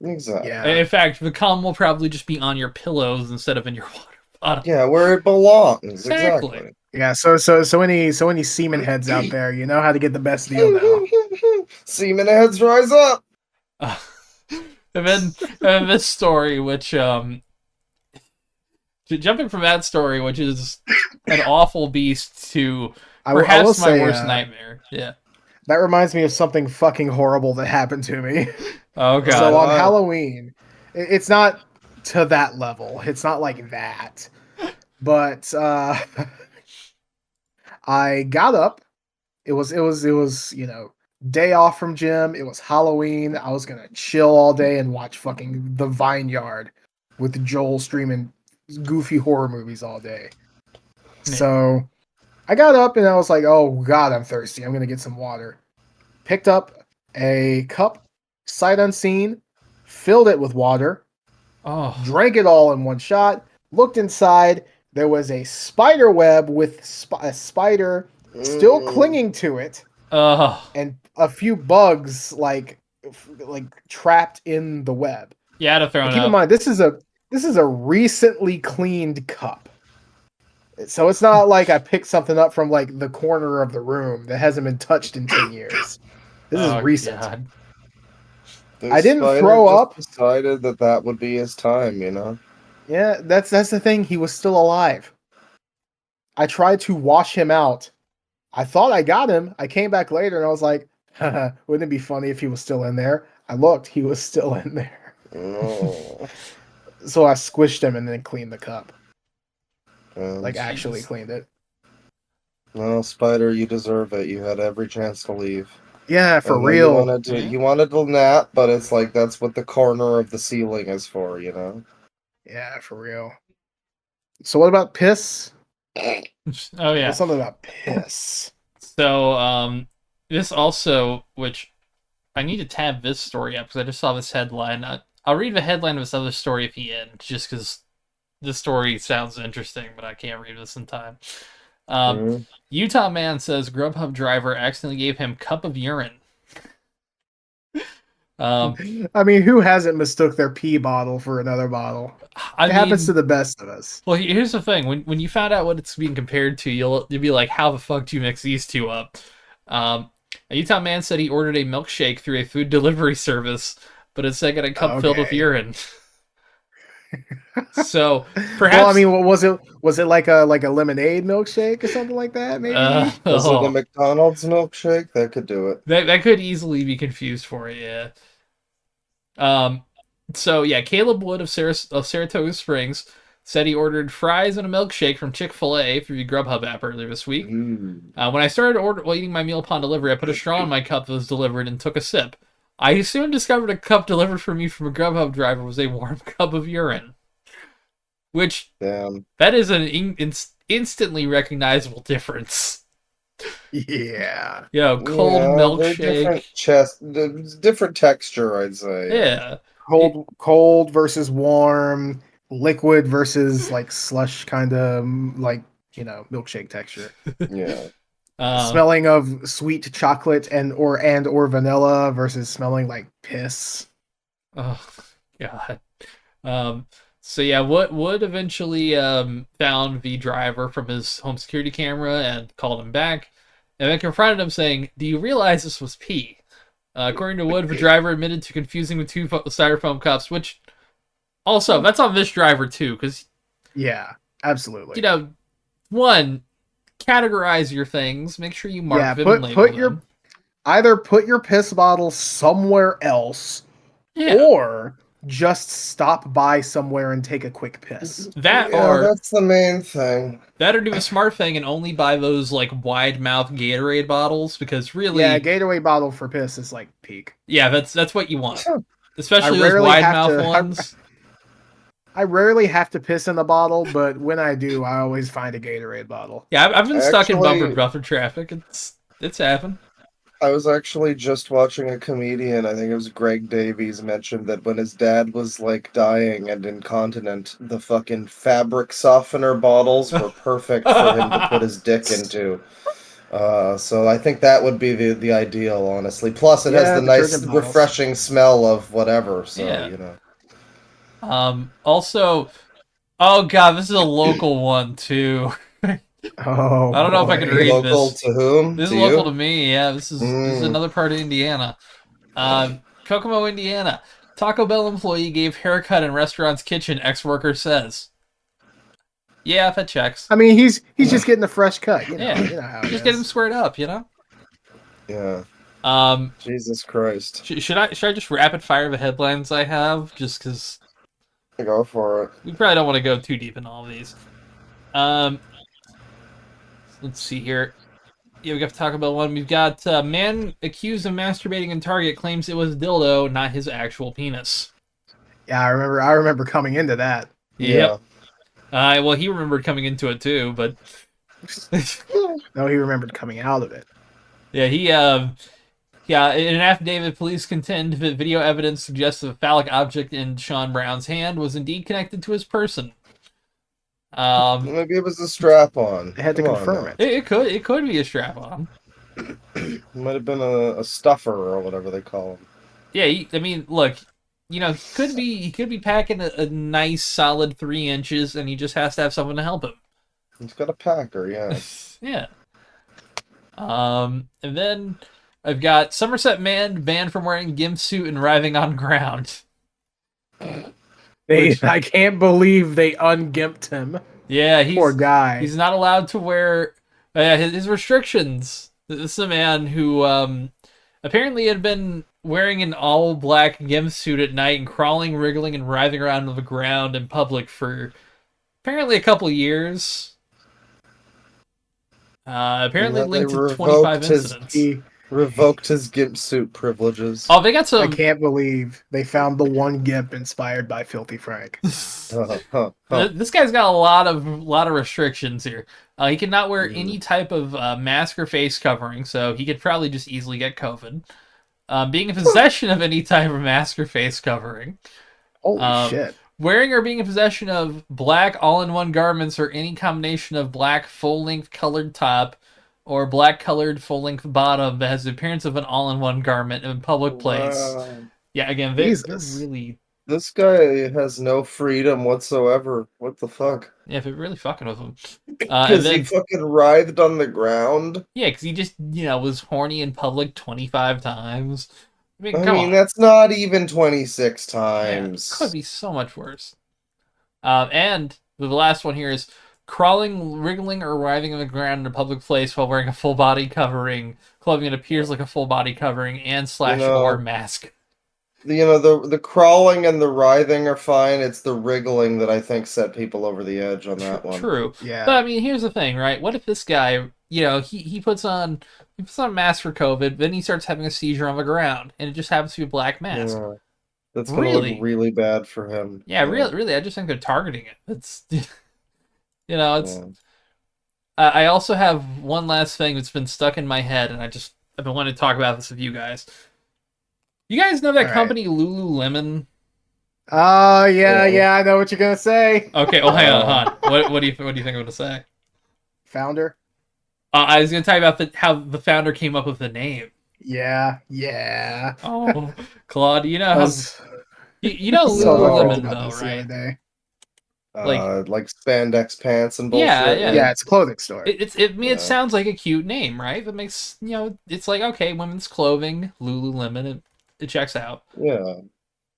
Exactly. Yeah. In fact, the cum will probably just be on your pillows instead of in your water bottle. Yeah, where it belongs. Exactly. Exactly. Yeah, so any semen heads out there, you know how to get the best deal now. Semen heads rise up. Uh, and then this story, which jumping from that story, which is an awful beast, to I will perhaps my say worst nightmare. Yeah. that reminds me of something fucking horrible that happened to me. Oh So god. on What? Halloween, it's not to that level. It's not like that. But I got up. It was day off from gym. It was Halloween. I was gonna chill all day and watch fucking The Vineyard with Joel streaming goofy horror movies all day. Yeah. So I got up and I was like, oh god, I'm thirsty. I'm gonna get some water. Picked up a cup, sight unseen, filled it with water, Oh. drank it all in one shot, looked inside. There was a spider web with a spider still clinging to it, Oh. and a few bugs like trapped in the web. You had to throw And it keep in up. mind, this is a recently cleaned cup. So it's not like I picked something up from like the corner of the room that hasn't been touched in 10 years. This is recent. God. I didn't Spider throw just up. Decided that would be his time, you know. Yeah, that's the thing. He was still alive. I tried to wash him out. I thought I got him. I came back later and I was like, haha, wouldn't it be funny if he was still in there? I looked, he was still in there. No. So I squished him and then cleaned the cup. Like Jesus. actually cleaned it. No, Spider, you deserve it. You had every chance to leave. Yeah, for And then you real. wanted to Yeah. you wanted to nap, but it's like that's what the corner of the ceiling is for, you know? Yeah, for real. So what about piss? Oh yeah. What's something about piss? So this also, which I need to tab this story up because I just saw this headline. I'll read the headline of this other story at the end, just because this story sounds interesting, but I can't read this in time. Um, Mhm. Utah man says Grubhub driver accidentally gave him cup of urine. Um, I mean, who hasn't mistook their pee bottle for another bottle? I It happens to mean, the best of us. well, here's the thing: when you found out what it's being compared to, you'll be like, how the fuck do you mix these two up? A Utah man said he ordered a milkshake through a food delivery service, but instead got a cup filled with Okay. urine. So Well, I perhaps, mean, what was it? Was it like a lemonade milkshake or something like that? Maybe. Was it a oh, McDonald's milkshake? That could do it. that could easily be confused for you. Yeah. Um, so yeah, Caleb Wood of Saratoga Springs said he ordered fries and a milkshake from Chick-fil-A through the Grubhub app earlier this week. Mm. When I started eating my meal upon delivery, I put a straw in my cup that was delivered and took a sip. I soon discovered a cup delivered for me from a Grubhub driver was a warm cup of urine, which Damn. that is an instantly recognizable difference. Yeah. Cold Yeah, they're milkshake. different texture, I'd say. Yeah. Cold versus warm, liquid versus like slush kind of like, milkshake texture. Yeah. Um, Smelling of sweet chocolate and or vanilla versus smelling like piss. oh God. Um, so yeah, Wood eventually found the driver from his home security camera and called him back, and then confronted him saying, "Do you realize this was pee?" According to Wood, the driver admitted to confusing the two styrofoam cups, which also that's on this driver too, because Yeah, absolutely. one, categorize your things, make sure you mark Yeah, them and label put your them. either put your piss bottle somewhere else Yeah, or just stop by somewhere and take a quick piss. that Yeah, or that's the main thing. do a smart thing and only buy those like wide mouth Gatorade bottles because Yeah, really, Gatorade bottle for piss is like peak. yeah, that's what you want. I Especially those rarely wide have mouth to ones. I rarely have to piss in the bottle, but when I do, I always find a Gatorade bottle. Yeah, I've been stuck in Actually, bumper traffic. It's happened. I was actually just watching a comedian, I think it was Greg Davies, mentioned that when his dad was like dying and incontinent, the fucking fabric softener bottles were perfect for him to put his dick into. So I think that would be the ideal, honestly. Plus, it has Yeah, the nice, detergent bottles. refreshing smell of whatever. So Yeah. you know. Also, oh god, this is a local one too. Oh I don't know if I can boy. read Local this. to whom? This is To local you? to me. Yeah, this is Mm. another part of Indiana. Kokomo, Indiana. Taco Bell employee gave haircut in restaurant's kitchen. Ex-worker says. Yeah, that checks. I mean, he's just getting a fresh cut. Yeah, You know how it just get him is. squared up. Yeah. Um, Jesus Christ. should I just rapid fire the headlines I have just because Go for it. we probably don't want to go too deep in all of these. Um, let's see here. Yeah, we got to talk about one. We've got man accused of masturbating in Target claims it was dildo, not his actual penis. Yeah, I remember coming into that. Yep. Well, he remembered coming into it too, but No, he remembered coming out of it. yeah, in an affidavit, police contend that video evidence suggests that a phallic object in Sean Brown's hand was indeed connected to his person. Maybe it was a strap on. They had to confirm it. It could be a strap on. It might have been a stuffer or whatever they call them. Yeah, I mean, look, he could be packing a nice solid 3 inches, and he just has to have someone to help him. He's got a packer, yeah. Yeah. And then I've got Somerset man banned from wearing gimp suit and arriving on ground. I can't believe they ungimped him. Yeah, Poor guy. He's not allowed to wear his restrictions. This is a man who apparently had been wearing an all black gimp suit at night and crawling, wriggling, and writhing around on the ground in public for apparently a couple years. Apparently Yeah, linked they to 25 revoked his- incidents. Revoked his gimp suit privileges. Oh, they got I some. can't believe they found the one GIMP inspired by Filthy Frank. This guy's got a lot of restrictions here. He cannot wear any Mm. type of mask or face covering, so he could probably just easily get COVID. Being in possession of any type of mask or face covering. Holy Um, shit. Wearing or being in possession of black all-in-one garments or any combination of black full-length colored top or black colored full-length bottom that has the appearance of an all-in-one garment in a public place. Wow. Yeah, again, they're Jesus. really, This guy has no freedom whatsoever. What the fuck? yeah, they're really fucking with him. And Because he then, fucking writhed on the ground? yeah, because he just, was horny in public 25 times. I mean, I come mean, on. that's not even 26 Yeah, times. could be so much worse. And the last one here is crawling, wriggling, or writhing on the ground in a public place while wearing a full body covering, clothing that appears like a full body covering and You / or know, mask. the crawling and the writhing are fine. It's the wriggling that I think set people over the edge on that one. True. Yeah. But I mean, here's the thing, right? What if this guy, he puts on a mask for COVID, then he starts having a seizure on the ground, and it just happens to be a black mask. Yeah. That's gonna Really? look really bad for him. Yeah, really, I just think they're targeting it. It's, it's. Yeah. I also have one last thing that's been stuck in my head, and I've been wanting to talk about this with you guys. You guys know that All right. company Lululemon? Oh, yeah, Yeah. I know what you're gonna say. Okay, well, hang on. What do you think I'm going to say? Founder? I was going to tell you about how the founder came up with the name. Yeah. Oh, Claude, you know That how was you know so much Lululemon about though, this the other right? day. Like spandex pants and bullshit. Yeah. Yeah, it's a clothing store. It Yeah. sounds like a cute name, right? That makes it's like okay, women's clothing, Lululemon. It checks out. Yeah. Do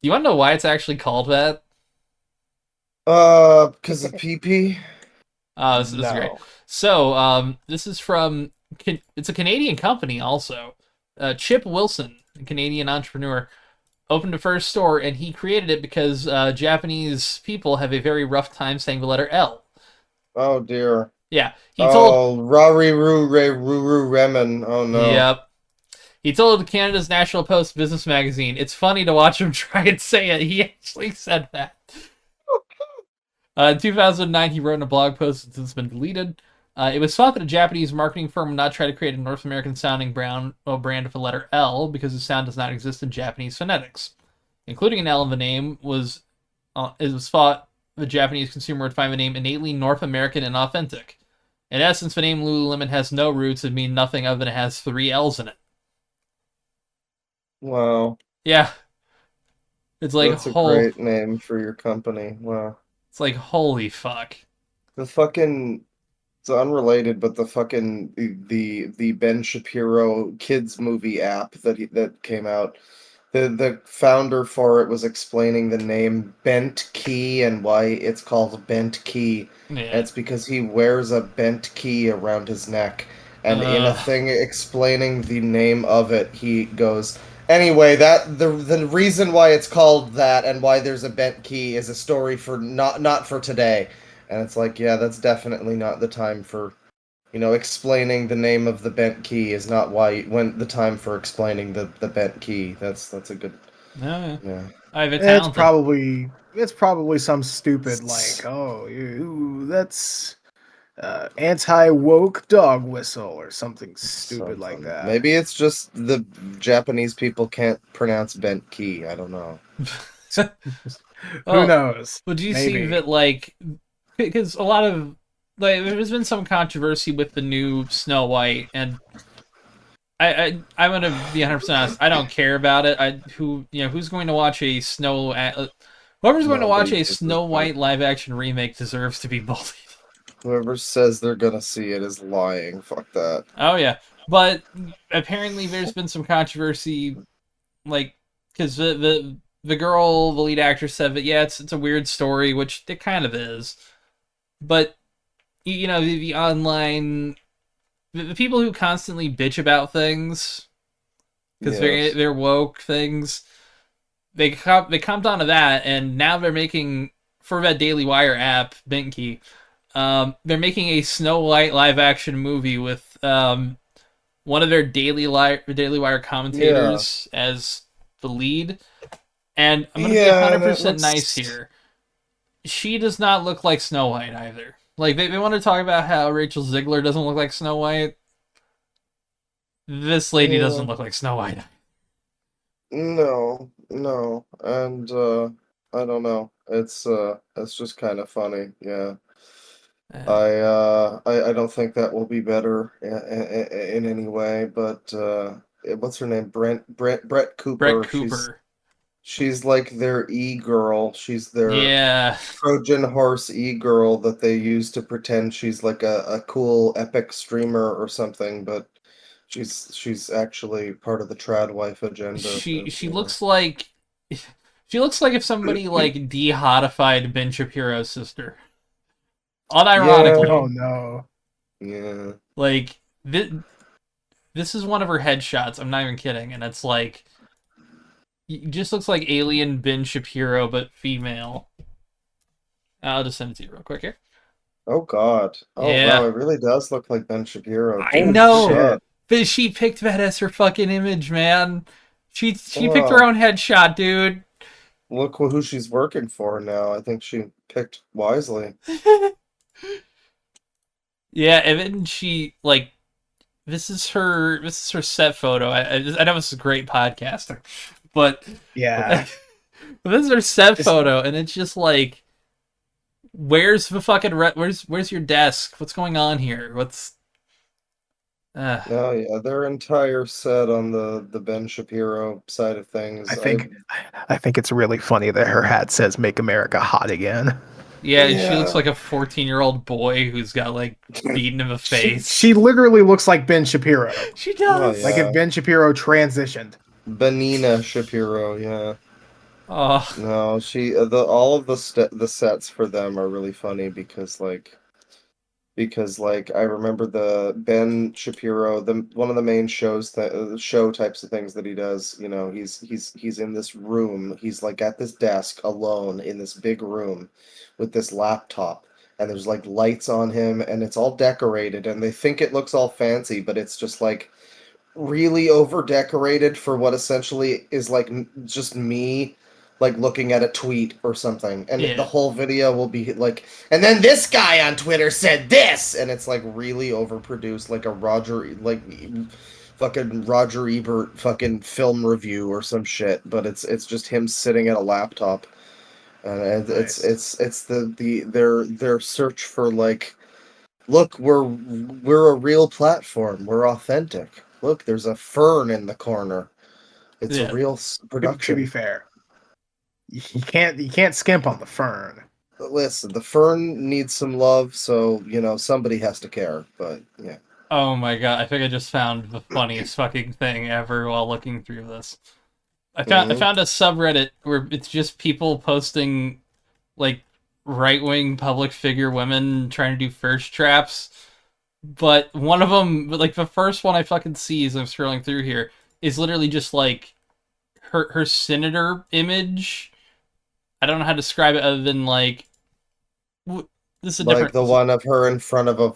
you want to know why it's actually called that? Because of PP. This is great. So, this is from it's a Canadian company also. Chip Wilson, a Canadian entrepreneur, opened a first store, and he created it because Japanese people have a very rough time saying the letter L. Oh dear. Yeah, he told. Ruru Remen. Oh no. Yep. He told Canada's National Post business magazine, "It's funny to watch him try and say it." He actually said that. In 2009, he wrote in a blog post that's been deleted. It was thought that a Japanese marketing firm would not try to create a North American-sounding brand with the letter L because the sound does not exist in Japanese phonetics. Including an L in the name it was thought the Japanese consumer would find the name innately North American and authentic. In essence, the name Lululemon has no roots and means nothing other than it has 3 L's in it. Wow. Yeah. It's like That's a great name for your company. Wow. It's like holy fuck. The fucking it's unrelated, but the fucking the Ben Shapiro kids movie app that came out. The founder for it was explaining the name Bent Key and why it's called Bent Key. Yeah. It's because he wears a bent key around his neck. And in a thing explaining the name of it, he goes, anyway, that the reason why it's called that and why there's a bent key is a story for not for today. And it's like, yeah, that's definitely not the time for, explaining the name of the bent key is not when the time for explaining the bent key. That's a good. Yeah. Yeah. It's probably some stupid like, that's anti-woke dog whistle or something stupid like that. Maybe it's just the Japanese people can't pronounce bent key. I don't know. Who knows? Well, do you Maybe. see that, because a lot of, there's been some controversy with the new Snow White, and I'm gonna be 100% honest. I don't care about it. Who's going to watch a whoever's going to watch a Snow White live action remake deserves to be bullied. Whoever says they're gonna see it is lying. Fuck that. Oh yeah, but apparently there's been some controversy, because the girl, the lead actress, said that it's a weird story, which it kind of is, but the online, the people who constantly bitch about things because they're woke things, they comped onto that, and now they're making, for that Daily Wire app, Binky, they're making a Snow White live action movie with one of their Daily Wire Yeah. commentators as the lead. And I'm gonna be Yeah, and it 100% nice looks. here. She does not look like Snow White either. Like they want to talk about how Rachel Ziegler doesn't look like Snow White. This lady doesn't Yeah. look like Snow White. No, no, and I don't know. It's just kind of funny. Yeah. Uh, I don't think that will be better in any way, but what's her name? Brett Brett Cooper. Cooper. She's like their e-girl. She's their Yeah, Trojan horse e-girl that they use to pretend she's like a cool epic streamer or something, but she's actually part of the trad wife agenda, she looks like she looks like if somebody like de-hodified Ben Shapiro's sister. Yeah, Oh Unironically, no. yeah. like this is one of her headshots. I'm not even kidding, and it's like it just looks like alien Ben Shapiro but female. I'll just send it to you real quick here. Oh God. Oh wow, Yeah, it really does look like Ben Shapiro. I Holy know, shit. Shit. but she picked that as her fucking image, man. She picked her Well, own headshot, dude. look who she's working for now. I think she picked wisely. Yeah, and then she like this is her set photo. I know this is great podcasting, but Yeah. this is her set Just photo, and it's just like, where's the fucking where's your desk? What's going on here? What's uh, Oh yeah, their entire set on the Ben Shapiro side of I things. think I think it's really funny that her hat says "Make America Hot Again." yeah, she looks Yeah. like a 14-year-old boy who's got like beaten in the face. She literally looks like Ben Shapiro. She Oh does. Like if yeah. Ben Shapiro transitioned. Benina Shapiro, yeah. Oh, No, the all of the sets for them are really funny because like I remember the Ben Shapiro, the one of the main shows that show types of things that he does. You know, he's in this room. He's like at this desk alone in this big room with this laptop, and there's like lights on him, and it's all decorated, and they think it looks all fancy, but it's just like really over decorated for what essentially is like just me like looking at a tweet or something, and the yeah, whole video will be like, and then this guy on Twitter said this, and it's like really overproduced, like a fucking Roger Ebert fucking film review or some shit, but it's just him sitting at a laptop, and Nice. it's their search for like, look, we're a real platform. We're authentic. Look, there's a fern in the corner. It's a yeah. real To be production. fair, you can't skimp on the fern. Listen, the fern needs some love, so you know somebody has to care. But yeah. Oh my god, I think I just found the funniest fucking thing ever while looking through this. I Hmm. found a subreddit where it's just people posting like right wing public figure women trying to do first traps. But one of them, like the first one I fucking see as I'm scrolling through here, is literally just like her senator image. I don't know how to describe it other than like this is a Like different. the one of her in front of a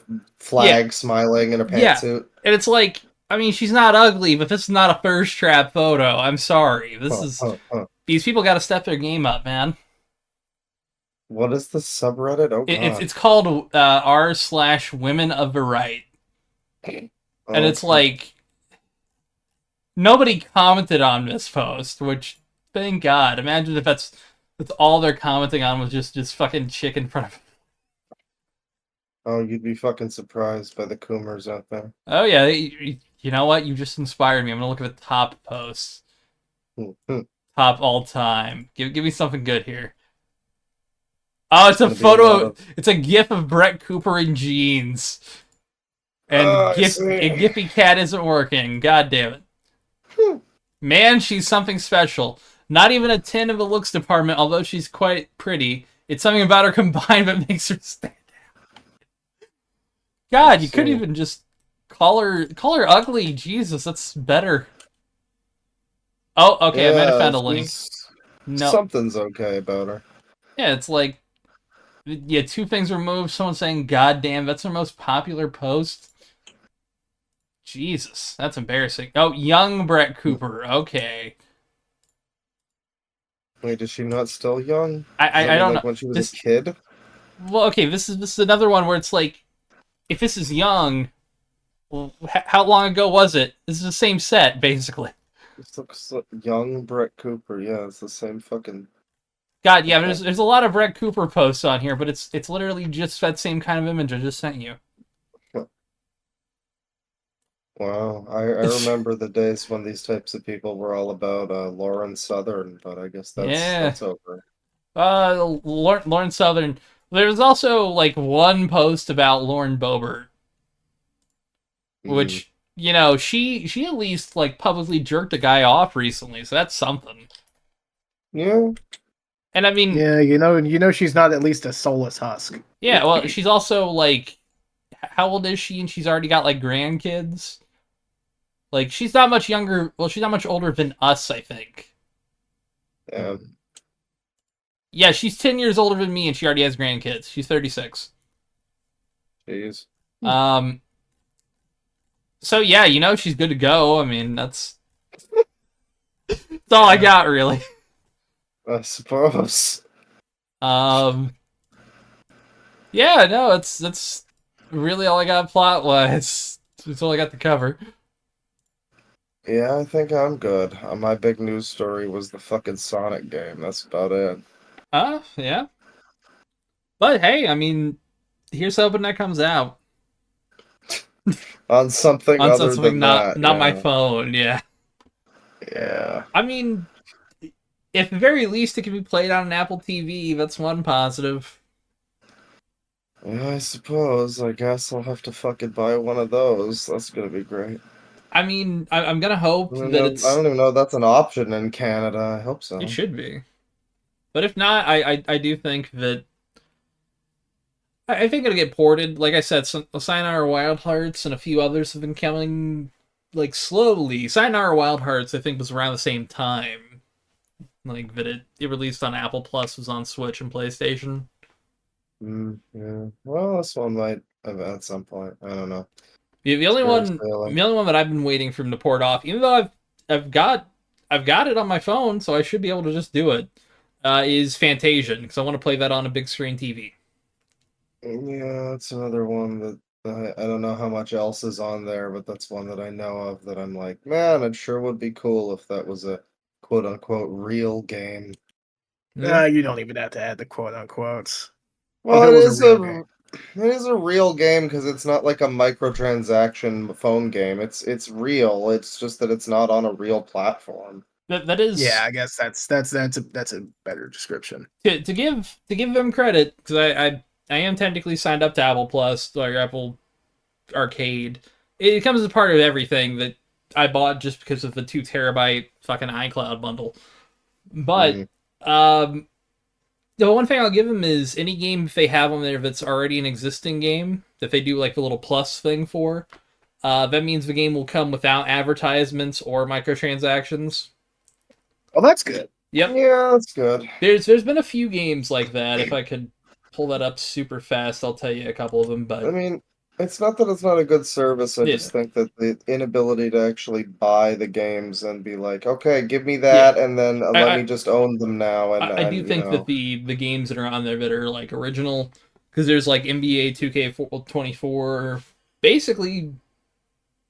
Yeah, flag smiling in a yeah, pantsuit. and it's like, I mean, she's not ugly, but this is not a thirst trap photo. I'm sorry. This Huh, is huh, huh. these people got to step their game up, man. What is the subreddit? Oh It's God. it's called r/women of the right, and it's Okay. like nobody commented on this post, which thank God. Imagine if that's all they're commenting on was just fucking chick in front of. Oh, you'd be fucking surprised by the coomers out there. Oh yeah, you know what? You just inspired me. I'm gonna look at the top posts, Hmm, hmm. top all time. Give me something good here. Oh, it's It's a gonna be a lot photo. of. It's a GIF of Brett Cooper in jeans, and Oh, I GIF and see. Giphy Cat isn't working. God damn it, Hmm. man! She's something special. Not even a 10 of the looks department, although she's quite pretty. It's something about her combined that makes her stand. God, Let's you could see. even just call her ugly. Jesus, that's better. Oh, okay. I might have Yeah, found a link. No, something's okay about her. yeah, it's like yeah, two things removed. Someone saying "God damn," that's her most popular post. Jesus, that's embarrassing. Oh, young Brett Cooper. Okay. Wait, is she not still young? Does that I mean don't like know. when she was a This kid? well, okay. This is another one where it's like, if this is young, well, how long ago was it? This is the same set, basically. This looks like young Brett Cooper. Yeah, it's the same fucking. God, yeah. Okay. There's a lot of Brett Cooper posts on here, but it's literally just that same kind of image I just sent you. Wow, I remember the days when these types of people were all about Lauren Southern, but I guess Yeah. that's over. Lauren Southern. There's also like one post about Lauren Boebert, Hmm. which she at least like publicly jerked a guy off recently, so that's something. Yeah, And I mean, Yeah, she's not at least a soulless husk. yeah, well, she's also like, how old is she? And she's already got like grandkids. Like, she's not much younger. Well, she's not much older than us, I think. yeah. Yeah, she's 10 years older than me, and she already has grandkids. She's 36. Jeez. Um. So yeah, she's good to go. I mean, that's all I got really. I suppose. Um. Yeah, no, that's really all I got plot wise. That's all I got to cover. Yeah, I think I'm good. My big news story was the fucking Sonic game. That's about it. Yeah. But hey, I mean, here's hoping that comes out On something on other something than that, not my yeah. phone. Yeah. Yeah. I mean, at the very least, it can be played on an Apple TV. That's one positive. Yeah, I suppose. I guess I'll have to fucking buy one of those. That's gonna be great. I mean, I'm gonna hope that I don't even know if that's an option in Canada. I hope it so. should be. But if not, I do think that I think it'll get ported. Like I said, Sayonara Wild Hearts and a few others have been coming like slowly. Sayonara Wild Hearts, I think, was around the same time. Like that it released on Apple Plus, was on Switch and PlayStation. Yeah. Well, this one might have at some point. I don't know. The only Scary one sailing. the only one that I've been waiting for them to port off, even though I've got it on my phone, so I should be able to just do it, is Fantasian, because I want to play that on a big screen TV. Yeah, that's another one that I don't know how much else is on there, but that's one that I know of that I'm like, man, it sure would be cool if that was a quote unquote real game. Yeah. You don't even have to add the quote unquotes. If Well, it was a real game. it is a real game because it's not like a microtransaction phone game. It's real. It's just that it's not on a real platform. That is Yeah, I guess that's a better description. to give them credit, because I am technically signed up to Apple Plus or Apple Arcade. It comes as part of everything that I bought just because of the 2 terabyte fucking iCloud bundle. But Mhm. the one thing I'll give them is any game if they have on there that's already an existing game that they do like the little plus thing for. That means the game will come without advertisements or microtransactions. Well, that's good. Yep. Yeah, that's good. There's been a few games like that. If I could pull that up super fast, I'll tell you a couple of them. I But mean, it's not that it's not a good service. I yeah, just think that the inability to actually buy the games and be like, okay, give me that, and then let me I, just own them now, I do and think that the games that are on there that are like original, because there's like NBA 2K24, basically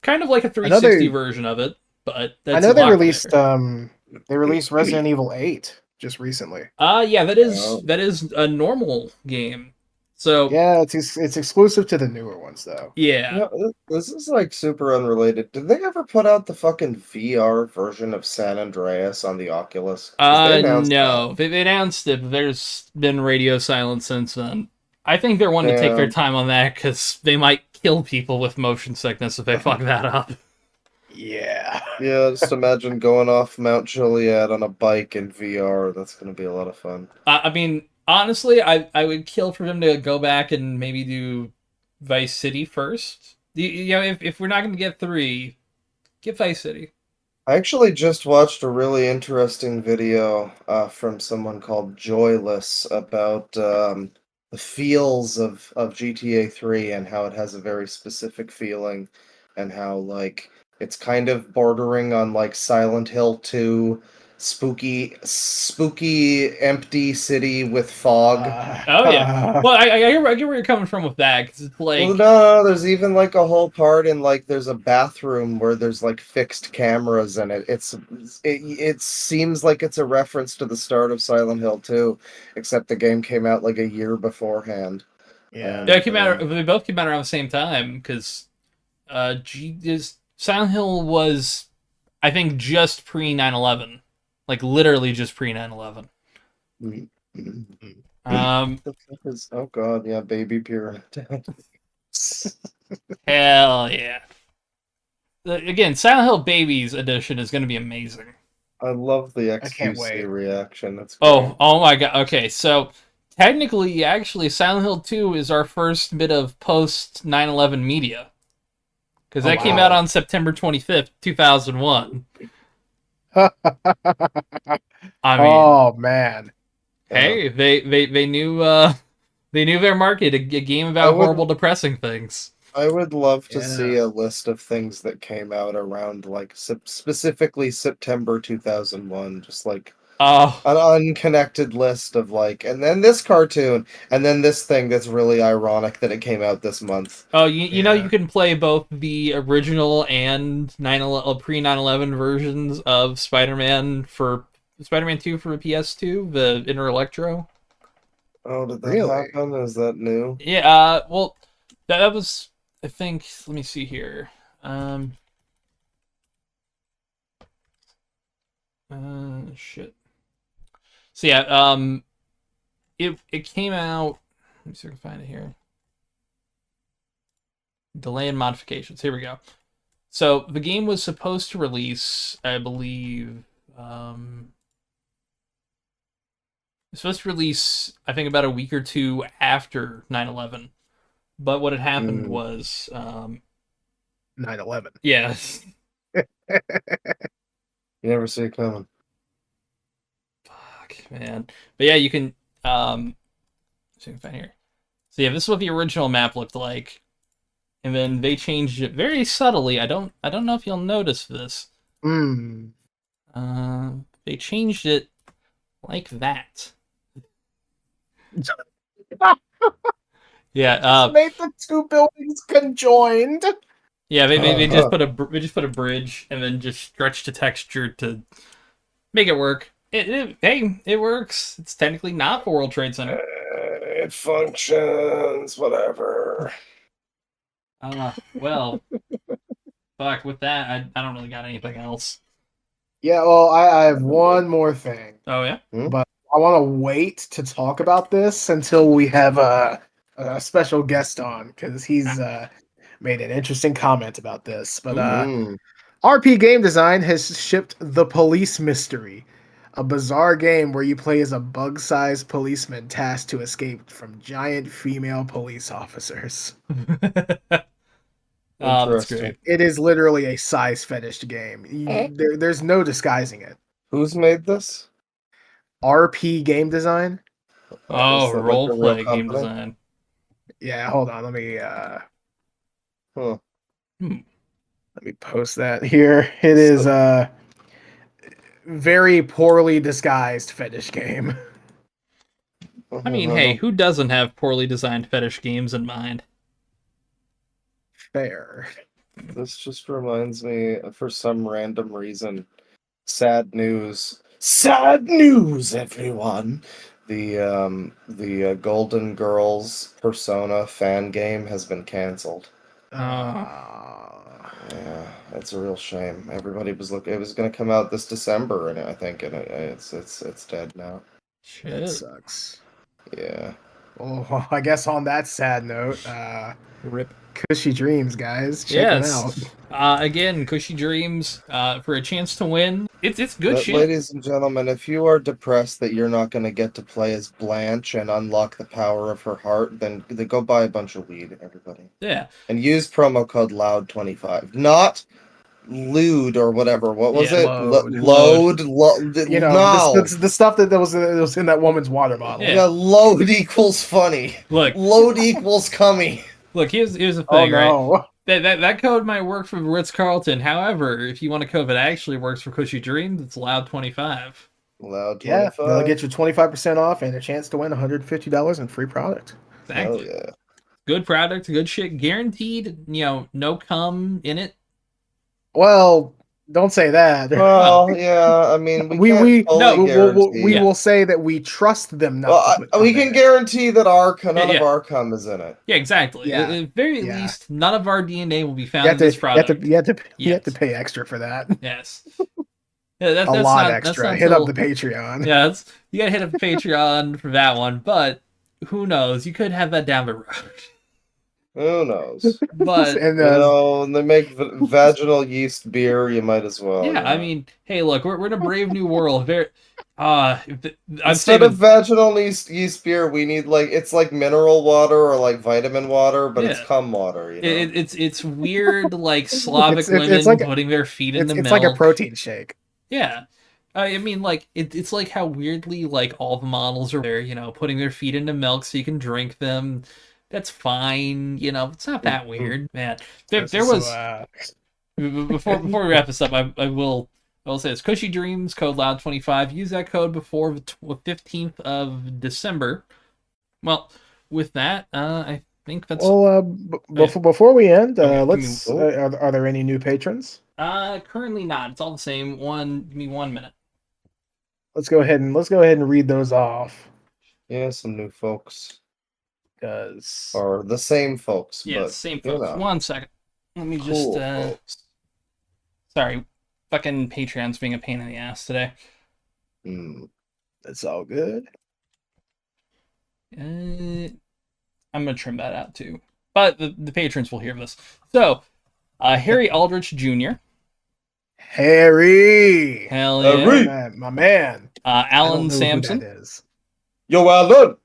kind of like a 360 version of it, but that's I know they locked released there. they released Resident Evil 8 just recently. Yeah, that Oh. is a normal game. So Yeah, it's exclusive to the newer ones though. yeah. You know, this is like super unrelated. Did they ever put out the fucking VR version of San Andreas on the Oculus? Because they announced that. No, they announced it, but there's been radio silence since then. I think they're wanting to take their Damn. time on that because they might kill people with motion sickness if they fuck that up. Yeah. Yeah, just imagine going off Mount Chiliad on a bike in VR. That's gonna be a lot of fun. I mean, honestly, I would kill for them to go back and maybe do Vice City first. If we're not going to get 3, get Vice City. I actually just watched a really interesting video from someone called Joyless about the feels of GTA 3 and how it has a very specific feeling. and how like it's kind of bordering on like Silent Hill 2, spooky empty city with fog. Oh yeah. Well, I get where you're coming from with that, because it's Well, like, no, there's even like a whole part in like there's a bathroom where there's like fixed cameras in it. It seems like it's a reference to the start of Silent Hill 2, except the game came out like a year beforehand. Yeah. they came out. They both came out around the same time, because Silent Hill was, I think, just pre 9/11, like literally just pre 9/11. The fuck oh god, yeah, baby pyramid. Hell yeah. Again, Silent Hill Babies edition is going to be amazing. I love the I can't XQC wait. reaction. That's great. Oh my god. Okay, so technically, actually, Silent Hill 2 is our first bit of post 9/11 media, because that came out on September 25th, 2001. I mean, Oh man. hey, they knew they knew their market, a game about horrible, depressing things. I would love to Yeah. see a list of things that came out around like specifically September 2001, just like Oh, an unconnected list of like, and then this cartoon, and then this thing that's really ironic that it came out this month. you know, you can play both the original and pre 9/11 versions of Spider-Man 2 for PS2, the Inner Electro. Oh, did that Really? happen? Is that new? Yeah, well, that was, I think, let me see here. Shit. So yeah, it came out. Let me see if I can find it here. Delay and modifications. Here we go. So the game was supposed to release, I believe, it's supposed to release, I think, about a week or two after 9/11. But what had happened was, 9/11. yeah. You never see it coming. Fuck, man. But yeah, you can, see if I can find here. So yeah, this is what the original map looked like. And then they changed it very subtly. I don't know if you'll notice this. Mm. They changed it like that. Yeah. Made the two buildings conjoined. Yeah. They just put a bridge and then just stretched the texture to make it work. It works. It's technically not for World Trade Center. It functions. Whatever. Well, fuck. With that, I don't really got anything else. Yeah, well, I have one more thing. Oh yeah. But I want to wait to talk about this until we have a special guest on, because he's made an interesting comment about this. But RP Game Design has shipped The Police Mystery, a bizarre game where you play as a bug-sized policeman tasked to escape from giant female police officers. That's great. It is literally a size fetish game. There's no disguising it. Who's made this? RP Game Design. Oh, role play game company? design. Yeah, hold on. Let me Huh. let me post that here. It is a very poorly disguised fetish game. I mean, hey, who doesn't have poorly designed fetish games in mind? Fair. This just reminds me, for some random reason, sad news. Sad news, everyone. The Golden Girls Persona fan game has been canceled. Yeah, it's a real shame. Everybody was looking. It was going to come out this December, and I think it's dead now. Shit. That sucks. Yeah. Well, I guess on that sad note, Rip. Cushy Dreams, guys. Check them out. Again, Cushy Dreams, for a chance to win. It's good shit. Ladies and gentlemen, if you are depressed that you're not going to get to play as Blanche and unlock the power of her heart, then go buy a bunch of weed, everybody. Yeah. And use promo code LOUD25. Not lewd or whatever. What was it? Load. You know, no. the stuff that was in that woman's water bottle. Yeah, load equals funny. Look. Load equals cummy. Look, here's the thing, right? That code might work for Ritz Carlton. However, if you want a code that actually works for Cushy Dreams, it's Loud 25. Loud Yeah, 25. they'll get you 25% off and a chance to win $150 in free product. Exactly. Hell yeah. Good product, good shit, guaranteed. No cum in it. Well, don't say that. Well, yeah, I mean, we we can't we fully no, guarantee. we Yeah. will say that we trust them not to Well, put we cum in can it. guarantee that none of Yeah. our cum is in it. Yeah, exactly. Yeah. At very Yeah. least, none of our DNA will be You found have in to, this you have product. to, you have to, you have to Yes. pay extra for that. Yes. Yeah, A that's lot not, extra. That's not Hit up till, the Patreon. Yeah, you gotta hit up Patreon for that one, but who knows? You could have that down the road. Who knows? But And They make vaginal yeast beer. You might as well. yeah, I mean, hey, look, we're in a brave new world. I'm Instead of saving. vaginal yeast beer, we need it's like mineral water or like vitamin water, but it's Yeah. cum water. You know? It's weird, like Slavic It's women like putting their feet in the it's milk. like a protein shake. Yeah. I mean, like, it's like how weirdly, like, all the models are there, putting their feet into milk so you can drink them. That's fine, it's not that weird, man. There was, before we wrap this up, I will say this. Cushy Dreams, code LOUD25. Use that code before the 15th of December. Well, with that, I think that's... Well, before we end, Okay, let's. Are there any new patrons? Currently not. It's all the same. Give me 1 minute. Let's go ahead and read those off. Yeah, some new folks. Or the same folks. Yeah, but, same folks. 1 second. Let me cool just folks. Sorry, fucking Patreon's being a pain in the ass today. That's all good. I'm gonna trim that out too, but the patrons will hear this. So, Harry Aldrich Jr. Harry. Hell yeah. Harry. My man. Alan Sampson. Who that is. Yo, Alan.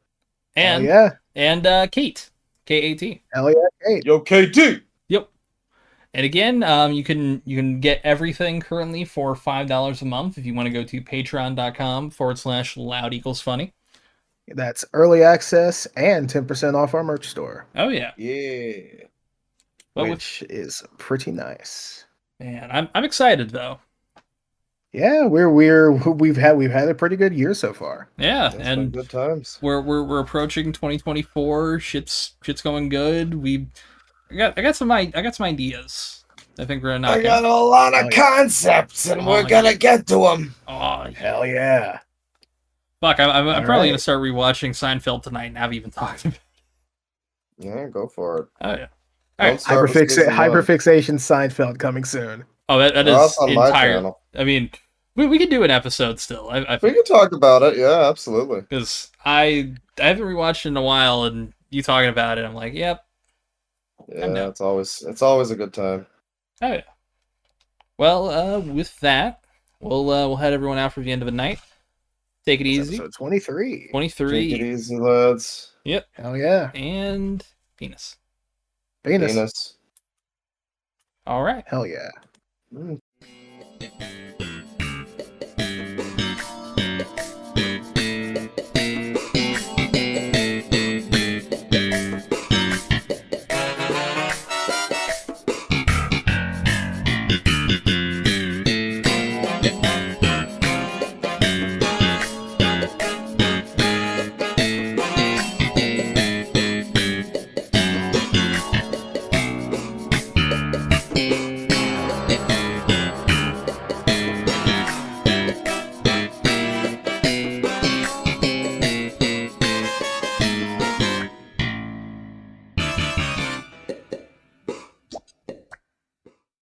And Hell yeah. And Kate. K-A-T. Hell yeah, Kate. Yo, KT. Yep. And again, you can get everything currently for $5 a month if you want to go to patreon.com/loud equals funny. That's early access and 10% off our merch store. Oh yeah. Yeah. Which is pretty nice. Man, I'm excited though. Yeah, we've had a pretty good year so far. Yeah, It's and been good times. we're approaching 2024. Shit's going good. I got some ideas. I think we're gonna knock I got a lot of concepts, and we're gonna get to them. Oh Hell yeah! Fuck, I'm probably right. gonna start rewatching Seinfeld tonight. And haven't even talked about it. Yeah, go for it. Oh yeah. Don't All right. start with season one. Hyperfixation Seinfeld coming soon. Oh, that is That's on my entire. channel. I mean, we could do an episode still. We can talk about it. Yeah, absolutely. Because I haven't rewatched it in a while, and you talking about it, I'm like, yep. Yeah, it's always a good time. Oh yeah. Well, with that, we'll head everyone out for the end of the night. Take it easy. Episode 23. 23. Take it easy, lads. Yep. Hell yeah. And penis. Penis. All right. Hell yeah. Mm.